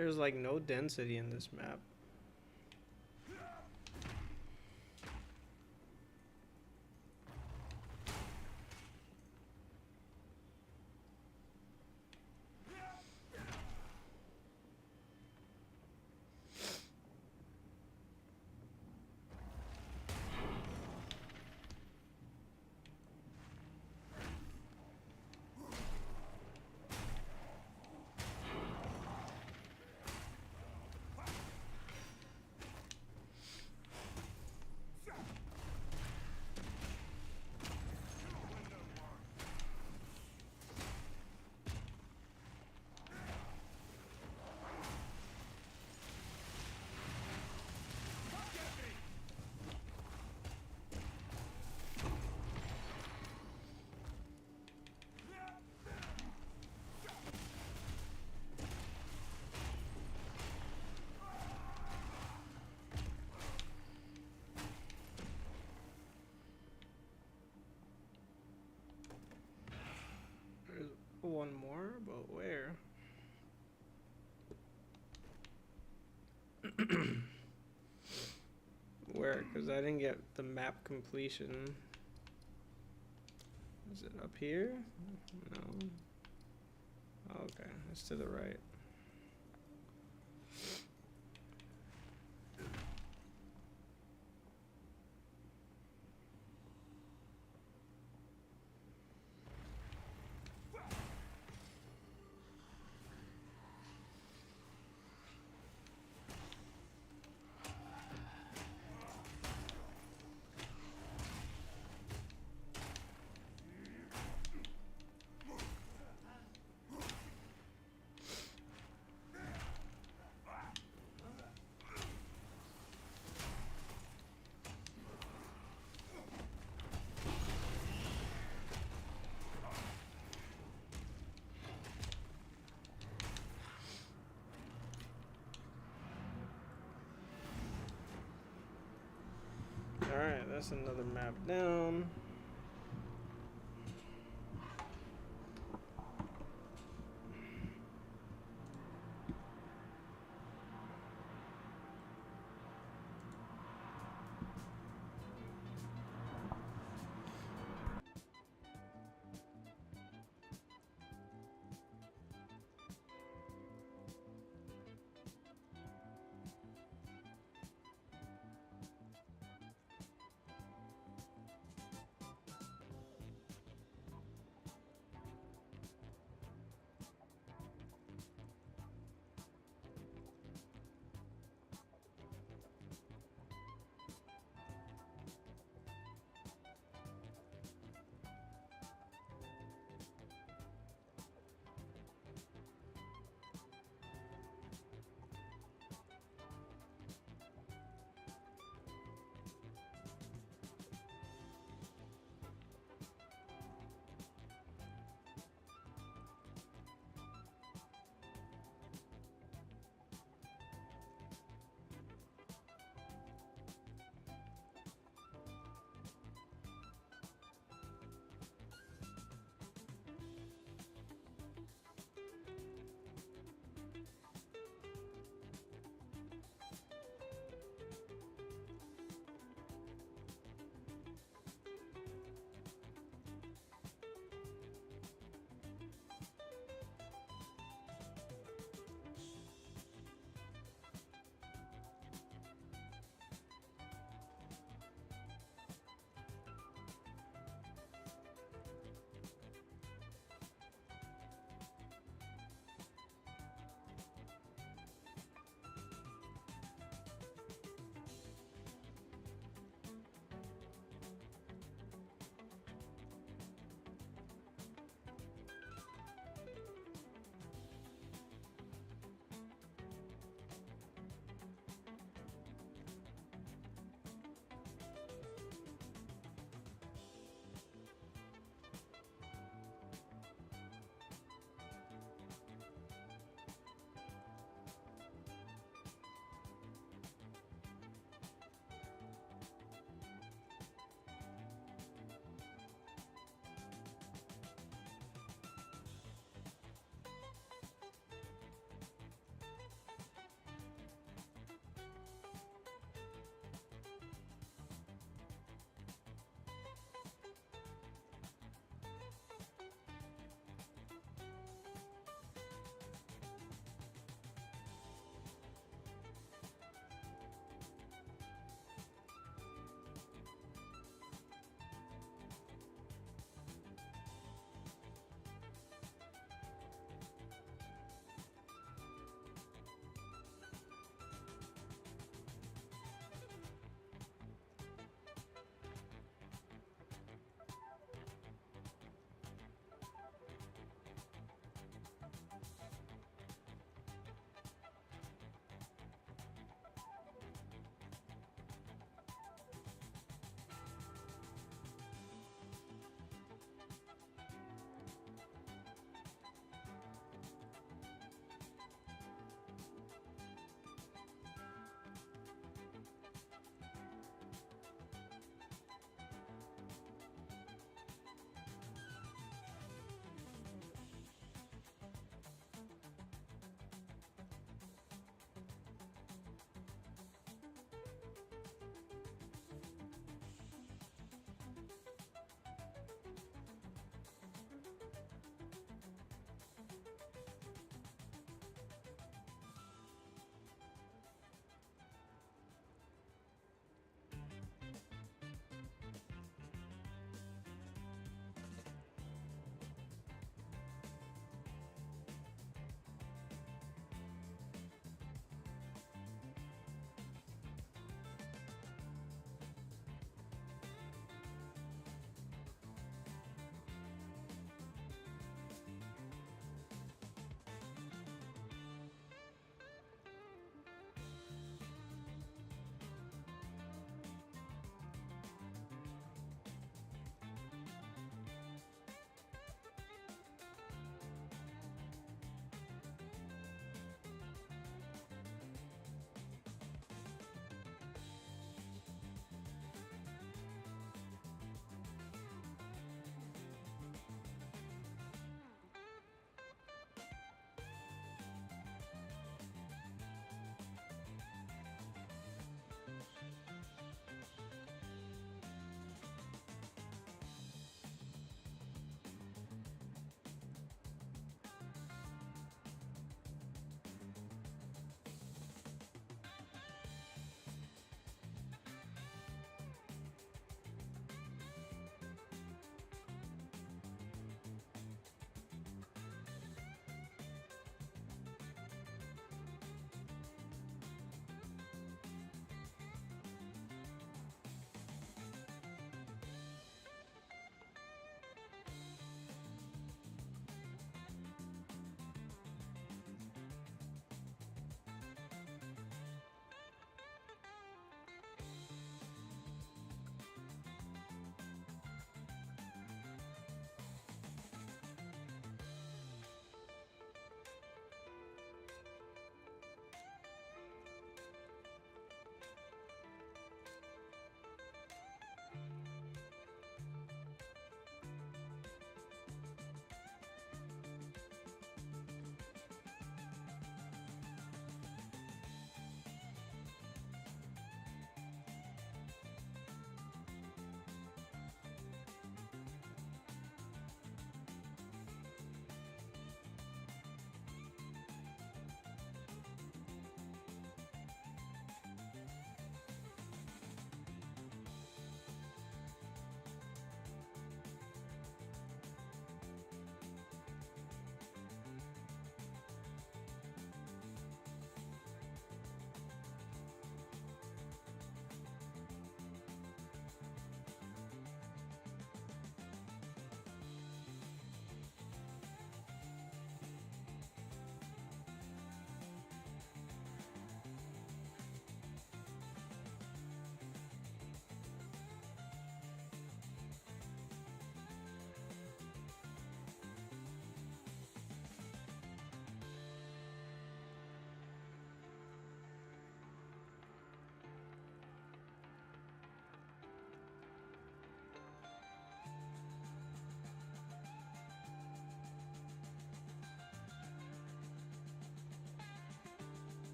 There's like no density in this map. There's one more, but where? Where? Because I didn't get the map completion. Is it up here? No. Okay, it's to the right. Alright, that's another map down.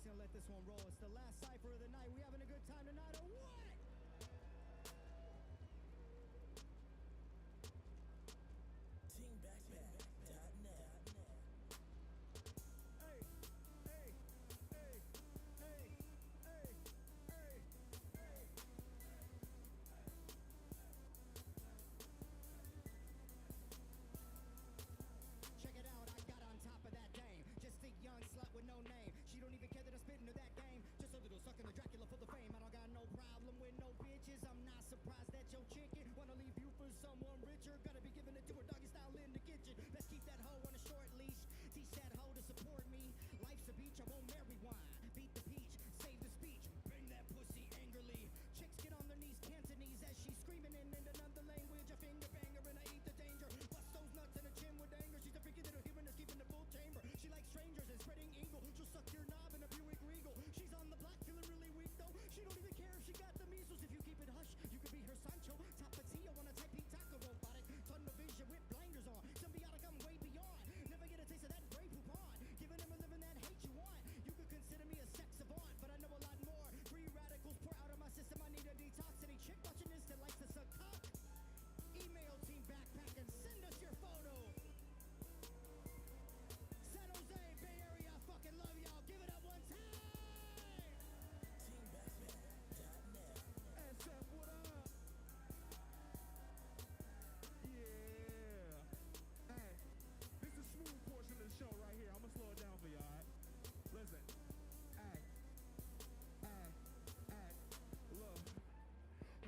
gonna let this one roll. It's the last cipher of the night. We having a good time tonight or what? TeamBackpack.net. Hey, hey, hey, hey, hey, hey, hey. Check it out, I got on top of that dame. Just a young slut with no name. She don't even care that I spit into that game. Just a little sucking the Dracula for the fame. I don't got no problem with no bitches. I'm not surprised that your chicken wanna leave you for someone richer. Gotta be giving it to her doggy style in the kitchen. Let's keep that hoe on a short leash. Teach that hoe to support me. Life's a beach, I won't marry wine. Beat the peach, save the speech. Bring that pussy angrily. Chicks get on their knees, Cantonese, as she's screaming in another language. A finger banger and I eat the danger. Bust those nuts in her chin with anger. She's a freaky little human that's keeping the full chamber. She likes strangers and spreading evil. She'll suck your knob in a Buick Regal. She's on the block feeling really weak though. She don't even care if she got the measles. If you keep it hush, you could be her Sancho. Tapatio on a type taco robotic. Tunnel vision with blinders on. Symbiotic, I'm way beyond. Never get a taste of that gray poupon. Giving him a living that hate you want. You could consider me a sex savant, but I know a lot more. Free radicals pour out of my system. I need a detox. Any chick watching this that likes to suck cock. Email Team Backpack and send us your photo. San Jose, Bay Area, I fucking love y'all. Give it up one time. TeamBackpack.net. SF, what up? Yeah. Hey, this is a smooth portion of the show right here. I'm gonna slow it down for y'all. Right? Listen. Hey. Look.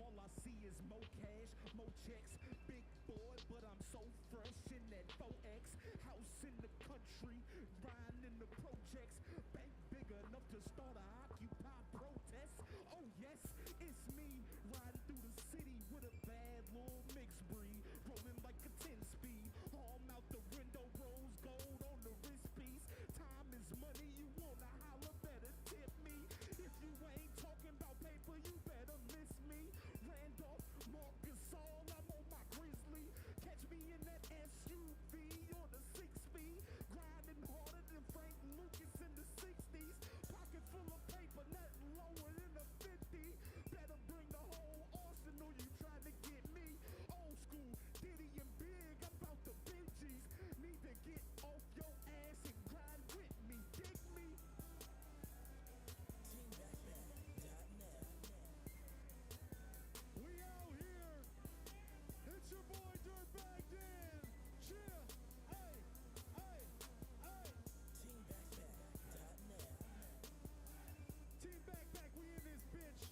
All I see is more cash, more checks, big boy, but I'm so fresh in that 4X. House in the country, riding in the projects, bank big enough to start a Occupy protest. Oh yes, it's me, riding through the city with a bad little mixed breed, rolling like a 10-speed, arm out the window, rose gold on the wrist piece. Time is money, you wanna holler, better tip me. If you ain't talking about paper, you better miss me. Randolph, Marcus, all I'm on my Grizzly. Catch me in that SUV or the 6-speed, grinding harder than Frank Lucas in the 60s. Pocket full of paper, nothing lower than a 50. Better bring the whole arsenal, you trying to get me. Old school, Diddy and Big, I'm about the Benjis. Need to get off your ass and grind with me, dig me. TeamBackpack.net. We out here. It's your boy Dirtbag Dan. Cheer. Hey, hey, hey. TeamBackpack.net. Team Backpack, we in this bitch.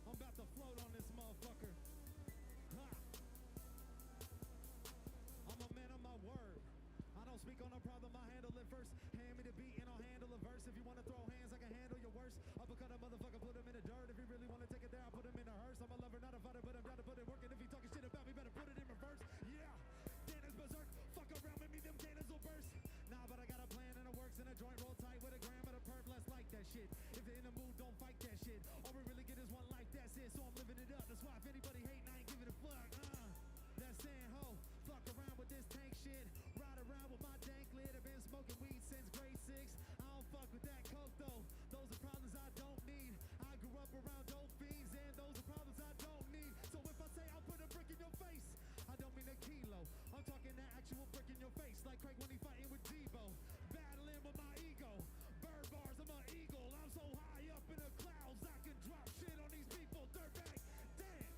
I'm about to float on this motherfucker. Ha. I'm a man of my word. I don't speak on no problem, I handle it first. Hand me the beat and I'll handle a verse. If you wanna throw hands, I can handle your worst. Uppercut a motherfucker, put him in the dirt. If you really wanna take it there, I'll put him in a hearse. I'm a lover, not a fighter, but I'm down to put it work. And if he talking shit about me, better put it in reverse. Yeah, Dana's berserk. Fuck around with me, them Danas will burst. Nah, but I got a plan and it works. And a joint roll tight with a gram and a perp. Let's like that shit. If you're in the mood, don't fight that shit. All we really get is one life, that's it. So I'm living it up. That's why if anybody hating, I ain't giving a fuck. That's saying ho, fuck around with this tank shit. Ride around with my dank lid. I've been smoking weed since grade 6. I don't fuck with that coke though. Those are problems I don't need. I grew up around dope fiends and those are problems I don't need. So if I say I'll put a brick in your face, I don't mean a kilo. I'm talking that actual brick in your face, like Craig when he fighting with Debo. Battling with my ego. Bird bars, I'm an eagle. I'm so high up in the clouds, I can drop shit on these people. Dirtbag, damn.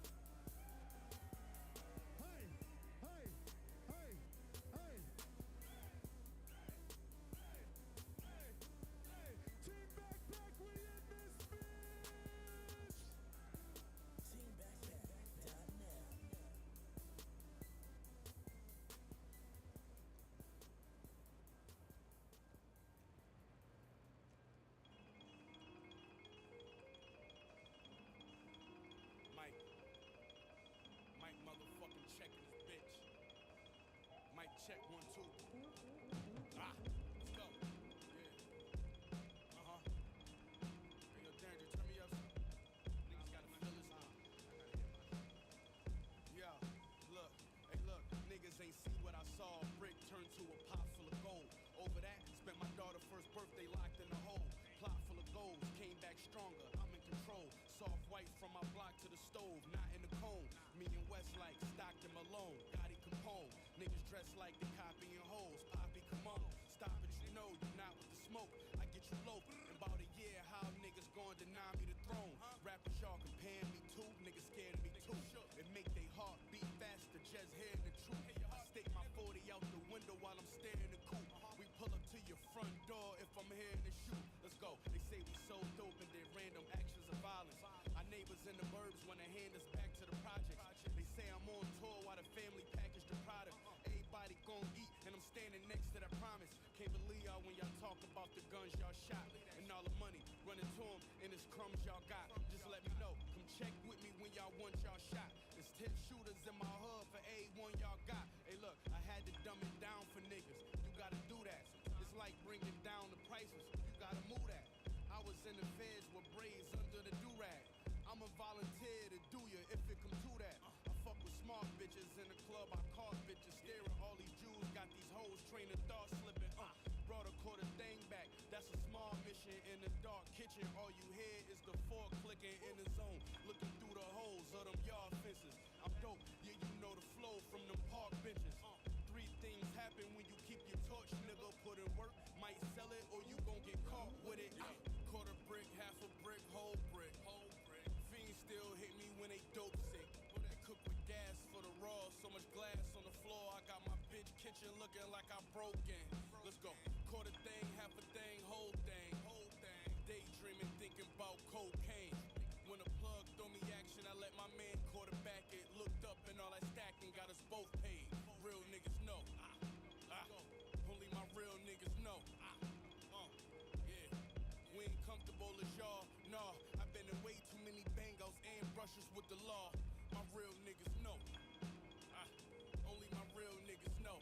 Hey, hey, hey, hey. Team Backpack, we in this bitch. TeamBackpack.net. Mike motherfucking checking this bitch. Mike check 1, 2. Let's go. Yeah. Hey, yo, Danger, turn me up. Niggas gotta feel this now. Yo, look. Hey, look, niggas ain't see what I saw. A brick turned to a pot full of gold. Over that, spent my daughter's first birthday from my block to the stove, not in the cone. Me and West like Stockton Malone, Gotti Capone. Niggas dressed like the copying hoes. Poppy, come on, stop it, you know you not with the smoke. I get you low. In about a year, how niggas gon' deny me the throne? Rappers y'all comparing me to, niggas scared of me too. It make they heart beat faster, just hearing the truth. I stick my 40 out the window while I'm staring the coupe. We pull up to your front door if I'm hearing the shoot. Let's go. They say we so dope and did random actions of violence. Our neighbors in the burbs wanna hand us back to the projects. They say I'm on tour while the family package the product. Everybody gon' eat and I'm standing next to that promise. Can't believe y'all when y'all talk about the guns y'all shot and all the money running to them and it's crumbs y'all got. Just let me know. Come check with me when y'all want y'all shot. There's 10 shooters in my hood for A1 y'all got. Hey look, I had to dumb it down for niggas. You gotta do that. It's like bringing down the prices. You gotta move that. I was in the feds with braids under the do-rag. I'm a volunteer to do ya if it come to that. I fuck with smart bitches in the club. I caught bitches staring. All these Jews got these hoes train of thought slipping. Brought a quarter thing back. That's a small mission in the dark kitchen. All you hear is the fork clicking in the zone, looking through the holes of them yard fences. I'm dope, yeah, you know the flow from them park benches. Three things happen when you keep your torch, nigga. Put in work, might sell it, or you gon' get caught with it. Quarter brick, half a brick, whole brick. Fiends still hit me when they dope sick. They cook with gas for the raw, so much glass on the floor. I got my bitch kitchen looking like I broken. Let's go. Quarter thing, half a thing, whole thing. Daydreaming, thinking about cocaine. When the plug throw me action, I let my man quarterback it. Looked up and all that stacking got us both paid. Real niggas know. Only my real niggas know. Yeah. We ain't comfortable as y'all. Nah, I've been in way too many bangos and brushes with the law. My real niggas know. Only my real niggas know.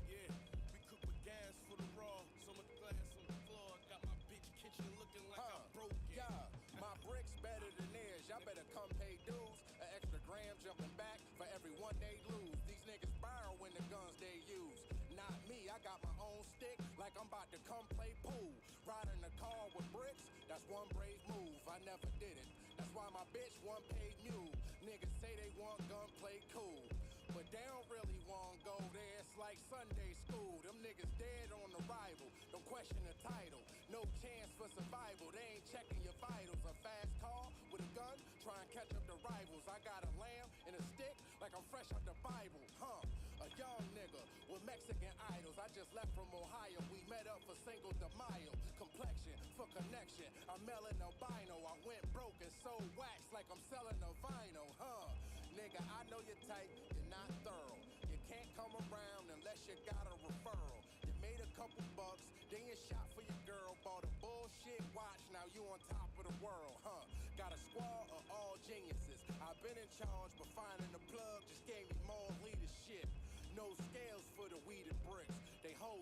Yeah, we cook with gas for the raw. So much glass on the floor. I got my bitch kitchen looking like I'm broken. Yeah, my bricks better than theirs. Y'all better come pay dues. An extra gram jumping back for every one they lose. These niggas borrowing the guns they use. Not me, I got my own stick like I'm about to come play pool. Riding a car with bricks, that's one brave move. I never did it. That's why my bitch one paid mule. Niggas say they want gunplay cool, but they don't really want go there. It's like Sunday school. Them niggas dead on arrival. Don't question the title. No chance for survival. They ain't checking your vitals. A fast car with a gun, try and catch up the rivals. I got a lamb and a stick like I'm fresh out the Bible. A young nigga with Mexican idols. I just left from Ohio. We met up for Cinco de Mayo. Complexion for connection. I'm melon albino. I went broke and sold wax like I'm selling a vinyl. Nigga, I know you're tight. You're not thorough. You can't come around unless you got a referral. You made a couple bucks, then you shot for your girl. Bought a bullshit watch, now you on top of the world, Got a squad of all geniuses. I've been in charge, but finding the plug just gave me more leadership. No scales for the weeded bricks. They hold